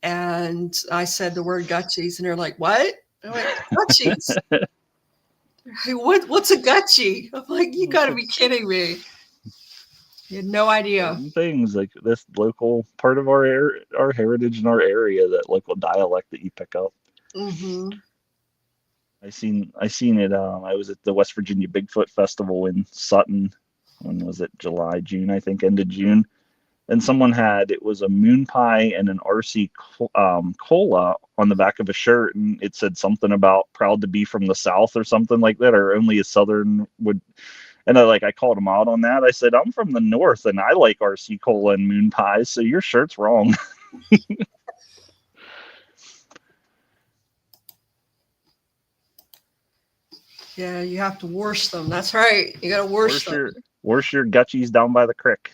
And I said the word gutchies, and they're like, what? I'm like, gutchies. Hey, what's a gutchie? I'm like, you got to be kidding me. You had no idea. Certain things like this local part of our heritage in our area, that local dialect that you pick up. I seen it. I was at the West Virginia Bigfoot Festival in Sutton. When was it? July, June, I think, end of June. And someone had, it was a moon pie and an RC cola on the back of a shirt, and it said something about proud to be from the South or something like that, or only a Southern would. And I called him out on that. I said, I'm from the North and I like RC cola and moon pies, so your shirt's wrong. Yeah, you have to wash them. That's right. You got to wash them. Wash your gutchies down by the creek.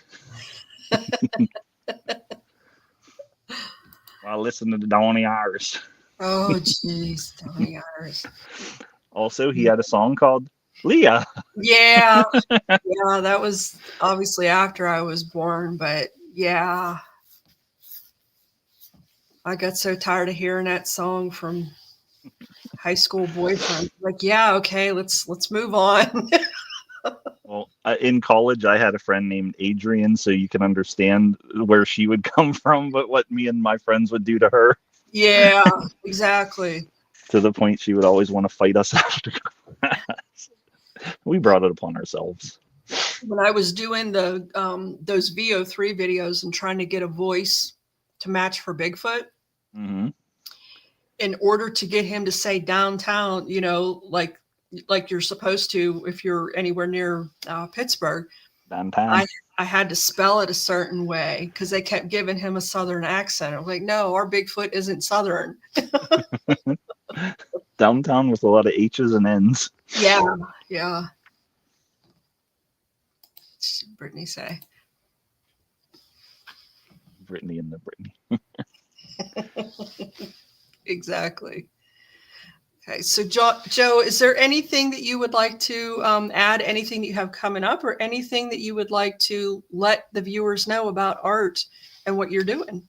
While listening to Donnie Iris. Oh, jeez, Donnie Iris. Also, he had a song called Leah. Yeah. Yeah, that was obviously after I was born, but yeah. I got so tired of hearing that song from high school boyfriend. Like, yeah, okay, let's move on. Well, in college, I had a friend named Adrian, so you can understand where she would come from, but what me and my friends would do to her. Yeah, exactly. To the point she would always want to fight us after class. We brought it upon ourselves. When I was doing the those VO3 videos and trying to get a voice to match for Bigfoot, in order to get him to say downtown, you know, like you're supposed to if you're anywhere near Pittsburgh, downtown. I had to spell it a certain way because they kept giving him a Southern accent. I was like, no, our Bigfoot isn't Southern. Downtown with a lot of H's and N's. Yeah, yeah. What did Brittany say? Brittany and the Brittany. Exactly. Okay, so Joe, is there anything that you would like to add, anything that you have coming up, or anything that you would like to let the viewers know about art and what you're doing?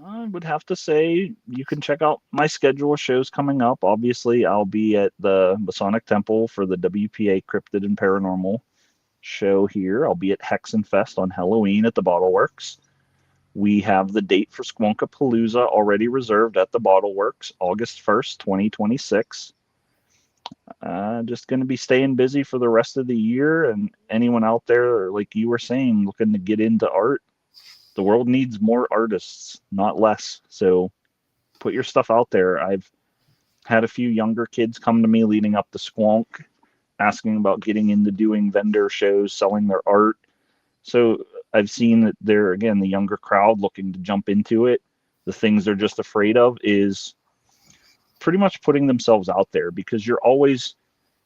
I would have to say you can check out my schedule of shows coming up. Obviously, I'll be at the Masonic Temple for the WPA Cryptid and Paranormal show here. I'll be at Hexenfest on Halloween at the Bottle Works. We have the date for Squonkapalooza already reserved at the Bottle Works, August 1st, 2026. Just going to be staying busy for the rest of the year. And anyone out there, like you were saying, looking to get into art, the world needs more artists, not less. So put your stuff out there. I've had a few younger kids come to me leading up to Squonk, asking about getting into doing vendor shows, selling their art. So I've seen that they're, again, the younger crowd looking to jump into it. The things they're just afraid of is pretty much putting themselves out there, because you're always,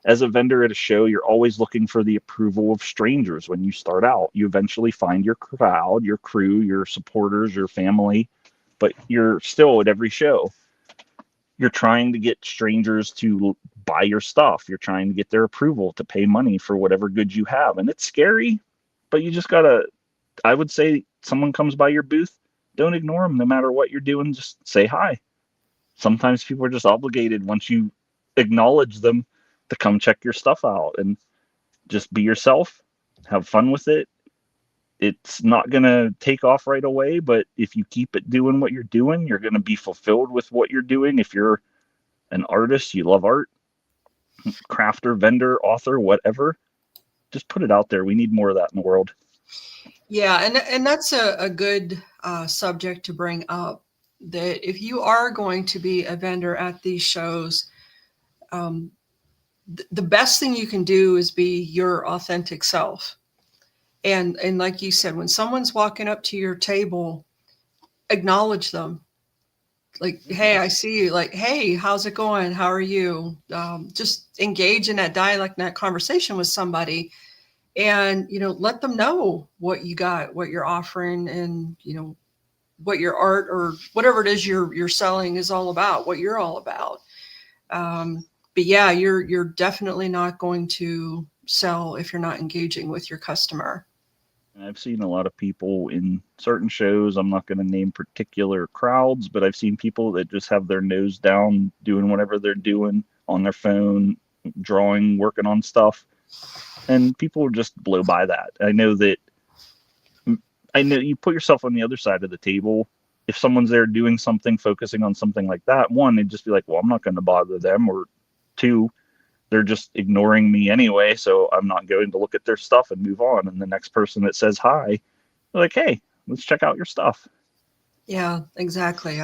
as a vendor at a show, you're always looking for the approval of strangers. When you start out, you eventually find your crowd, your crew, your supporters, your family, but you're still at every show. You're trying to get strangers to buy your stuff. You're trying to get their approval to pay money for whatever goods you have. And it's scary, but you just gotta, I would say, someone comes by your booth, don't ignore them no matter what you're doing. Just say hi. Sometimes people are just obligated, once you acknowledge them, to come check your stuff out, and just be yourself, have fun with it. It's not going to take off right away, but if you keep it doing what you're doing, you're going to be fulfilled with what you're doing. If you're an artist, you love art, crafter, vendor, author, whatever, just put it out there. We need more of that in the world. Yeah, and that's a good subject to bring up, that if you are going to be a vendor at these shows, the best thing you can do is be your authentic self. And like you said, when someone's walking up to your table, acknowledge them. Like, hey, I see you. Like, hey, how's it going? How are you? Just engage in that dialect and that conversation with somebody, and let them know what you got, what you're offering, and what your art or whatever it is you're selling is all about, what you're all about. But yeah, you're definitely not going to sell if you're not engaging with your customer. I've seen a lot of people in certain shows. I'm not going to name particular crowds, but I've seen people that just have their nose down, doing whatever they're doing on their phone, drawing, working on stuff. And people just blow by that. I know you put yourself on the other side of the table. If someone's there doing something, focusing on something like that, one, they'd just be like, well, I'm not going to bother them. Or two, they're just ignoring me anyway, so I'm not going to look at their stuff and move on. And the next person that says hi, they're like, hey, let's check out your stuff. Yeah, exactly.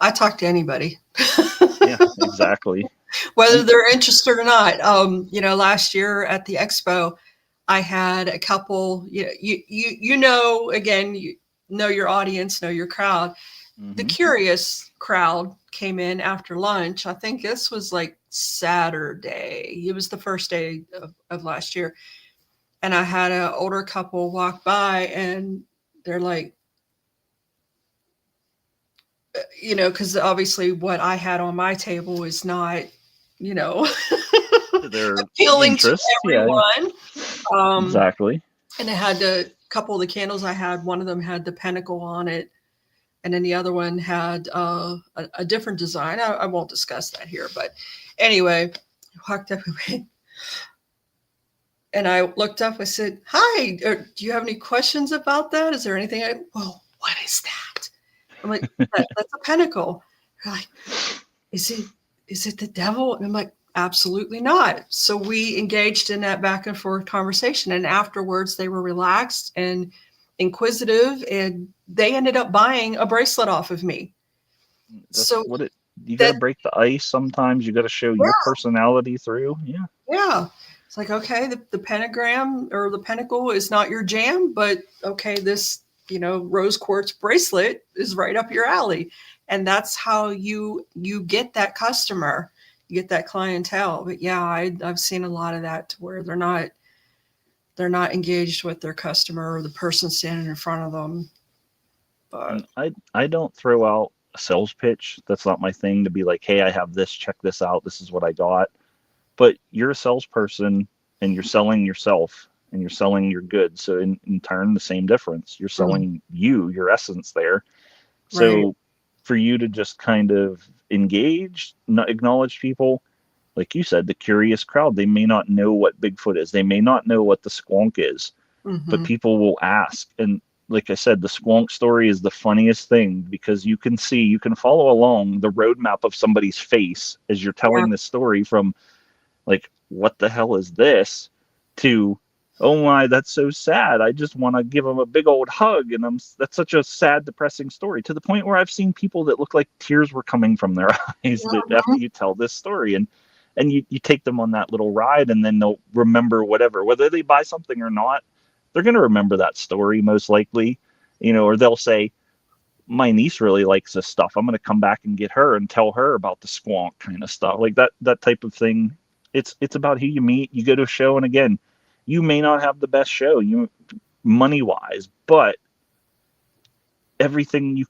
I talk to anybody. Yeah, exactly. Whether they're interested or not. Last year at the expo, I had a couple, again, you know your audience, know your crowd. Mm-hmm. The curious crowd came in after lunch. I think this was like Saturday. It was the first day of last year. And I had an older couple walk by, and they're like, because obviously what I had on my table is not, their appealing interest, to everyone. Yeah. Exactly. And it had a couple of the candles I had. One of them had the pentacle on it, and then the other one had a different design. I won't discuss that here, but anyway, I walked up and I looked up. I said, "Hi, do you have any questions about that? Is there anything?" Well, what is that? I'm like, that's a pentacle. They're like, is it the devil? And I'm like, absolutely not. So we engaged in that back and forth conversation, and afterwards they were relaxed and inquisitive, and they ended up buying a bracelet off of me. That's so you got to break the ice sometimes. You got to show your personality through. Yeah. It's like, okay, the pentagram or the pentacle is not your jam, but okay, this, rose quartz bracelet is right up your alley. And that's how you get that customer, you get that clientele. But yeah, I've seen a lot of that to where they're not engaged with their customer or the person standing in front of them. But I don't throw out a sales pitch. That's not my thing, to be like, hey, I have this, check this out, this is what I got. But you're a salesperson, and you're selling yourself, and you're selling your goods. So in turn, the same difference. You're selling your essence there. So for you to just kind of engage, not acknowledge people, like you said, the curious crowd, they may not know what Bigfoot is. They may not know what the squonk is, but people will ask. And like I said, the squonk story is the funniest thing, because you can follow along the roadmap of somebody's face as you're telling the story, from like, what the hell is this, to, oh my, that's so sad, I just want to give them a big old hug, and that's such a sad, depressing story, to the point where I've seen people that look like tears were coming from their eyes that after you tell this story, and you take them on that little ride, and then they'll remember whether they buy something or not, they're going to remember that story most likely, or they'll say, my niece really likes this stuff. I'm going to come back and get her and tell her about the squonk kind of stuff, like that type of thing. It's about who you meet. You go to a show, and again, you may not have the best show, money wise, but everything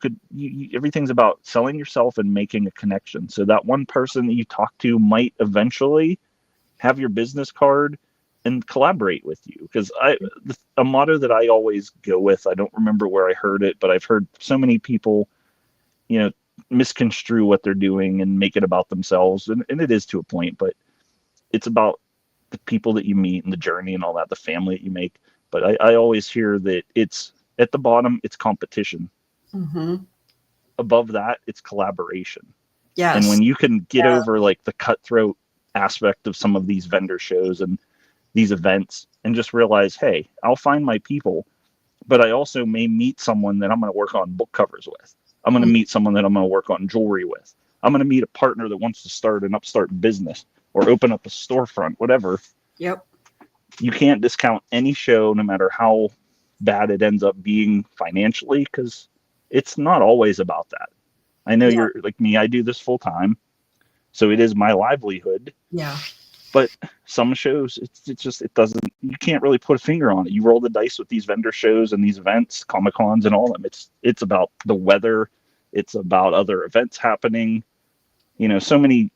everything's about selling yourself and making a connection. So that one person that you talk to might eventually have your business card and collaborate with you. Because a motto that I always go with, I don't remember where I heard it, but I've heard so many people, misconstrue what they're doing and make it about themselves. And it is to a point, but it's about the people that you meet and the journey and all that, the family that you make. But I always hear that it's at the bottom, it's competition. Mm-hmm. Above that, it's collaboration. Yes. And when you can get over like the cutthroat aspect of some of these vendor shows and these events and just realize, hey, I'll find my people, but I also may meet someone that I'm going to work on book covers with. I'm going to meet someone that I'm going to work on jewelry with. I'm going to meet a partner that wants to start an upstart business or open up a storefront, whatever. Yep. You can't discount any show, no matter how bad it ends up being financially, because it's not always about that. I know you're like me, I do this full time, so it is my livelihood. Yeah. But some shows, it doesn't, you can't really put a finger on it. You roll the dice with these vendor shows and these events, Comic-Cons and all of them. It's about the weather. It's about other events happening, so many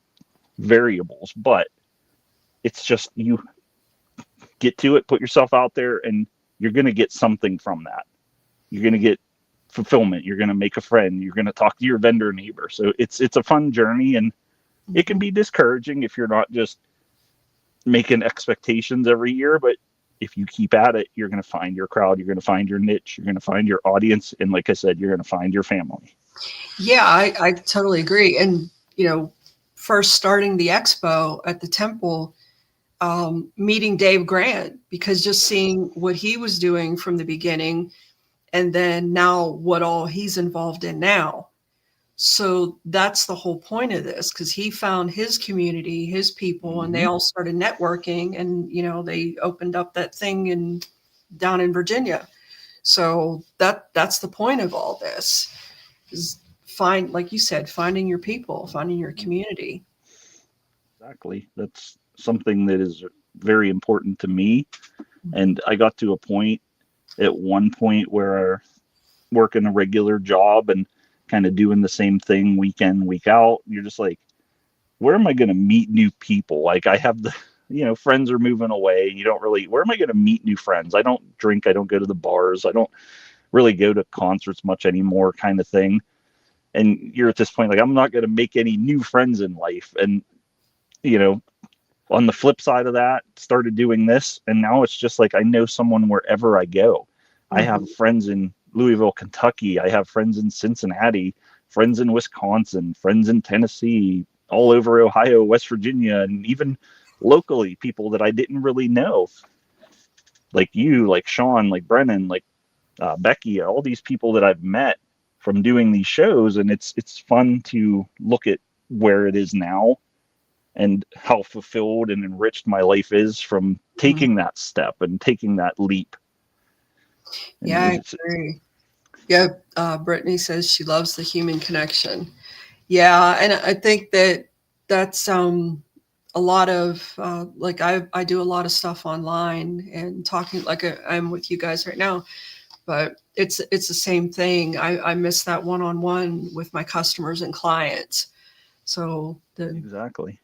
variables, but it's just, you get to it, put yourself out there, and you're going to get something from that. You're going to get fulfillment. You're going to make a friend. You're going to talk to your vendor neighbor. So it's a fun journey, and it can be discouraging if you're not just making expectations every year, but if you keep at it, you're going to find your crowd, you're going to find your niche, you're going to find your audience, and like I said, you're going to find your family. Yeah, I totally agree. And first starting the expo at the temple, meeting Dave Grant, because just seeing what he was doing from the beginning, and then now what all he's involved in now. So that's the whole point of this, because he found his community, his people, and they all started networking, and they opened up that thing down in Virginia. So that's the point of all this, is like you said, finding your people, finding your community. Exactly. That's something that is very important to me. And I got to a point at one point where working a regular job and kind of doing the same thing week in, week out, you're just like, where am I going to meet new people? Like, I have friends are moving away. You don't really, where am I going to meet new friends? I don't drink. I don't go to the bars. I don't really go to concerts much anymore, kind of thing. And you're at this point, like, I'm not going to make any new friends in life. And, on the flip side of that, started doing this. And now it's just like, I know someone wherever I go. I have friends in Louisville, Kentucky. I have friends in Cincinnati, friends in Wisconsin, friends in Tennessee, all over Ohio, West Virginia, and even locally, people that I didn't really know, like you, like Sean, like Brennan, like Becky, all these people that I've met from doing these shows. And it's fun to look at where it is now and how fulfilled and enriched my life is from taking that step and taking that leap. And yeah, I agree. Yeah, Brittany says she loves the human connection. Yeah, and I think that's a lot of like I do a lot of stuff online and talking, like I'm with you guys right now, but it's the same thing. I miss that one-on-one with my customers and clients. So exactly.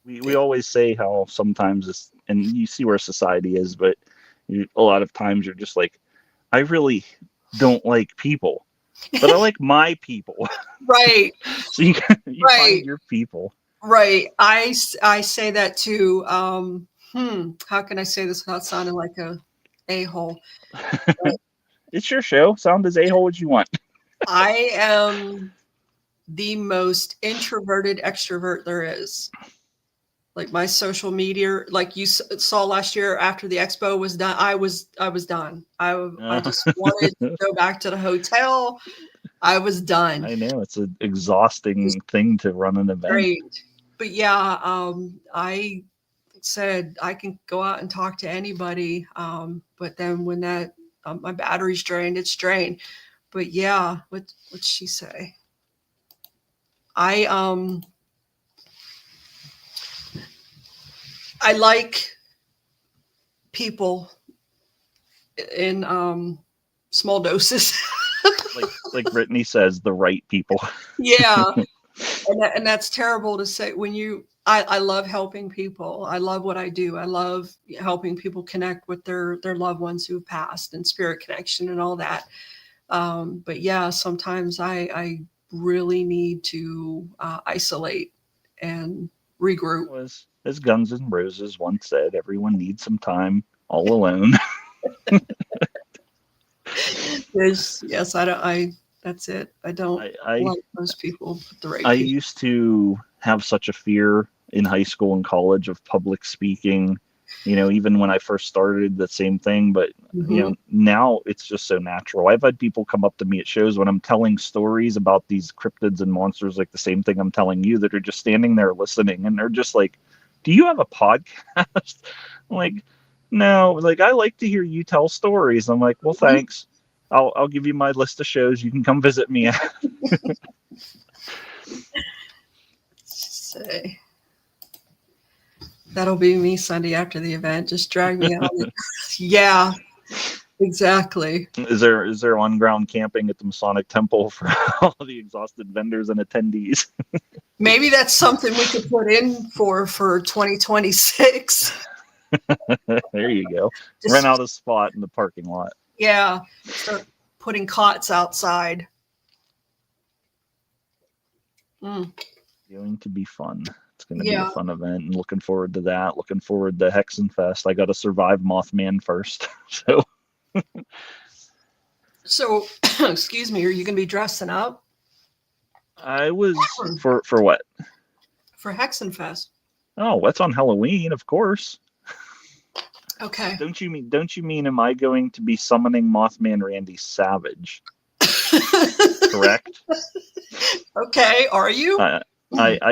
We always say how sometimes it's, and you see where society is, but a lot of times you're just like, I really don't like people, but I like my people. Right. So you Right. find your people. Right. I say that too. How can I say this without sounding like a-hole? It's your show. Sound as a-hole as you want. I am the most introverted extrovert there is. Like, my social media, like you saw last year after the expo was done, I was done. I just wanted to go back to the hotel. I was done. I know, it's an exhausting thing to run an event. Great. But yeah, said, I can go out and talk to anybody. But then when that my battery's drained, it's drained. But yeah, what'd she say? I I like people in small doses. like Brittany says, the right people. Yeah. And that's terrible to say when I love helping people. I love what I do. I love helping people connect with their loved ones who've passed and spirit connection and all that. But yeah, sometimes I really need to isolate and regroup. As Guns N' Roses once said, everyone needs some time all alone. Yes, that's it. I don't I like most people, but the right I people. used to have such a fear in high school and college of public speaking, even when I first started, the same thing. But, Mhm. now it's just so natural. I've had people come up to me at shows when I'm telling stories about these cryptids and monsters, like the same thing I'm telling you, that are just standing there listening. And they're just like, do you have a podcast? I'm like, no, like, I like to hear you tell stories. I'm like, well, Mhm. thanks. I'll give you my list of shows. You can come visit me. Say. That'll be me Sunday after the event. Just drag me out. Yeah, exactly. Is there on ground camping at the Masonic Temple for all the exhausted vendors and attendees? Maybe that's something we could put in for 2026. There you go. Rent Just out a spot in the parking lot. yeah, start putting cots outside. Mm, Going to be fun. It's going to be a yeah. fun event, and looking forward to that. Looking forward to Hexenfest. I got to survive Mothman first, so So, excuse me, are you going to be dressing up I was for what? for Hexenfest? Oh, that's on Halloween, of course. Okay. Don't you mean am I going to be summoning Mothman Randy Savage? Correct. Okay. Are you? I,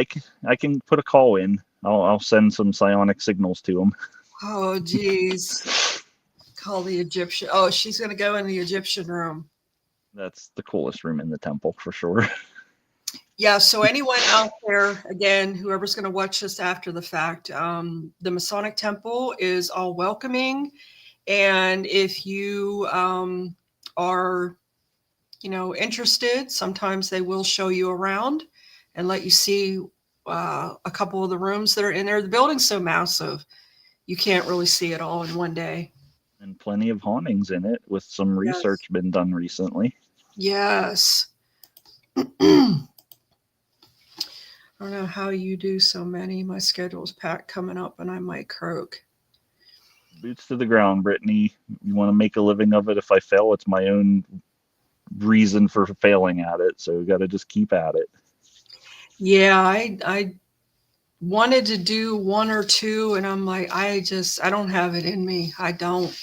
I can put a call in. I'll send some psionic signals to him. Oh, geez. Call the Egyptian. Oh, she's going to go in the Egyptian room. That's the coolest room in the temple for sure. Yeah. So anyone out there, again, whoever's going to watch this after the fact, the Masonic Temple is all welcoming. And if you are, interested, sometimes they will show you around and let you see a couple of the rooms that are in there. The building's so massive, you can't really see it all in one day. And plenty of hauntings in it, with some Yes. research been done recently. Yes. I don't know how you do so many. My schedule's packed coming up and I might croak. Boots to the ground, Brittany. You want to make a living of it. If I fail, it's my own reason for failing at it. So we got to just keep at it. Yeah, I wanted to do one or two and I'm like, I don't have it in me. I don't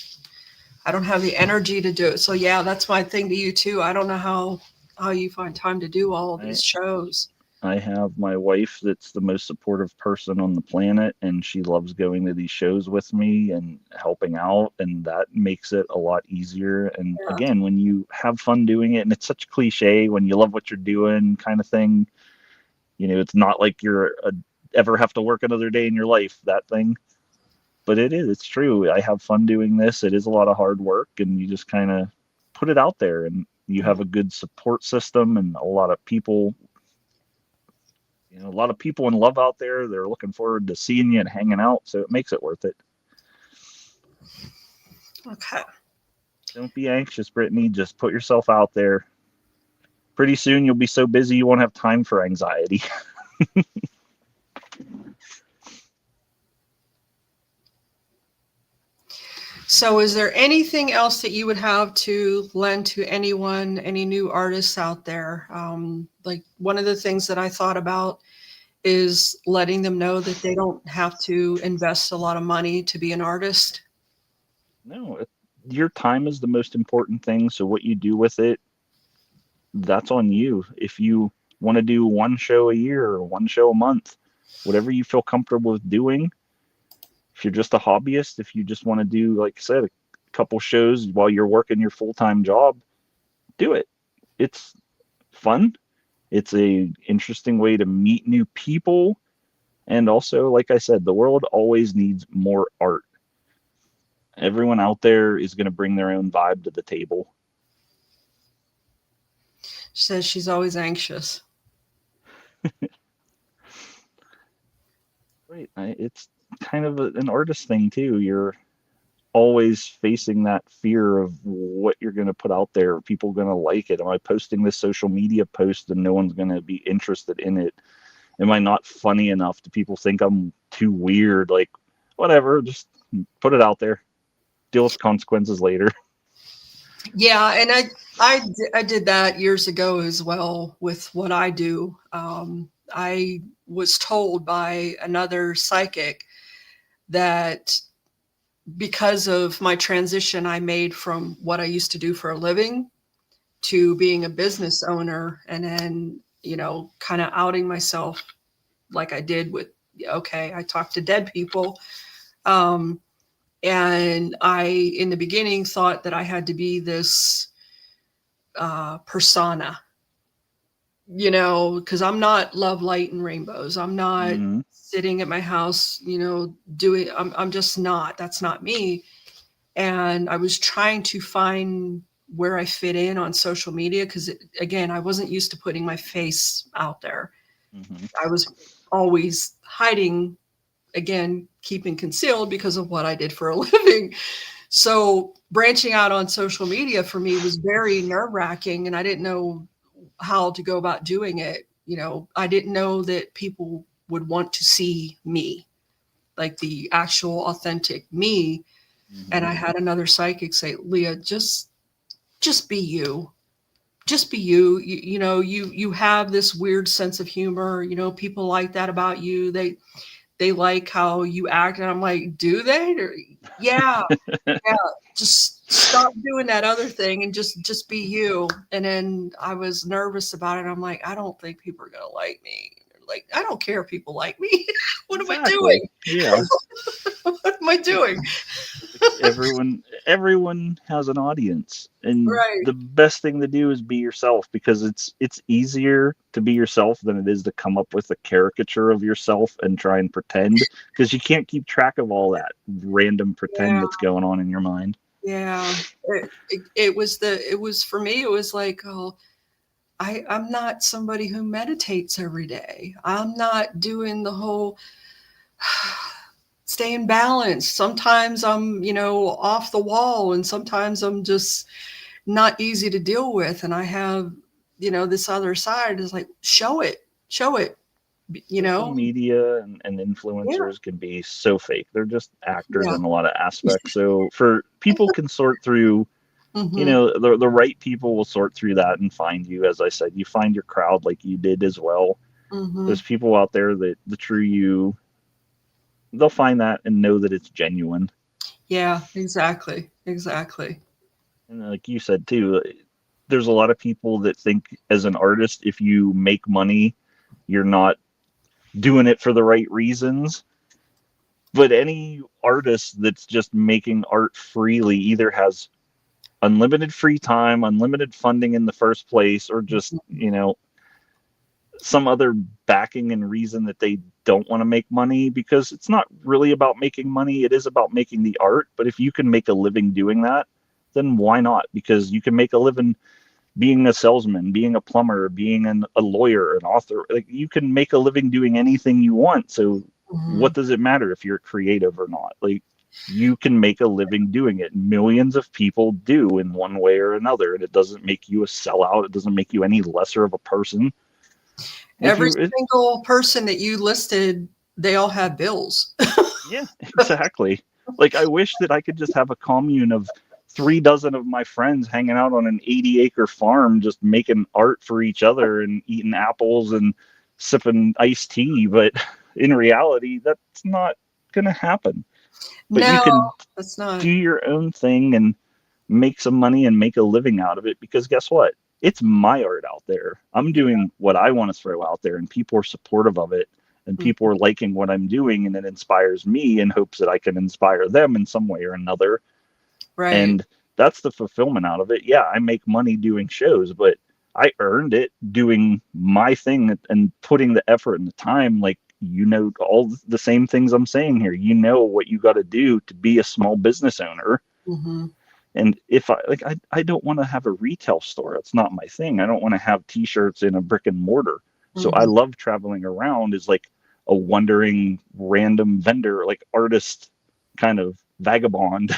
have the energy to do it. So yeah, that's my thing to you too. I don't know how you find time to do all of I, these shows. I have my wife that's the most supportive person on the planet, and she loves going to these shows with me and helping out, and that makes it a lot easier. And Yeah. again, when you have fun doing it, and it's such a cliche, when you love what you're doing kind of thing, it's not like ever have to work another day in your life, that thing. But it's true. I have fun doing this. It is a lot of hard work, and you just kind of put it out there, and you have a good support system and a lot of people in love out there. They're looking forward to seeing you and hanging out, so it makes it worth it. Okay. Don't be anxious, Brittany. Just put yourself out there. Pretty soon you'll be so busy you won't have time for anxiety. So is there anything else that you would have to lend to anyone, any new artists out there? Like one of the things that I thought about is letting them know that they don't have to invest a lot of money to be an artist. No, your time is the most important thing. So what you do with it, that's on you. If you want to do one show a year or one show a month, whatever you feel comfortable with doing, If you're just a hobbyist, if you just want to do, like I said, a couple shows while you're working your full-time job, do it. It's fun. It's a interesting way to meet new people. And also, like I said, the world always needs more art. Everyone out there is going to bring their own vibe to the table. She says she's always anxious. Right. It's kind of an artist thing too. You're always facing that fear of what you're going to put out there. Are people going to like it? Am I posting this social media post and no one's going to be interested in it? Am I not funny enough? Do people think I'm too weird? Like, whatever, just put it out there. Deal with consequences later. Yeah, and I did that years ago as well with what I do. I was told by another psychic that because of my transition I made from what I used to do for a living to being a business owner, and then, kind of outing myself like I did with, okay, I talk to dead people. Um, and I, in the beginning, thought that I had to be this persona, because I'm not love, light, and rainbows. I'm not Mm-hmm. sitting at my house, doing, I'm just not, that's not me. And I was trying to find where I fit in on social media because, again, I wasn't used to putting my face out there. Mm-hmm. I was always hiding, again, keeping concealed because of what I did for a living. So branching out on social media for me was very nerve wracking, and I didn't know how to go about doing it. I didn't know that people would want to see me, like the actual authentic me. Mm-hmm. And I had another psychic say, Leah, just be you. Just be you. You have this weird sense of humor. People like that about you. They like how you act. And I'm like, do they? Yeah, yeah. Just stop doing that other thing and just be you. And then I was nervous about it. I'm like, I don't think people are gonna like me. Like, I don't care if people like me. What am I Exactly. doing? Yeah. What am I doing? Everyone has an audience, and Right. the best thing to do is be yourself, because it's easier to be yourself than it is to come up with a caricature of yourself and try and pretend, because you can't keep track of all that random pretend Yeah. that's going on in your mind. Yeah. It was for me, it was like, oh, I'm not somebody who meditates every day. I'm not doing the whole staying balanced. Sometimes I'm, off the wall, and sometimes I'm just not easy to deal with. And I have, this other side is like, show it, you Social know? media and Yeah. influencers can be so fake. They're just actors Yeah. in a lot of aspects. So for people can sort through, Hmm. the right people will sort through that and find you. As I said, you find your crowd like you did as well. Hmm. There's people out there that the true you, they'll find that and know that it's genuine. Yeah, exactly. Exactly. And like you said too, there's a lot of people that think as an artist, if you make money, you're not doing it for the right reasons. But any artist that's just making art freely either has unlimited free time, unlimited funding in the first place, or just, some other backing and reason that they don't want to make money, because it's not really about making money. It is about making the art. But if you can make a living doing that, then why not? Because you can make a living being a salesman, being a plumber, being a lawyer, an author. Like, you can make a living doing anything you want. So Hmm. what does it matter if you're creative or not? Like, you can make a living doing it. Millions of people do in one way or another, and it doesn't make you a sellout. It doesn't make you any lesser of a person. If Every you, it, single person that you listed, they all have bills. Yeah, exactly. Like, I wish that I could just have a commune of 3 dozen of my friends hanging out on an 80-acre farm, just making art for each other and eating apples and sipping iced tea. But in reality, that's not going to happen. But you No, can that's do not. your own thing and make some money and make a living out of it, because guess what? It's my art out there. I'm doing what I want to throw out there, and people are supportive of it. and people are liking what I'm doing, and it inspires me in hopes that I can inspire them in some way or another. Right. And that's the fulfillment out of it. Yeah, I make money doing shows, but I earned it doing my thing and putting the effort and the time. Like, all the same things I'm saying here. What you got to do to be a small business owner. Mm-hmm. And if I don't want to have a retail store. That's not my thing. I don't want to have T-shirts in a brick and mortar. So I Mm-hmm. love traveling around as like a wandering random vendor, like artist, kind of vagabond,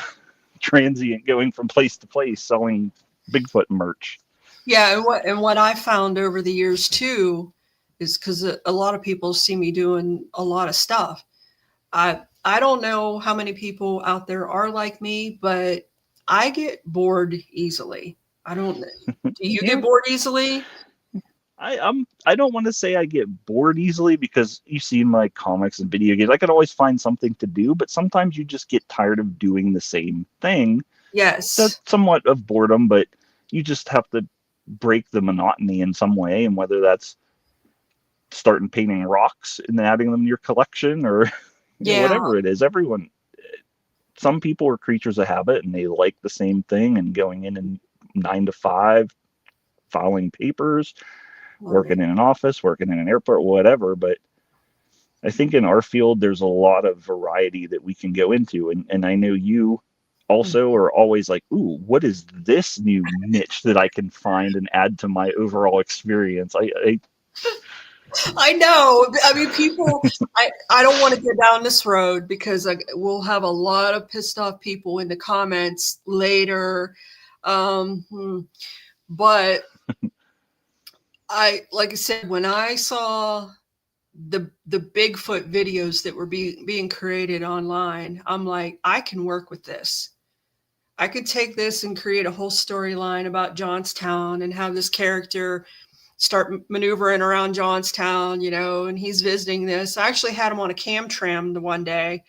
transient, going from place to place selling Bigfoot merch. Yeah, and what I found over the years too is because a lot of people see me doing a lot of stuff. I don't know how many people out there are like me, but I get bored easily. I don't. Do you Yeah, get bored easily? I don't want to say I get bored easily, because you see my comics and video games, I could always find something to do, but sometimes you just get tired of doing the same thing. That's Yes. somewhat of boredom, but you just have to break the monotony in some way, and whether that's starting painting rocks and adding them to your collection, or Yeah. whatever it is. Some people are creatures of habit, and they like the same thing, and going in and 9 to 5, filing papers, Love it. working in an office, working in an airport, whatever. But I think in our field, there's a lot of variety that we can go into. And I know you also are always like, ooh, what is this new niche that I can find and add to my overall experience? I know. I mean, people. I don't want to go down this road because we'll have a lot of pissed off people in the comments later. Hmm. But like I said, when I saw the Bigfoot videos that were being created online, I'm like, I can work with this. I could take this and create a whole storyline about Johnstown and have this character start maneuvering around Johnstown, and he's visiting this. I actually had him on a cam tram the one day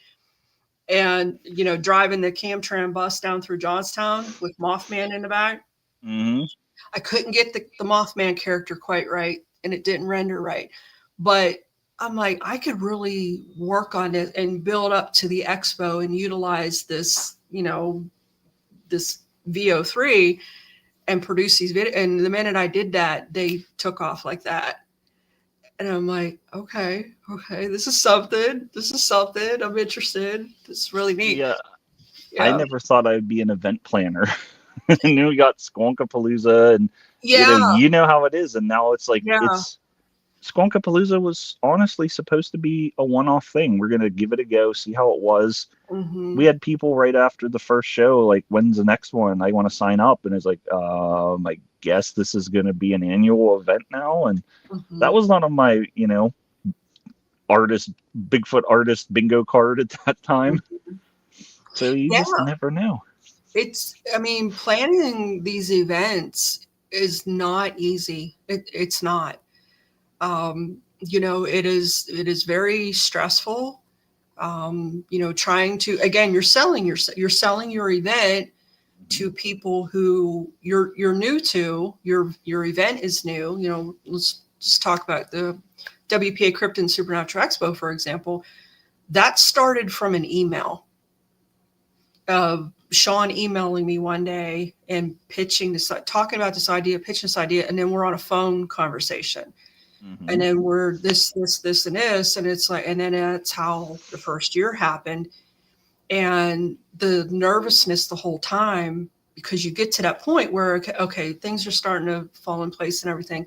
and, driving the cam tram bus down through Johnstown with Mothman in the back. mm-hmm. I couldn't get the Mothman character quite right and it didn't render right. But I'm like, I could really work on it and build up to the expo and utilize this, this VO3 and produce these videos. And the minute I did that, they took off like that. And I'm like, okay, this is something. This is something. I'm interested. This is really neat. See, I Yeah. never thought I'd be an event planner. And then we got Squonkapalooza, and Yeah. how it is. And now it's like, Yeah. Squonkapalooza was honestly supposed to be a one-off thing. We're gonna give it a go, see how it was. We Hmm. had people right after the first show like, when's the next one? I want to sign up. And it's like, I guess this is going to be an annual event now. And that Hmm. was not on my artist Bigfoot artist bingo card at that time. So you Yeah. just never know. I mean, planning these events is not easy. It's not. It is very stressful. Trying to, again, you're selling your event to people who you're new to. Your event is new. Let's just talk about the WPA Cryptid and Supernatural Expo, for example. That started from an email of Sean emailing me one day and pitching this, talking about this idea, pitching this idea, and then we're on a phone conversation, and Mm-hmm. then we're this, and this, and it's like, and then that's how the first year happened, and the nervousness the whole time, because you get to that point where okay, things are starting to fall in place and everything.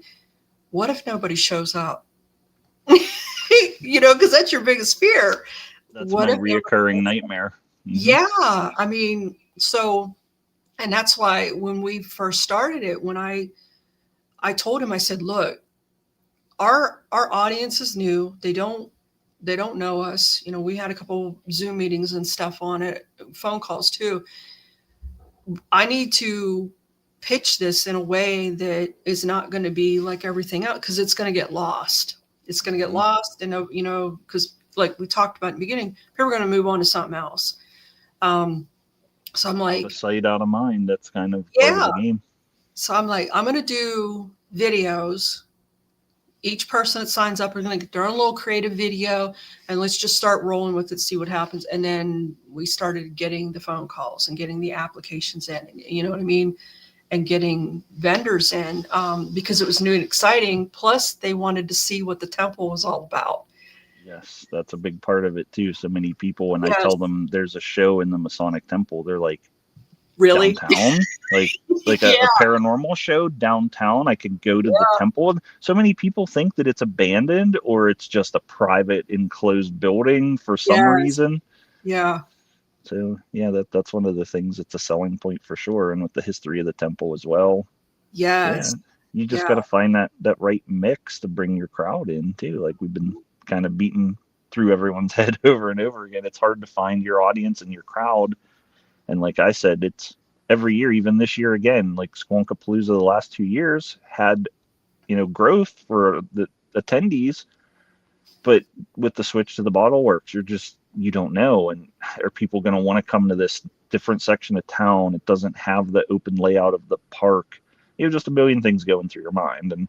What if nobody shows up? Because that's your biggest fear. That's What my if nobody reoccurring shows up? nightmare. Mm-hmm. Yeah, I mean, so, and that's why when we first started it, when I told him, I said, look, our audience is new. They don't know us. We had a couple Zoom meetings and stuff on it, phone calls too. I need to pitch this in a way that is not going to be like everything else, because it's going to get lost. It's going to get Mm-hmm. lost, and because like we talked about in the beginning, people are going to move on to something else. Um, so I'm Out of like, sight, out of mind. That's kind of part of yeah. the game. So I'm like, I'm going to do videos each person that signs up are going to get their own little creative video, and let's just start rolling with it, see what happens. And then we started getting the phone calls and getting the applications in, you know what I mean? And getting vendors in, because it was new and exciting. Plus, they wanted to see what the temple was all about. Yes, that's a big part of it too. So many people, when I Yes, tell them there's a show in the Masonic Temple, they're like, really? downtown? Like Yeah, a paranormal show downtown? I could go to the yeah, temple. So many people think that it's abandoned or it's just a private enclosed building for some yes, reason. yeah, So yeah, that's one of the things. It's a selling point for sure, and with the history of the temple as well. Yeah, yes, you just yeah, got to find that right mix to bring your crowd in too. Like we've been kind of beating through everyone's head over and over again. It's hard to find your audience and your crowd. And like I said, it's every year, even this year again, like Squonkapalooza the last 2 years had, growth for the attendees, but with the switch to the bottle works, you don't know. And are people going to want to come to this different section of town? It doesn't have the open layout of the park. Just a million things going through your mind. And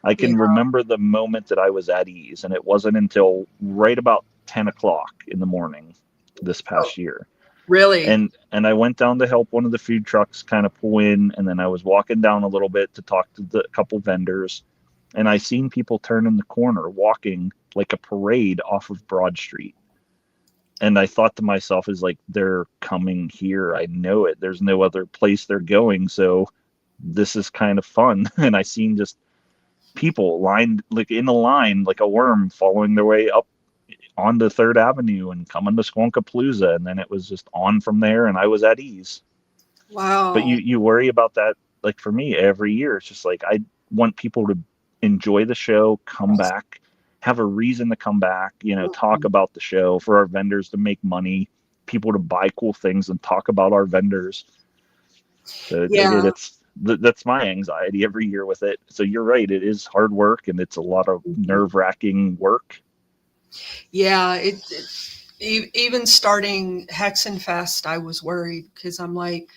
I yeah. can remember the moment that I was at ease, and it wasn't until right about 10 o'clock in the morning this Oh, past year. really? And I went down to help one of the food trucks kind of pull in, and then I was walking down a little bit to talk to the couple vendors, and I seen people turn in the corner walking like a parade off of Broad Street. And I thought to myself, is like, they're coming here. I know it. There's no other place they're going, so this is kind of fun. And I seen just people lined like in a line like a worm following their way up onto Third Avenue and coming to Squonkapalooza, and then it was just on from there, and I was at ease. But you Wow. you worry about that, like for me every year. It's just like I want people to enjoy the show, come back, have a reason to come back. Talk about the show, for our vendors to make money, people to buy cool things and talk about our vendors. So Yeah, that's my anxiety every year with it. So you're right, it is hard work and it's a lot of nerve-wracking work. yeah. Even starting Hexenfest, I was worried because I'm like,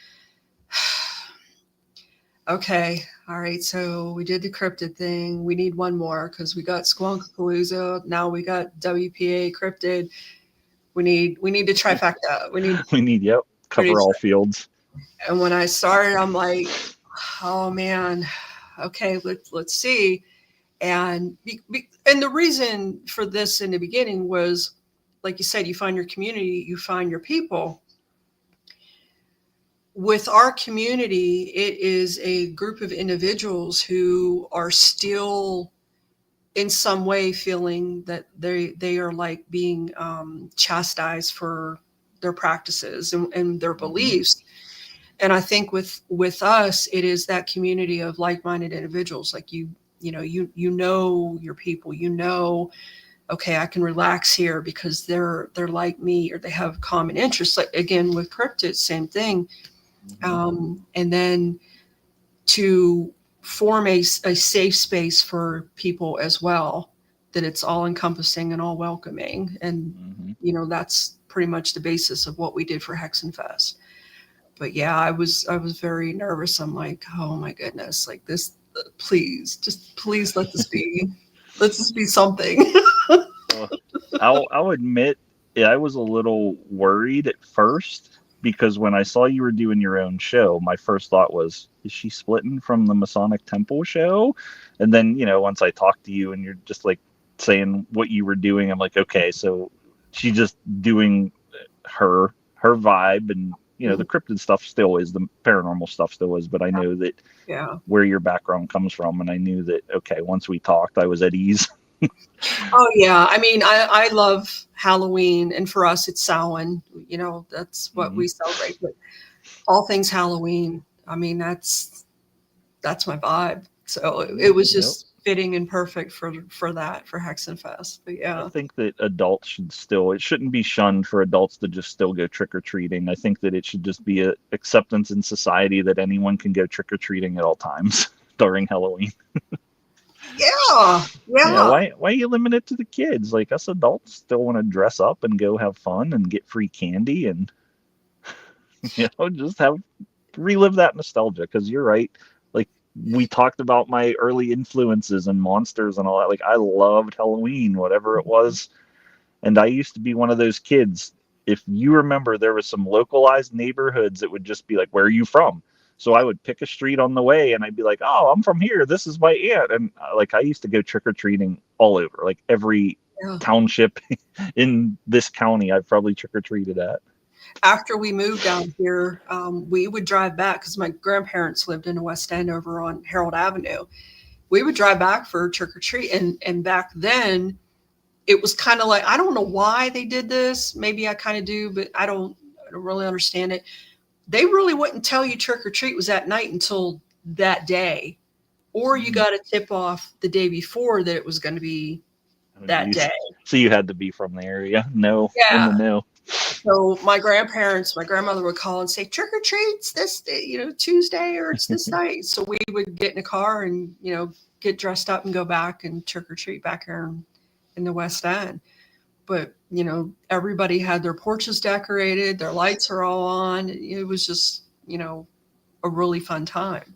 okay, all right. So we did the cryptid thing. We need one more because we got Squonkapalooza. Now we got WPA cryptid. We need the trifecta. We need We need, yep, we need. cover all fields. And when I started, I'm like, oh man, okay, let's see. And the reason for this in the beginning was, like you said, you find your community, you find your people. With our community, it is a group of individuals who are still in some way feeling that they are like being chastised for their practices and their Mm-hmm. beliefs. And I think with us, it is that community of like-minded individuals. Like you know your people. Okay, I can relax here because they're like me, or they have common interests. Like again with cryptid, same thing. Mm-hmm. And then to form a safe space for people as well, that it's all encompassing and all welcoming. And Mm-hmm. that's pretty much the basis of what we did for Hexenfest. But yeah, I was very nervous. I'm like, oh my goodness, like this, please, just please let this be something. Well, I'll admit, yeah, I was a little worried at first because when I saw you were doing your own show, my first thought was, is she splitting from the Masonic Temple show? And then, once I talked to you and you're just like saying what you were doing, I'm like, okay, so she's just doing her vibe, and the cryptid stuff still is, the paranormal stuff still is, but I know that Yeah. where your background comes from, and I knew that, okay, once we talked, I was at ease. Oh yeah. I mean, I love Halloween, and for us, it's Samhain. That's what Mm-hmm. we celebrate. But all things Halloween. I mean, that's my vibe. So it was Yep. just fitting and perfect for that, for Hexenfest. But I yeah. think that adults it shouldn't be shunned for adults to just still go trick or treating. I think that it should just be a acceptance in society that anyone can go trick or treating at all times during Halloween. Yeah. Yeah, Yeah. why you limit it to the kids? Like, us adults still want to dress up and go have fun and get free candy and just have relive that nostalgia, because you're right. Like, we talked about my early influences and monsters and all that. Like I loved Halloween, whatever it was. And I used to be one of those kids. If you remember, there was some localized neighborhoods that would just be like, "Where are you from?" So I would pick a street on the way, and I'd be like, "Oh, I'm from here. This is my aunt." And like I used to go trick or treating all over, like every Yeah. township in this county, I've probably trick or treated at. After we moved down here, we would drive back because my grandparents lived in the West End over on Harold Avenue. We would drive back for trick or treat, and back then it was kind of like, I don't know why they did this. Maybe I kind of do, but I don't really understand it. They really wouldn't tell you trick or treat was at night until that day, or you Mm. got a tip off the day before that it was going to be Oh, that geez. day. So you had to be from the area. No, in the Yeah. know. So my grandparents, my grandmother would call and say, trick or treats this day, Tuesday, or it's this night. So we would get in a car and, get dressed up and go back and trick or treat back here in the West End. But, everybody had their porches decorated, their lights are all on. It was just, a really fun time.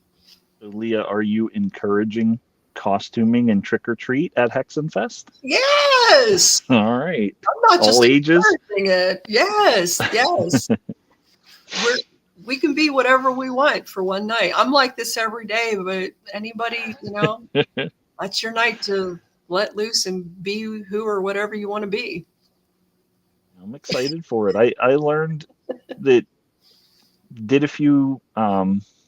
So, Leah, are you encouraging costuming and trick or treat at Hexenfest? Yes. All right. I'm not All just ages? encouraging it. Yes. Yes. We can be whatever we want for one night. I'm like this every day, but anybody, that's your night to let loose and be who or whatever you want to be. I'm excited for it. I learned that did a few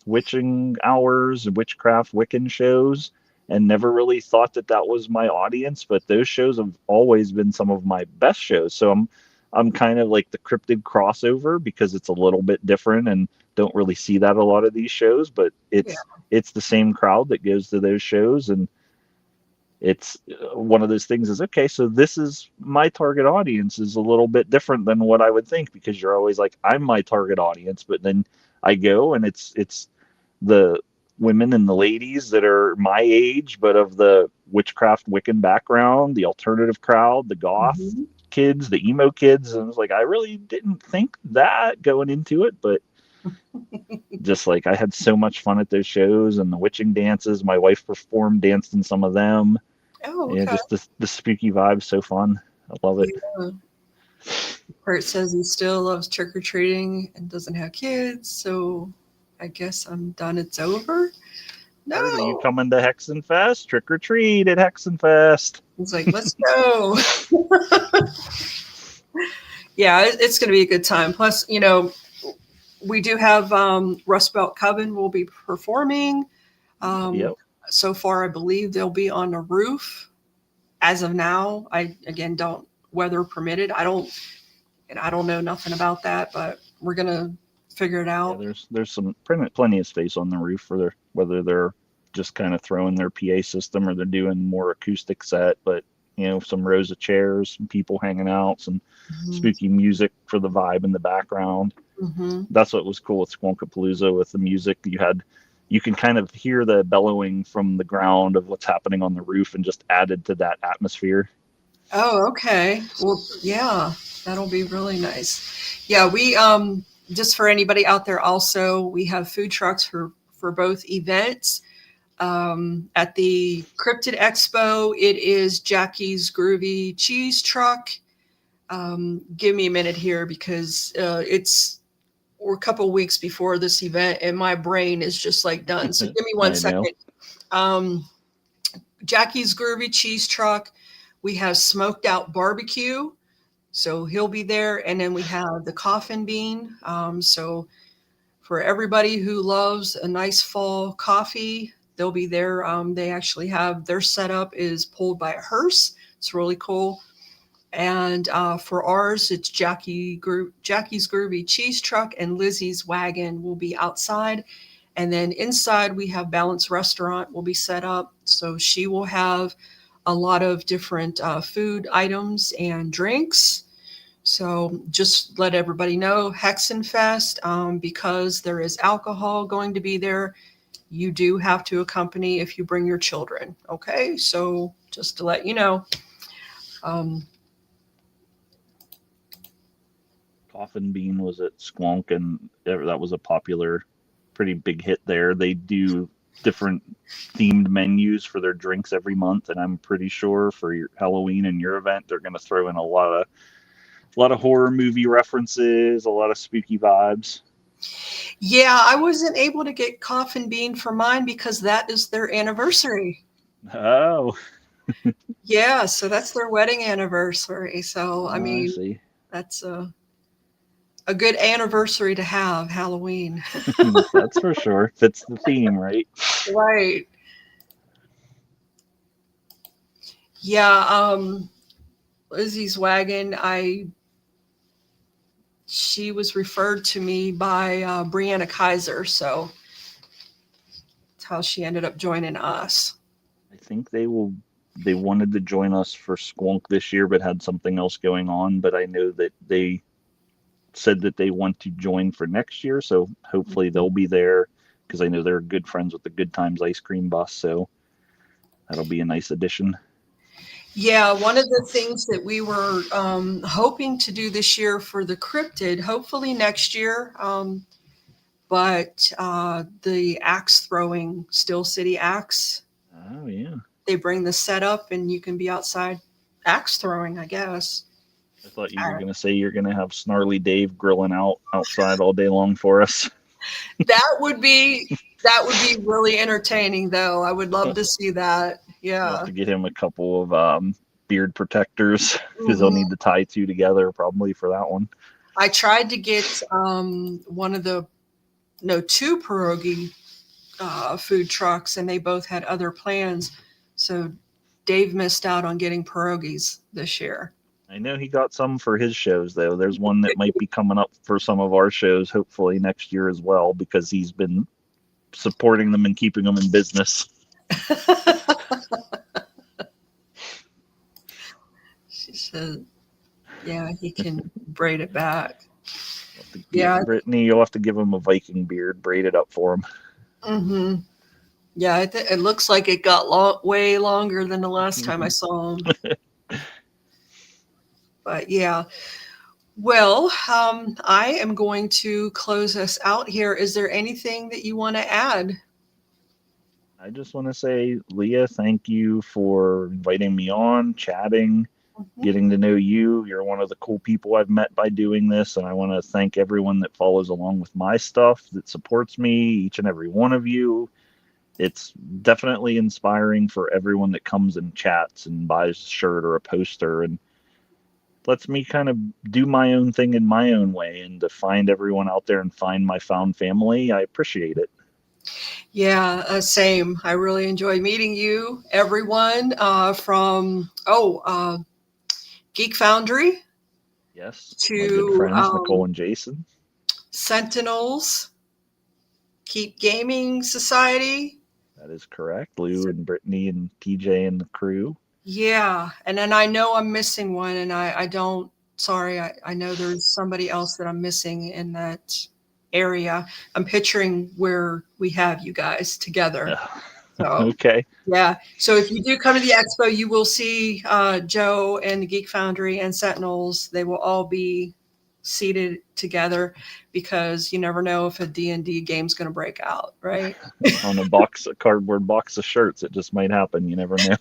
witching hours, witchcraft, Wiccan shows, and never really thought that that was my audience. But those shows have always been some of my best shows. So I'm kind of like the cryptid crossover because it's a little bit different and don't really see that a lot of these shows. But Yeah. it's the same crowd that goes to those shows, and it's one of those things is okay, so this is my target audience is a little bit different than what I would think, because you're always like, I'm my target audience, but then I go and it's the women and the ladies that are my age but of the witchcraft Wiccan background, the alternative crowd, the goth Mhm. kids, the emo kids. And it's like, I really didn't think that going into it, but just like I had so much fun at those shows, and the witching dances, my wife performed, danced in some of them. Oh, Yeah, okay. just the spooky vibe's so fun. I love it. Yeah. Kurt says he still loves trick or treating and doesn't have kids, so I guess I'm done. It's over. Kurt, are you No. coming to Hexenfest? Trick or treat at Hexenfest. He's like, let's go. Yeah, it's going to be a good time. Plus, we do have Rust Belt Coven will be performing. Yep. So far, I believe they'll be on the roof. As of now, I again don't weather permitted. I don't know nothing about that, but we're gonna figure it Yeah, out. there's some plenty of space on the roof for their, whether they're just kind of throwing their PA system or they're doing more acoustic set, but some rows of chairs, some people hanging out, some Mm-hmm. spooky music for the vibe in the background. Mm-hmm. That's what was cool with Squonkapalooza with the music. You can kind of hear the bellowing from the ground of what's happening on the roof, and just added to that atmosphere. Oh, okay. Well, yeah, that'll be really nice. Yeah, we just for anybody out there, also we have food trucks for both events. At the Cryptid Expo, it is Jackie's Groovy Cheese Truck. Give me a minute here because we're a couple weeks before this event and my brain is just like done. So give me one I know. second. Um, Jackie's Groovy Cheese Truck. We have Smoked Out Barbecue. So he'll be there. And then we have the Coffin Bean. So for everybody who loves a nice fall coffee, they'll be there. They actually have their setup is pulled by a hearse. It's really cool. And for ours, it's Jackie's Groovy Cheese Truck and Lizzie's Wagon will be outside. And then inside, we have Balance Restaurant will be set up. So she will have a lot of different food items and drinks. So just let everybody know, Hexenfest, because there is alcohol going to be there, you do have to accompany if you bring your children. Okay, so just to let you know. Um, Coffin Bean was at Squonk, and that was a popular, pretty big hit there. They do different themed menus for their drinks every month, and I'm pretty sure for your Halloween and your event, they're going to throw in a lot of horror movie references, a lot of spooky vibes. Yeah, I wasn't able to get Coffin Bean for mine because that is their anniversary. Oh, Yeah, so that's their wedding anniversary. So, I I mean, see. that's a good anniversary to have, Halloween. That's for sure. Fits the theme, right? Right. Yeah, Lizzie's wagon, she was referred to me by Brianna Kaiser, so that's how she ended up joining us. I think they wanted to join us for Squonk this year, but had something else going on. But I know that they said that they want to join for next year, so hopefully they'll be there because I know they're good friends with the Good Times ice cream bus, so that'll be a nice addition. Yeah, one of the things that we were hoping to do this year for the cryptid, hopefully next year, but the axe throwing, Steel City Axe, Oh yeah. they bring the set up and you can be outside axe throwing, I guess. I thought you were gonna say you're gonna have Snarly Dave grilling outside all day long for us. That would be that would be really entertaining, though. I would love to see that. We'll Yeah. have to get him a couple of beard protectors because he'll Mhm. need to tie two together probably for that one. I tried to get one of the no two pierogi food trucks, and they both had other plans. So Dave missed out on getting pierogies this year. I know he got some for his shows though. There's one that might be coming up for some of our shows, hopefully next year as well, because he's been supporting them and keeping them in business. She said, "Yeah, he can braid it back." Yeah, Yeah. Brittany, you'll have to give him a Viking beard, braid it up for him. Hmm. Yeah, it looks like it got way longer than the last time I saw him. But yeah, well, I am going to close us out here. Is there anything that you want to add? I just want to say, Leah, thank you for inviting me on, chatting, Mhm. getting to know you. You're one of the cool people I've met by doing this, and I want to thank everyone that follows along with my stuff, that supports me, each and every one of you. It's definitely inspiring for everyone that comes and chats and buys a shirt or a poster and lets me kind of do my own thing in my own way, and to find everyone out there and find my found family. I appreciate it. Yeah, same. I really enjoyed meeting you, everyone from Geek Foundry Yes, my good to friends Nicole and Jason. Sentinels, Keep Gaming Society. That is correct. Lou and Brittany and TJ and the crew. Yeah, and then I know I'm missing one, and I don't. Sorry, I know there's somebody else that I'm missing in that area. I'm picturing where we have you guys together. So Okay. yeah, so if you do come to the expo, you will see Joe and the Geek Foundry and Sentinels. They will all be seated together because you never know if a D&D game's going to break out, right? On a cardboard box of shirts, it just might happen. You never know.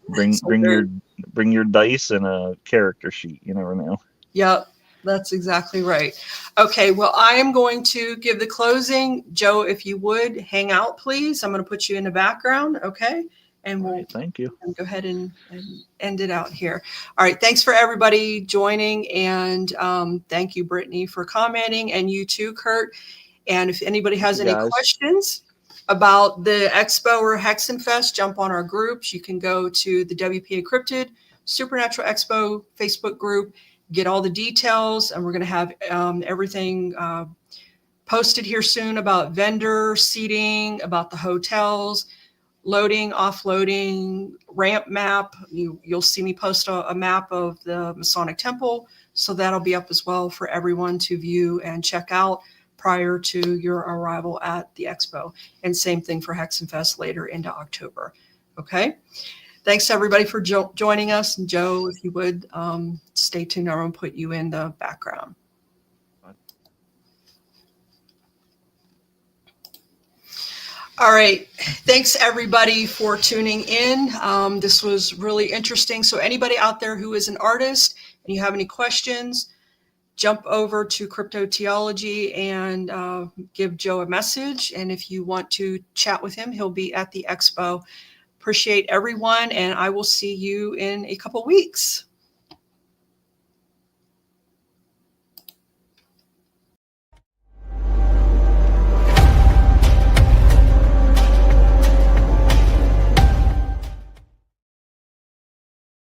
Bring So bring your bring your dice and a character sheet. You never know. yep, that's exactly right. Okay, well, I am going to give the closing. Joe, if you would hang out, please. I'm going to put you in the background, okay? And All we'll right. Thank you. go ahead and end it out here. All right, thanks for everybody joining, and thank you, Brittany, for commenting, and you too, Kurt. And if anybody Thank has you any guys. questions about the expo or Hexenfest, jump on our groups. You can go to the WPA Cryptid Supernatural Expo Facebook group, get all the details, and we're going to have everything posted here soon about vendor seating, about the hotels, loading, offloading, ramp map. You'll see me post a map of the Masonic Temple, so that'll be up as well for everyone to view and check out prior to your arrival at the expo. And same thing for Hexenfest later into October. Okay. Thanks everybody for joining us. And Joe, if you would stay tuned, I'm going to put you in the background. All right. Thanks everybody for tuning in. This was really interesting. So anybody out there who is an artist and you have any questions, jump over to Cryptoteeology and give Joe a message. And if you want to chat with him, he'll be at the expo. Appreciate everyone, and I will see you in a couple weeks.